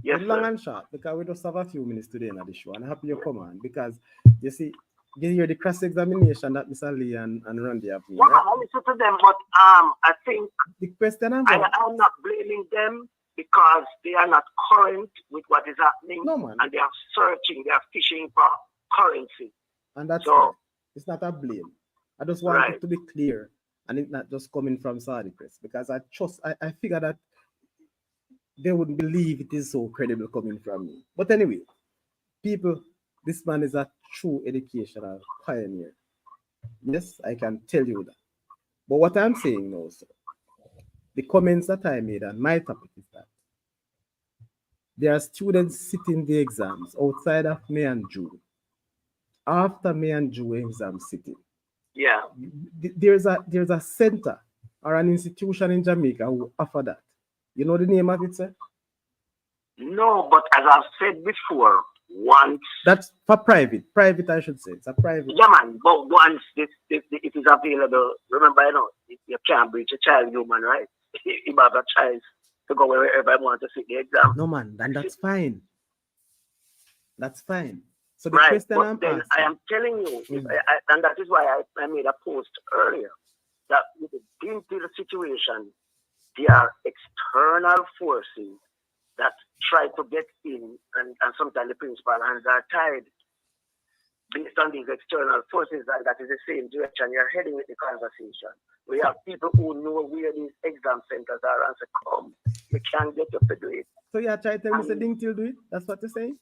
Yes, long sir. and short, because we just have a few minutes today in the show, and I'm happy you come on because you see, you hear the cross examination that Mr. Lee and Randy have made. Yeah, Right? I listen to them, but I think The question I'm I'm not blaming them because they are not current with what is happening, no, man, and they are searching, they are fishing for currency. and that's So- fair. It's not a blame. I just want Right. it to be clear and it's not just coming from Saudi press, because I figure that they wouldn't believe it is so credible coming from me. But anyway, people, this man is a true educational pioneer. Yes, I can tell you that. But what I'm saying now, sir, the comments that I made and my topic is that there are students sitting the exams outside of May and June. After May and June exam sitting, Yeah. there's a center or an institution in Jamaica who offer that. You know the name of it, sir? No, but as I've said before, once. That's for private. Private, I should say. It's a private. Yeah, man. But once it is available, remember, you can't breach a child human, right? You have a choice to go wherever I want to sit the exam. No, man, then that's fine. That's fine. So the Right, question but I'm then asking, I am telling you, and that is why I made a post earlier, that with the into the situation, there are external forces that try to get in, and sometimes the principal hands are tied based on these external forces, and that is the same direction you're heading with the conversation. We have people who know where these exam centers are and say, come, we can get you to do it. so you are trying to tell Mr. Ding till do it? That's what you're saying?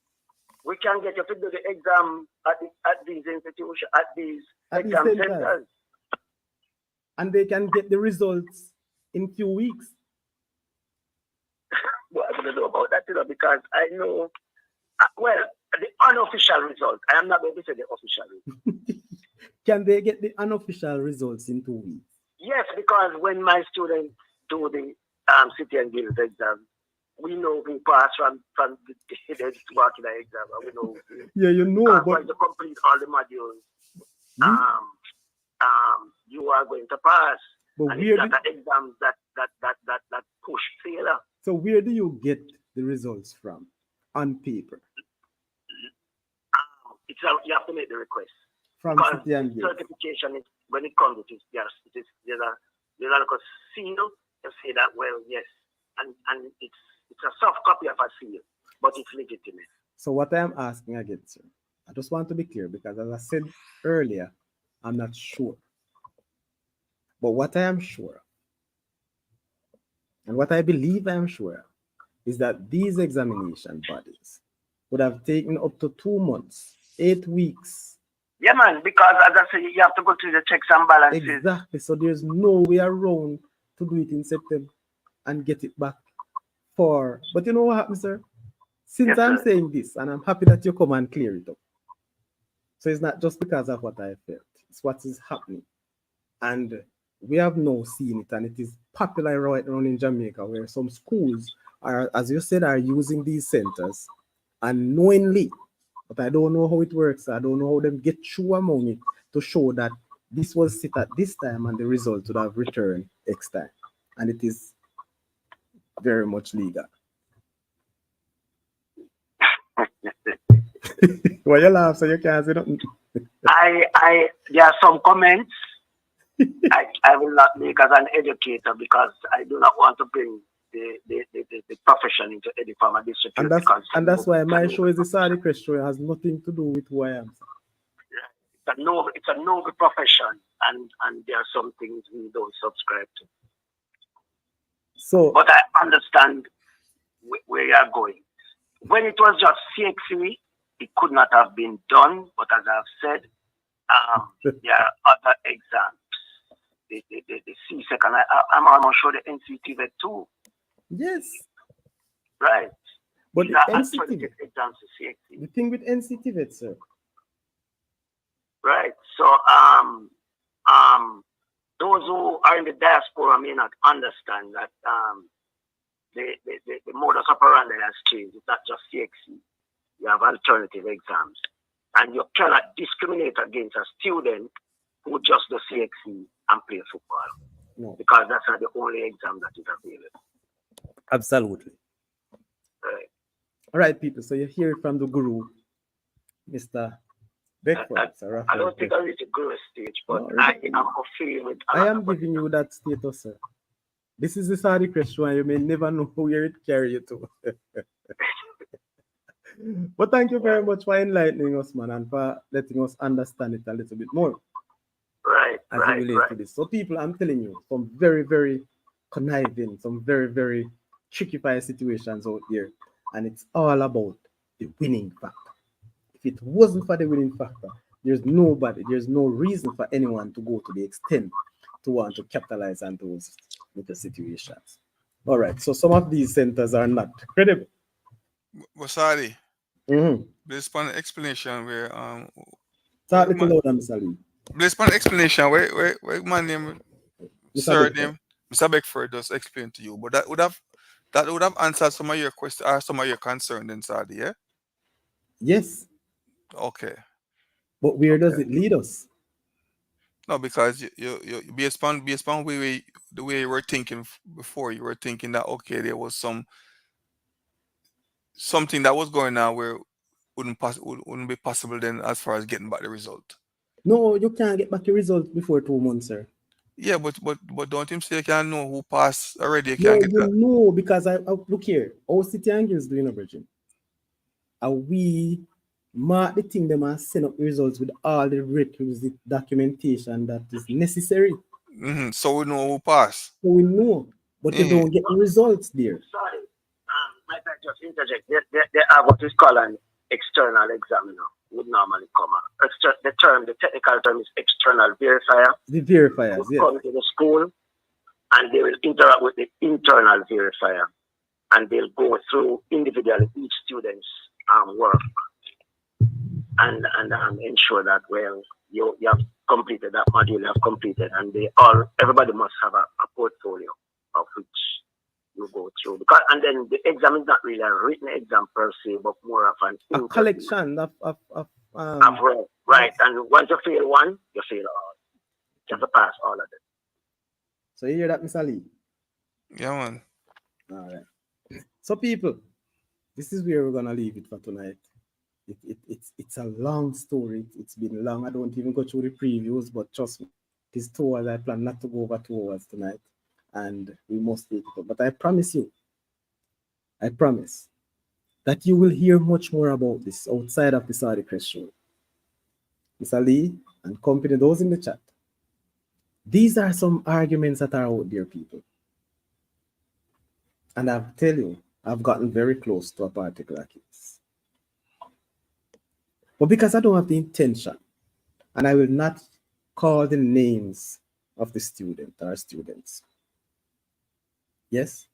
We can get you to do the exam at these institutions, at these At these exam centers. centers. And they can get the results in few weeks. Well, I don't know about that, because I know, well, the unofficial result. I am not going to say the official result. Can they get the unofficial results in 2 weeks? Yes, because when my students do the city and guild exam, we know who passed from the work in the exam. And we know Yeah, you know, but to complete all the modules. You are going to pass. But and where it's not an exam that push failure. So where do you get the results from on paper? You have to make the request. From Because City and Guild. certification is, when it comes, there's a seal to say that, well, yes, and it's a soft copy of a seal, but it's legitimate. So what I am asking again, sir, I just want to be clear, because as I said earlier, I'm not sure. But what I am sure, and what I believe I am sure, is that these examination bodies would have taken up to 2 months, 8 weeks. Yeah, man, because as I said, you have to go through the checks and balances. Exactly. So there's no way around to do it in September and get it back for. But you know what happens, sir? Since Yes, I'm sir. saying this, and I'm happy that you come and clear it up. So it's not just because of what I felt, it's what is happening. And we have now seen it, and it is popular right now in Jamaica, where some schools are, as you said, are using these centers unknowingly. But I don't know how it works. I don't know how them get through among it to show that this was sit at this time and the result would have returned X time. And it is very much legal. Why you laugh so you can't say nothing? There are some comments I will not make as an educator, because I do not want to bring the profession into any form of disrepute. And that's why my show is the Saudi Crest show. It has nothing to do with who I am. It's a noble profession, and there are some things we don't subscribe to. So, but I understand where you are going. When it was just CXE, it could not have been done. But as I've said, there are other exams. The CSEC, and I'm almost sure the NCTVET too. Yes. Right. But these the are NCTVET, exams to CXE. the thing with NCTVET, sir. Right. So those who are in the diaspora may not understand that the modus operandi has changed. It's not just CXE. You have alternative exams. And you cannot discriminate against a student who just does CXE and play football. No. Because that's not the only exam that is available. Absolutely. Right. All right, people. So you hear it from the guru, Mr. Beckford. I don't think I reached a guru stage, but No, I am feeling with. I am giving you that status, sir. This is the Saudi question, and you may never know where it carry you to. But thank you very much for enlightening us, man, and for letting us understand it a little bit more. Right. as it relates to this. So people, I'm telling you, some very, very conniving, some very, very tricky fire situations out there. And it's all about the winning factor. If it wasn't for the winning factor, there's no reason for anyone to go to the extent to want to capitalize on those little situations. All right, so some of these centers are not credible. Wasadi, Mm-hmm. based upon the explanation where Talk a little louder, Mr. Lee. based upon the explanation where my name Mr. Beckford. surname Mr. Beckford just explained to you, but that would have answered some of your questions or some of your concern then, Sadi, yeah? Yes, Okay. but where does Okay. it lead us? No, because you based upon the way you were thinking before, you were thinking that okay, there was something that was going on where wouldn't be possible then as far as getting back the result. No, you can't get back your results before 2 months, sir. Yeah, but don't him say you can know who passed already, you No, can get you that. know, because I look here. Our city angles doing a virgin. And we mark the thing them and send up the results with all the requisite documentation that is necessary. So we know who passed. So we know, but you Mhm. don't get the results there. Sorry, might I just interject? They have what is called an external examiner would normally come out. The technical term is external verifier. The verifiers, Would yeah. come to the school and they will interact with the internal verifier and they'll go through individually each student's work and ensure that well you have completed that module you have completed and everybody must have a portfolio of which you go through because and then the exam is not really a written exam per se but more of an A collection of right and once you fail one you fail all you have to pass all of them. So you hear that, Mr. Lee? Yeah, man. All right. So people, this is where we're gonna leave it for tonight. It's a long story. It's been long. I don't even go through the previews, but trust me, it is 2 hours. I plan not to go over 2 hours tonight, and we must take it up. But I promise you, I promise that you will hear much more about this outside of the Saudi Press Show. Mr. Lee and company, those in the chat. These are some arguments that are out there, people. And I'll tell you, I've gotten very close to a particular case. But because I don't have the intention, and I will not call the names of the student or students. Yes,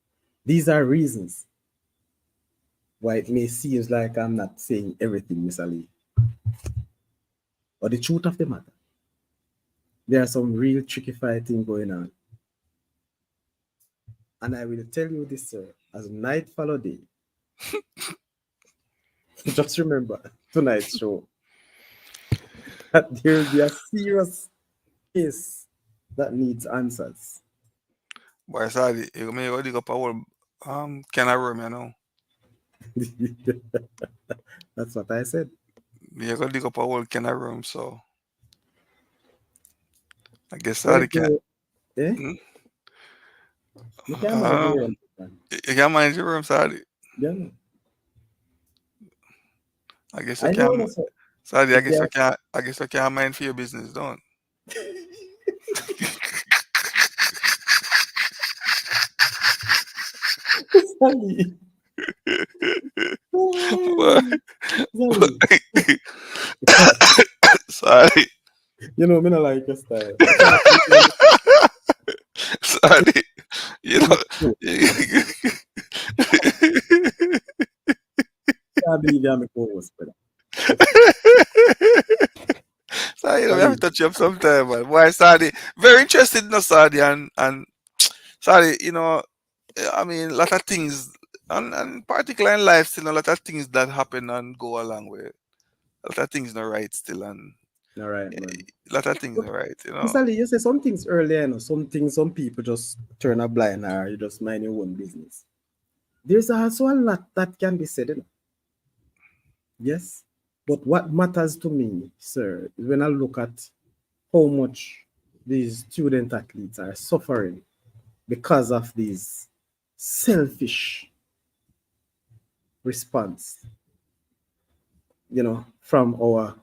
these are reasons why it may seem like I'm not saying everything, Mr. Lee. But the truth of the matter, there are some real tricky fighting going on. And I will tell you this, sir, as night follow day. Just remember tonight's show that there will be a serious case that needs answers. Boy, Sadi, you may go dig up a whole can of room, you know. That's what I said. You go dig up a whole can of room, so I guess But Sadi if can. you, eh? Hmm? You can't manage your Um, own. you can manage your room, Sadi. Yeah, no. I guess you I know can. that's what. Sadi, I If guess they you are, can. I guess you can mind for your business, don't. Sally. But- Sally. Sorry, You know, me not like your style. sorry. You know, You can't believe you're my co-host, brother. sorry, we have to Sally. touch you up sometime, man. Why, Sadi? Very interested in Sadi and Sadi. I mean, a lot of things, and particularly in life, still a lot of things that happen and go along with. A lot of things not right still, and All right, man. a lot of things not right. Mr. Lee, you say some things earlier, some things, some people just turn a blind eye, you just mind your own business. There's also a lot that can be said, yes. But what matters to me, sir, is when I look at how much these student athletes are suffering because of these selfish response, from our,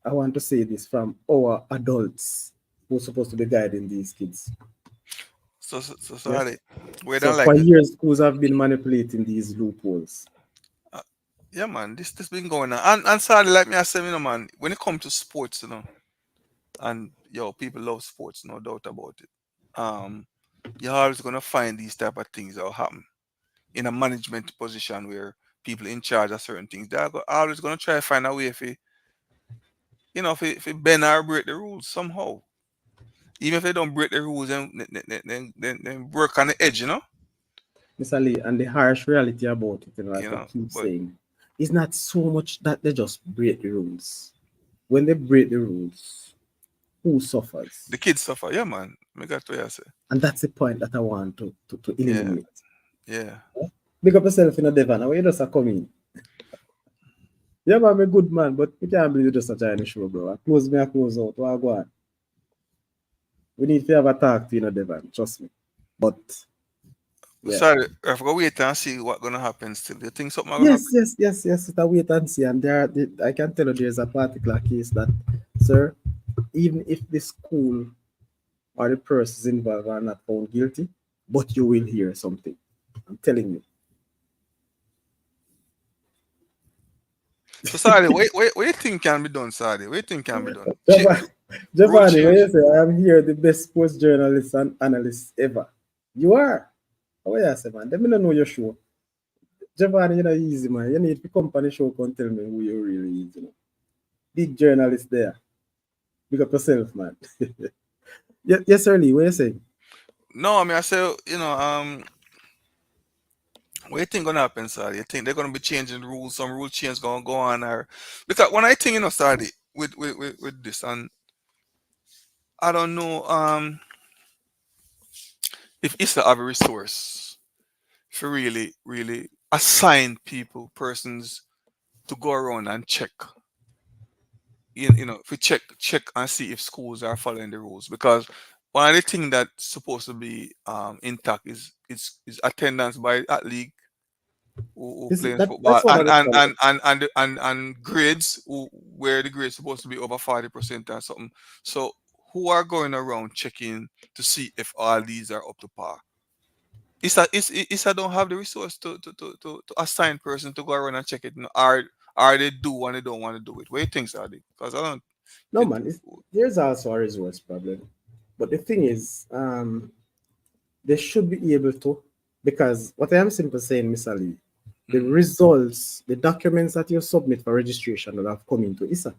I want to say this, from our adults. who's supposed to be guiding these kids. So Yes. sorry. We So don't for like this. years, schools have been manipulating these loopholes. Uh, yeah, man, this been going on. And sadly, like me, I said, man, when it comes to sports, and people love sports, no doubt about it. Um, you're always gonna find these type of things that will happen in a management position where people in charge of certain things. They're always gonna try to find a way if it bend or break the rules somehow. Even if they don't break the rules, then work on the edge. Mr. Lee, and the harsh reality about it, like I keep But saying, it's not so much that they just break the rules. When they break the rules, who suffers? the kids suffer. Yeah, man. Me got what you say. And that's the point that I want to Yeah, eliminate. yeah. Big up yourself in a Devon, where you just are coming. Yeah, man, I'm a good man, but you can't believe you just a join the show, bro. I close out. What I go on? We need to have a talk to you, Devon. Trust me. But yeah. Sorry, I forgot wait and see what's gonna happen still. You think something gonna Yes, happen? yes, yes, yes. It's a wait and see. And I can tell you there's a particular case that, sir, even if the school or the persons involved are not found guilty, but you will hear something. I'm telling you. So sorry, what you think can be done, sorry? What you think can be done? Giovanni, Rule Giovanni, when change. you say I am here, the best sports journalist and analyst ever, you are. How you say, man? Let me not know your show. Giovanni, you're not easy, man. You need to come on the show and tell me who you really is. Big journalist there. Big up yourself, man. Yes, sir, Lee, what you saying? No, I mean I say, what you think gonna happen, sorry? You think they're gonna be changing rules, some rule change gonna go on or because when I think, sorry, with this and I don't know if it's have a resource for really, really assign persons to go around and check. If we check and see if schools are following the rules because one of the things that's supposed to be intact is attendance by athlete who This plays that football that's one of the problems. and grades where the grades supposed to be over 40% or something. So who are going around checking to see if all these are up to par? Isa don't have the resource to assign person to go around and check it. Are they do and they don't want to do it? What do you think, Sadi? Because I don't. No, It, man, there's also a resource problem. But the thing is, they should be able to, because what I am simply saying, Mr. Lee, the mm, results, the documents that you submit for registration that have come into ISA,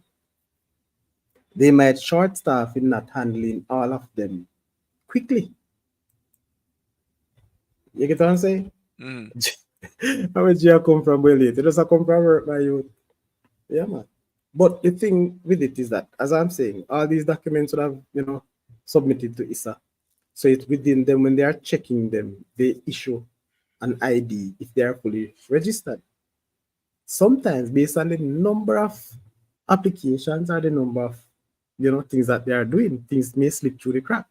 they might short staff in not handling all of them quickly. You get what I'm saying? mm. How would you come from well late? It doesn't come from work by you. Yeah, man. But the thing with it is that, as I'm saying, all these documents would have, submitted to ISA. So it's within them when they are checking them, they issue an ID if they are fully registered. Sometimes based on the number of applications or the number of things that they are doing, things may slip through the crack.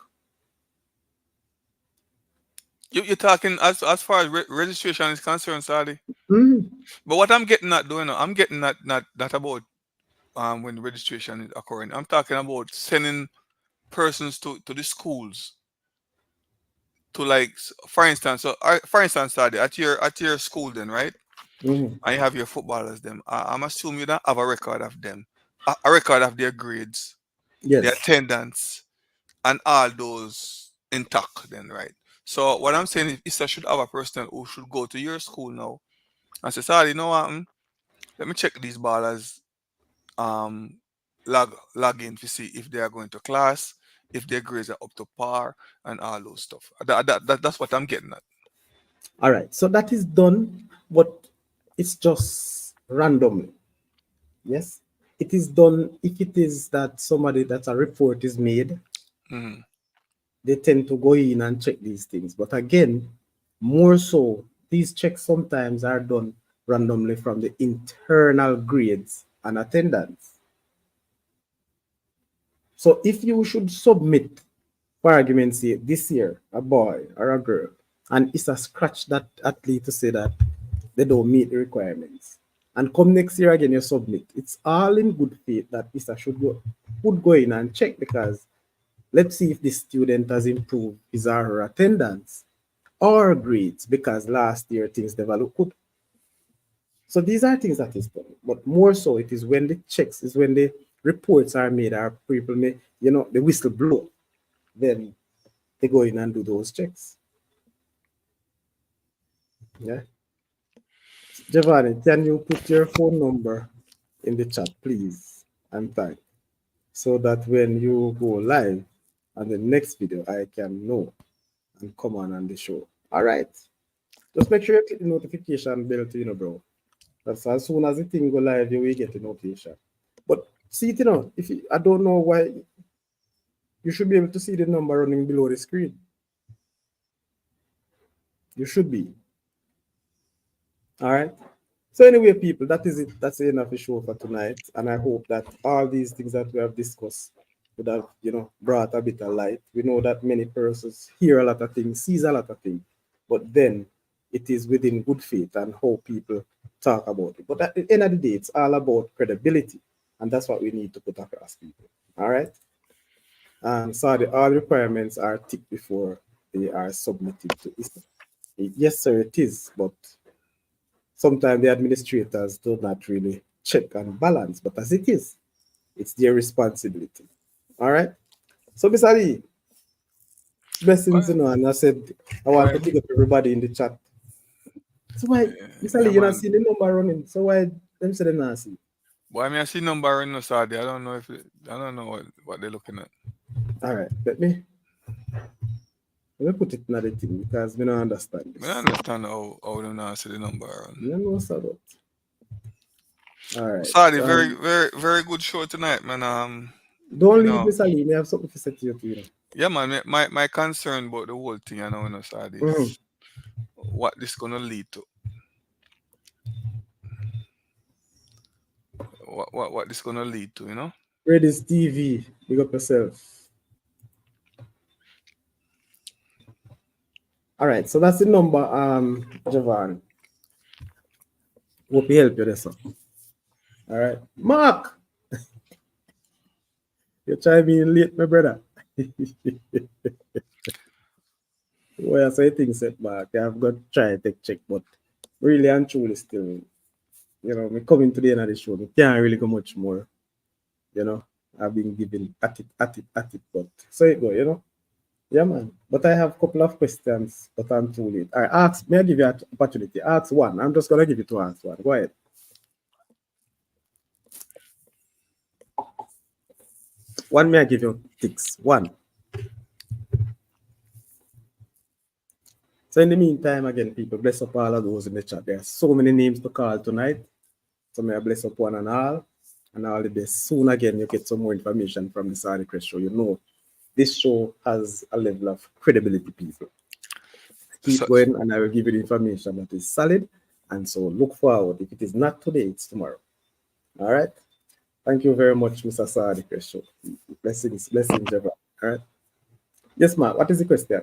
You're talking as far as registration is concerned, Sadi. Mm. But what I'm getting at doing, I'm getting at not about when registration is occurring. I'm talking about sending persons to the schools to like for instance. So for instance, Sadi, at your school then, right? Mm. And you have your footballers them. I'm assuming you don't have a record of them, a record of their grades, their Yes. attendance, and all those intact. Then, right? So what I'm saying is, I should have a person who should go to your school now and say, "Sorry, you know what? Let me check these ballers. Um, log in to see if they are going to class, if their grades are up to par, and all those stuff. That's what I'm getting at. All right. So that is done, but it's just randomly. Yes. It is done if it is that somebody that a report is made, Mm-hmm. they tend to go in and check these things. But again, more so, these checks sometimes are done randomly from the internal grades and attendance. So if you should submit, for argument's sake, this year, a boy or a girl, and it's a scratch that athlete to say that they don't meet the requirements. And come next year again, you submit. It's all in good faith that ISA should go would go in and check because Let's see if this student has improved his or her attendance or grades because last year things never looked good. So these are things that is done. But more so, it is when the checks, is when the reports are made, or people may, the whistle blow, then they go in and do those checks. Yeah. Giovanni, can you put your phone number in the chat, please? And thank. So that when you go live on the next video, I can know and come on the show. All right. Just make sure you click the notification bell to, bro. That's as soon as the thing go live, you will get a notification. But see it, if you, I don't know why, you should be able to see the number running below the screen. You should be. All right. So anyway, people, that is it. That's the end of the show for tonight. And I hope that all these things that we have discussed would have, brought a bit of light. We know that many persons hear a lot of things, sees a lot of things, but then it is within good faith and how people talk about it. But at the end of the day, it's all about credibility. And that's what we need to put across people. All right. And sorry, all requirements are ticked before they are submitted to ISA. Yes, sir, it is. But sometimes the administrators do not really check and balance. But as it is, it's their responsibility. All right. So, Mr. Ali, blessings, and I said I want to pick up everybody in the chat. So why, Mr. Ali, you not see the number running? So why them say they not see? Why I see number running, Saudi? I don't know I don't know what they're looking at. All right, let me put it in the thing because we don't understand this. I don't understand how they not see the number run. You know what's up? All right. Saudi, very, very, very good show tonight, man. Don't leave, Mr. Ali. We have something to say to you. Yeah, man. My concern about the whole thing, Saudi, is what this gonna lead to. What this gonna lead to, Redis TV, big up yourself. All right, so that's the number, Javan. Hope he help you there, sir. All right, Mark. You're trying me late, my brother. Well, so I think setback. I've got to try to take check, but really and truly still, me coming to the end of the show, we can't really go much more. I've been given at it, but so it go, Yeah, man. But I have a couple of questions, but I'm too late. All right, may I give you an opportunity? Ask one. I'm just going to give you to ask one. Go ahead. One, may I give you ticks? One. So in the meantime, again, people, bless up all of those in the chat. There are so many names to call tonight. So may I bless up one and all the best. Soon again, you get some more information from the Saudi Crest Show. This show has a level of credibility, people. Keep going, and I will give you the information that is solid. And so look forward. If it is not today, it's tomorrow. All right? Thank you very much, Mr. Saudi Crest Show. Blessings, everyone. All right? Yes, ma'am. What is the question?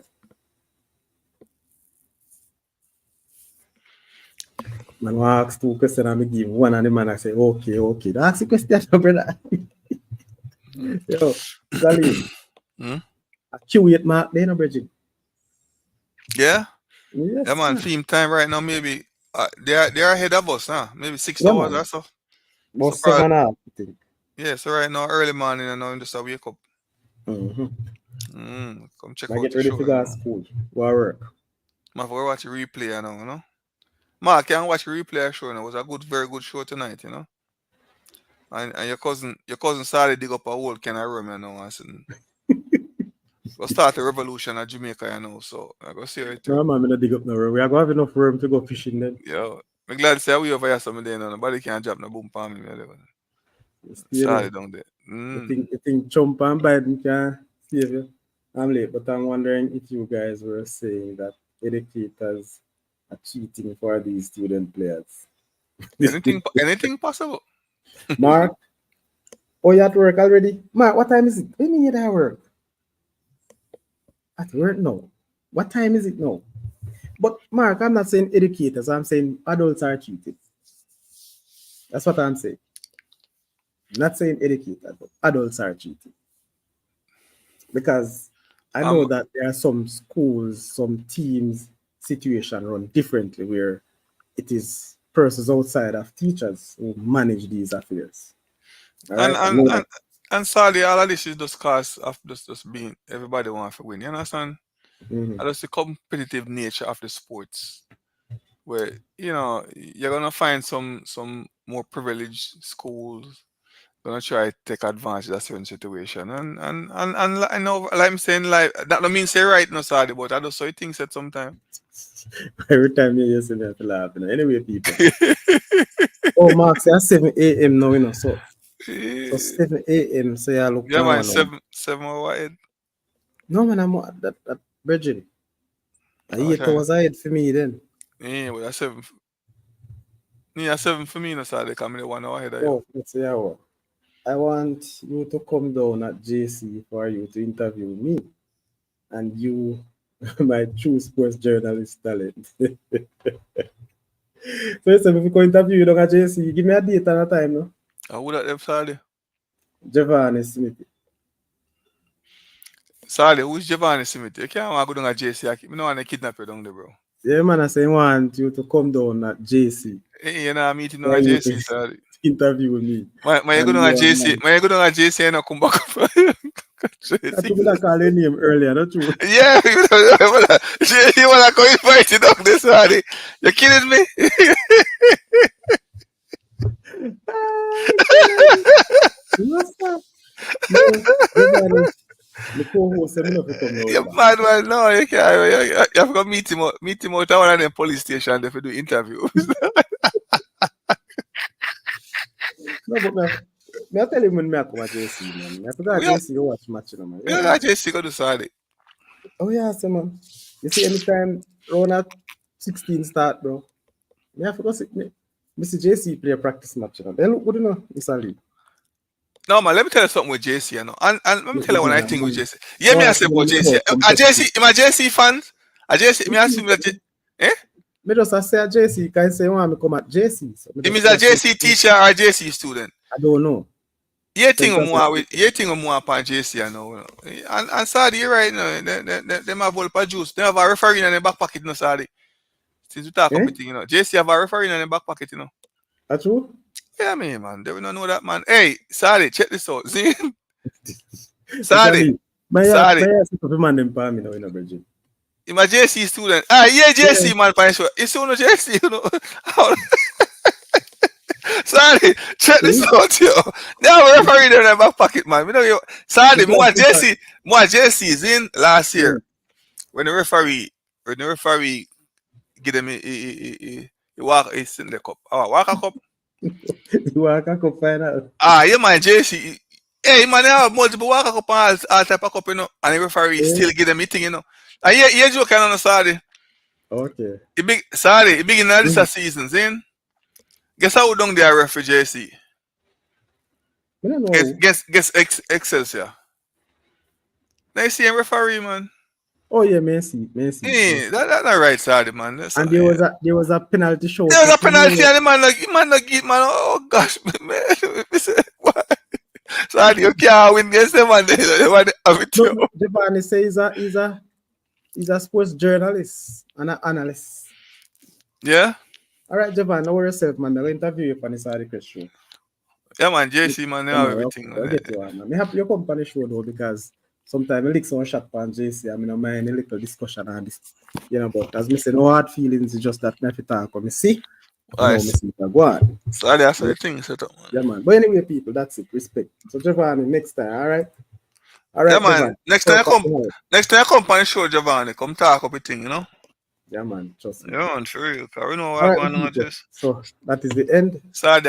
Man, I ask two questions, and I give one, and the man I say, okay. That's the question, brother. Yo, Sally. A Q8 mark there, no, Bridget? Yeah? Yes, yeah, man. Theme time right now, maybe they are ahead of us, huh? Maybe 6 hours or so. About 7 hours, I think. Yeah, so right now, early morning, and now I'm just a wake up. Come check out get the ready show. To go to school. Go work. Man, for watch a replay, you know. Mark, can watch a replay show, It was a very good show tonight, And your cousin started dig up a whole kind of room, and said, we'll start a revolution at Jamaica, so I go see it. No, man, I'm gonna dig up no room. We are going to have enough room to go fishing then. Yeah, I'm glad to say we over here some day now. Nobody can drop no boom palm me. Started down there. You think Trump and Biden can save you? I'm late, but I'm wondering if you guys were saying that educators are cheating for these student players. Anything possible. Mark, you at work already? Mark, what time is it? When you at work? At work now. What time is it now? But Mark, I'm not saying educators. I'm saying adults are cheating. That's what I'm saying. I'm not saying educators, but adults are cheating. Because I know Um, that there are some schools, some teams situation run differently where it is persons outside of teachers who manage these affairs. All and right, I and know and that. and sadly, all of this is just cause of just being everybody wants to win. You understand? Mhm. And just the competitive nature of the sports, where you're gonna find some more privileged schools gonna try to take advantage of that certain situation, I know, like I'm saying, like that don't mean say right no sorry, but I just saw things that sometimes. Every time you say me, I have to laugh. Anyway, people. Oh, Mark, say 7 a.m. now, So 7 a.m. So you look Yeah, for man, one now. seven more ahead. No, man, I'm at that Virgin. I Oh, 8 hours ahead for me then. yeah, but that's seven. Yeah, seven for me, no sorry, come in 1 hour ahead of you. Oh, let's see how. I want you to come down at JC for you to interview me and you, my true sports journalist talent. So listen, if you go interview you down at JC, give me a date and a time, no? I would have them sorry. Giovanni Smith. Sorry, who's Giovanni Smith? You can't want to go down at JC. I don't want to kidnap you down there, bro. Yeah, man, I say I want you to come down at JC You're not meeting down for at you to JC, sorry. interview me. My you go And down you at are JC. man. My you go down at JC and I come back up. I JC. told me that call your name earlier, not true? Yeah, you wanna go invite it down there, sorry. You're kidding me? Ah, God. What's that? No, Giovanni, the co-host said me not to come now with You're that. mad, man. No, you can't. You have to go meet him out at one of them police station there for do interviews. No, but me I tell him when me I come at JC, man. I forgot we have JC to watch match, man. we Yeah, have man. got JC go to sorry. Oh, yeah, so, man. You see, anytime round at 16 start, bro, me I forgot me see JC play a practice match, you know. Then look good, you know, it's a league. No man, let me tell you something with JC, And let me tell you one I think with Man, JC. Yeah, no, me I I say see about them JC. about A competitive. JC, am a JC fan? A JC, me ask him that eh? Me just I say a JC, can say want me come at JC. So me Him just is a ask him, JC teacher or a JC student? I don't know. You So him think just say, more with you think more upon JC I know. And Sadi, you're right now. Them have all for juice. They have a referee in their back pocket, no Sadi. Since we talk eh? about it, JC have a referee in their back pocket, That's true? Yeah, man. They will not know that, man. Hey, Sadi, check this out. See? It's a Sadi, league. Sadi. My ass is a man them for me now, you know, Virgin. I'm a JC student. Ah, yeah, Yeah. JC, man, fine, sure. It's soon a JC, Sorry, check this See? out, yo. They have a referee in their back pocket, man. Sorry, more JC is in last Yeah. year when the referee give them a walk a in the cup. Walk a cup. You want to come find out. Yeah, man, JC. Hey, man, they have multiple walk a cup and all type of cup, and the referee Yeah. still give them a thing, And yeah, joke kind of sorry. Okay. It begin this season, in. Guess how long they are referee JC? I don't know. Guess Excelsior. Now you see a referee, man. Oh yeah, Messi, Messi, Yeah, Messi. that not right side, man. And Yeah. there was a penalty shout There was a at penalty me. and the man not give man. Oh gosh, man. Me say, what? Sorry, you can't win against them and they want to have it No, too. Giovanni say he's a sports journalist and an analyst. Yeah? All right, Giovanni, know yourself, man. I'll interview you for this request show. Yeah, man, JC, man, they Yeah, have man, everything. I'll Man. get you on. Man. Me happy your company show though because sometimes I lick some shot on JC. I mean, I mind a little discussion on this, but as me say, no hard feelings. It's just that me have to talk. Me see, you know, me Nice. see. Go on. Sorry, that's the thing set up, man. Yeah, man. But anyway, people, that's it. Respect. So Giovanni, next time, all right? All Yeah, right, man. Giovanni. Next time So, I come on the show, Giovanni, come talk up a thing, yeah, man. Trust me. Yeah, man, for real. Cause we know All what right, going on people. just. So that is the end. Sorry,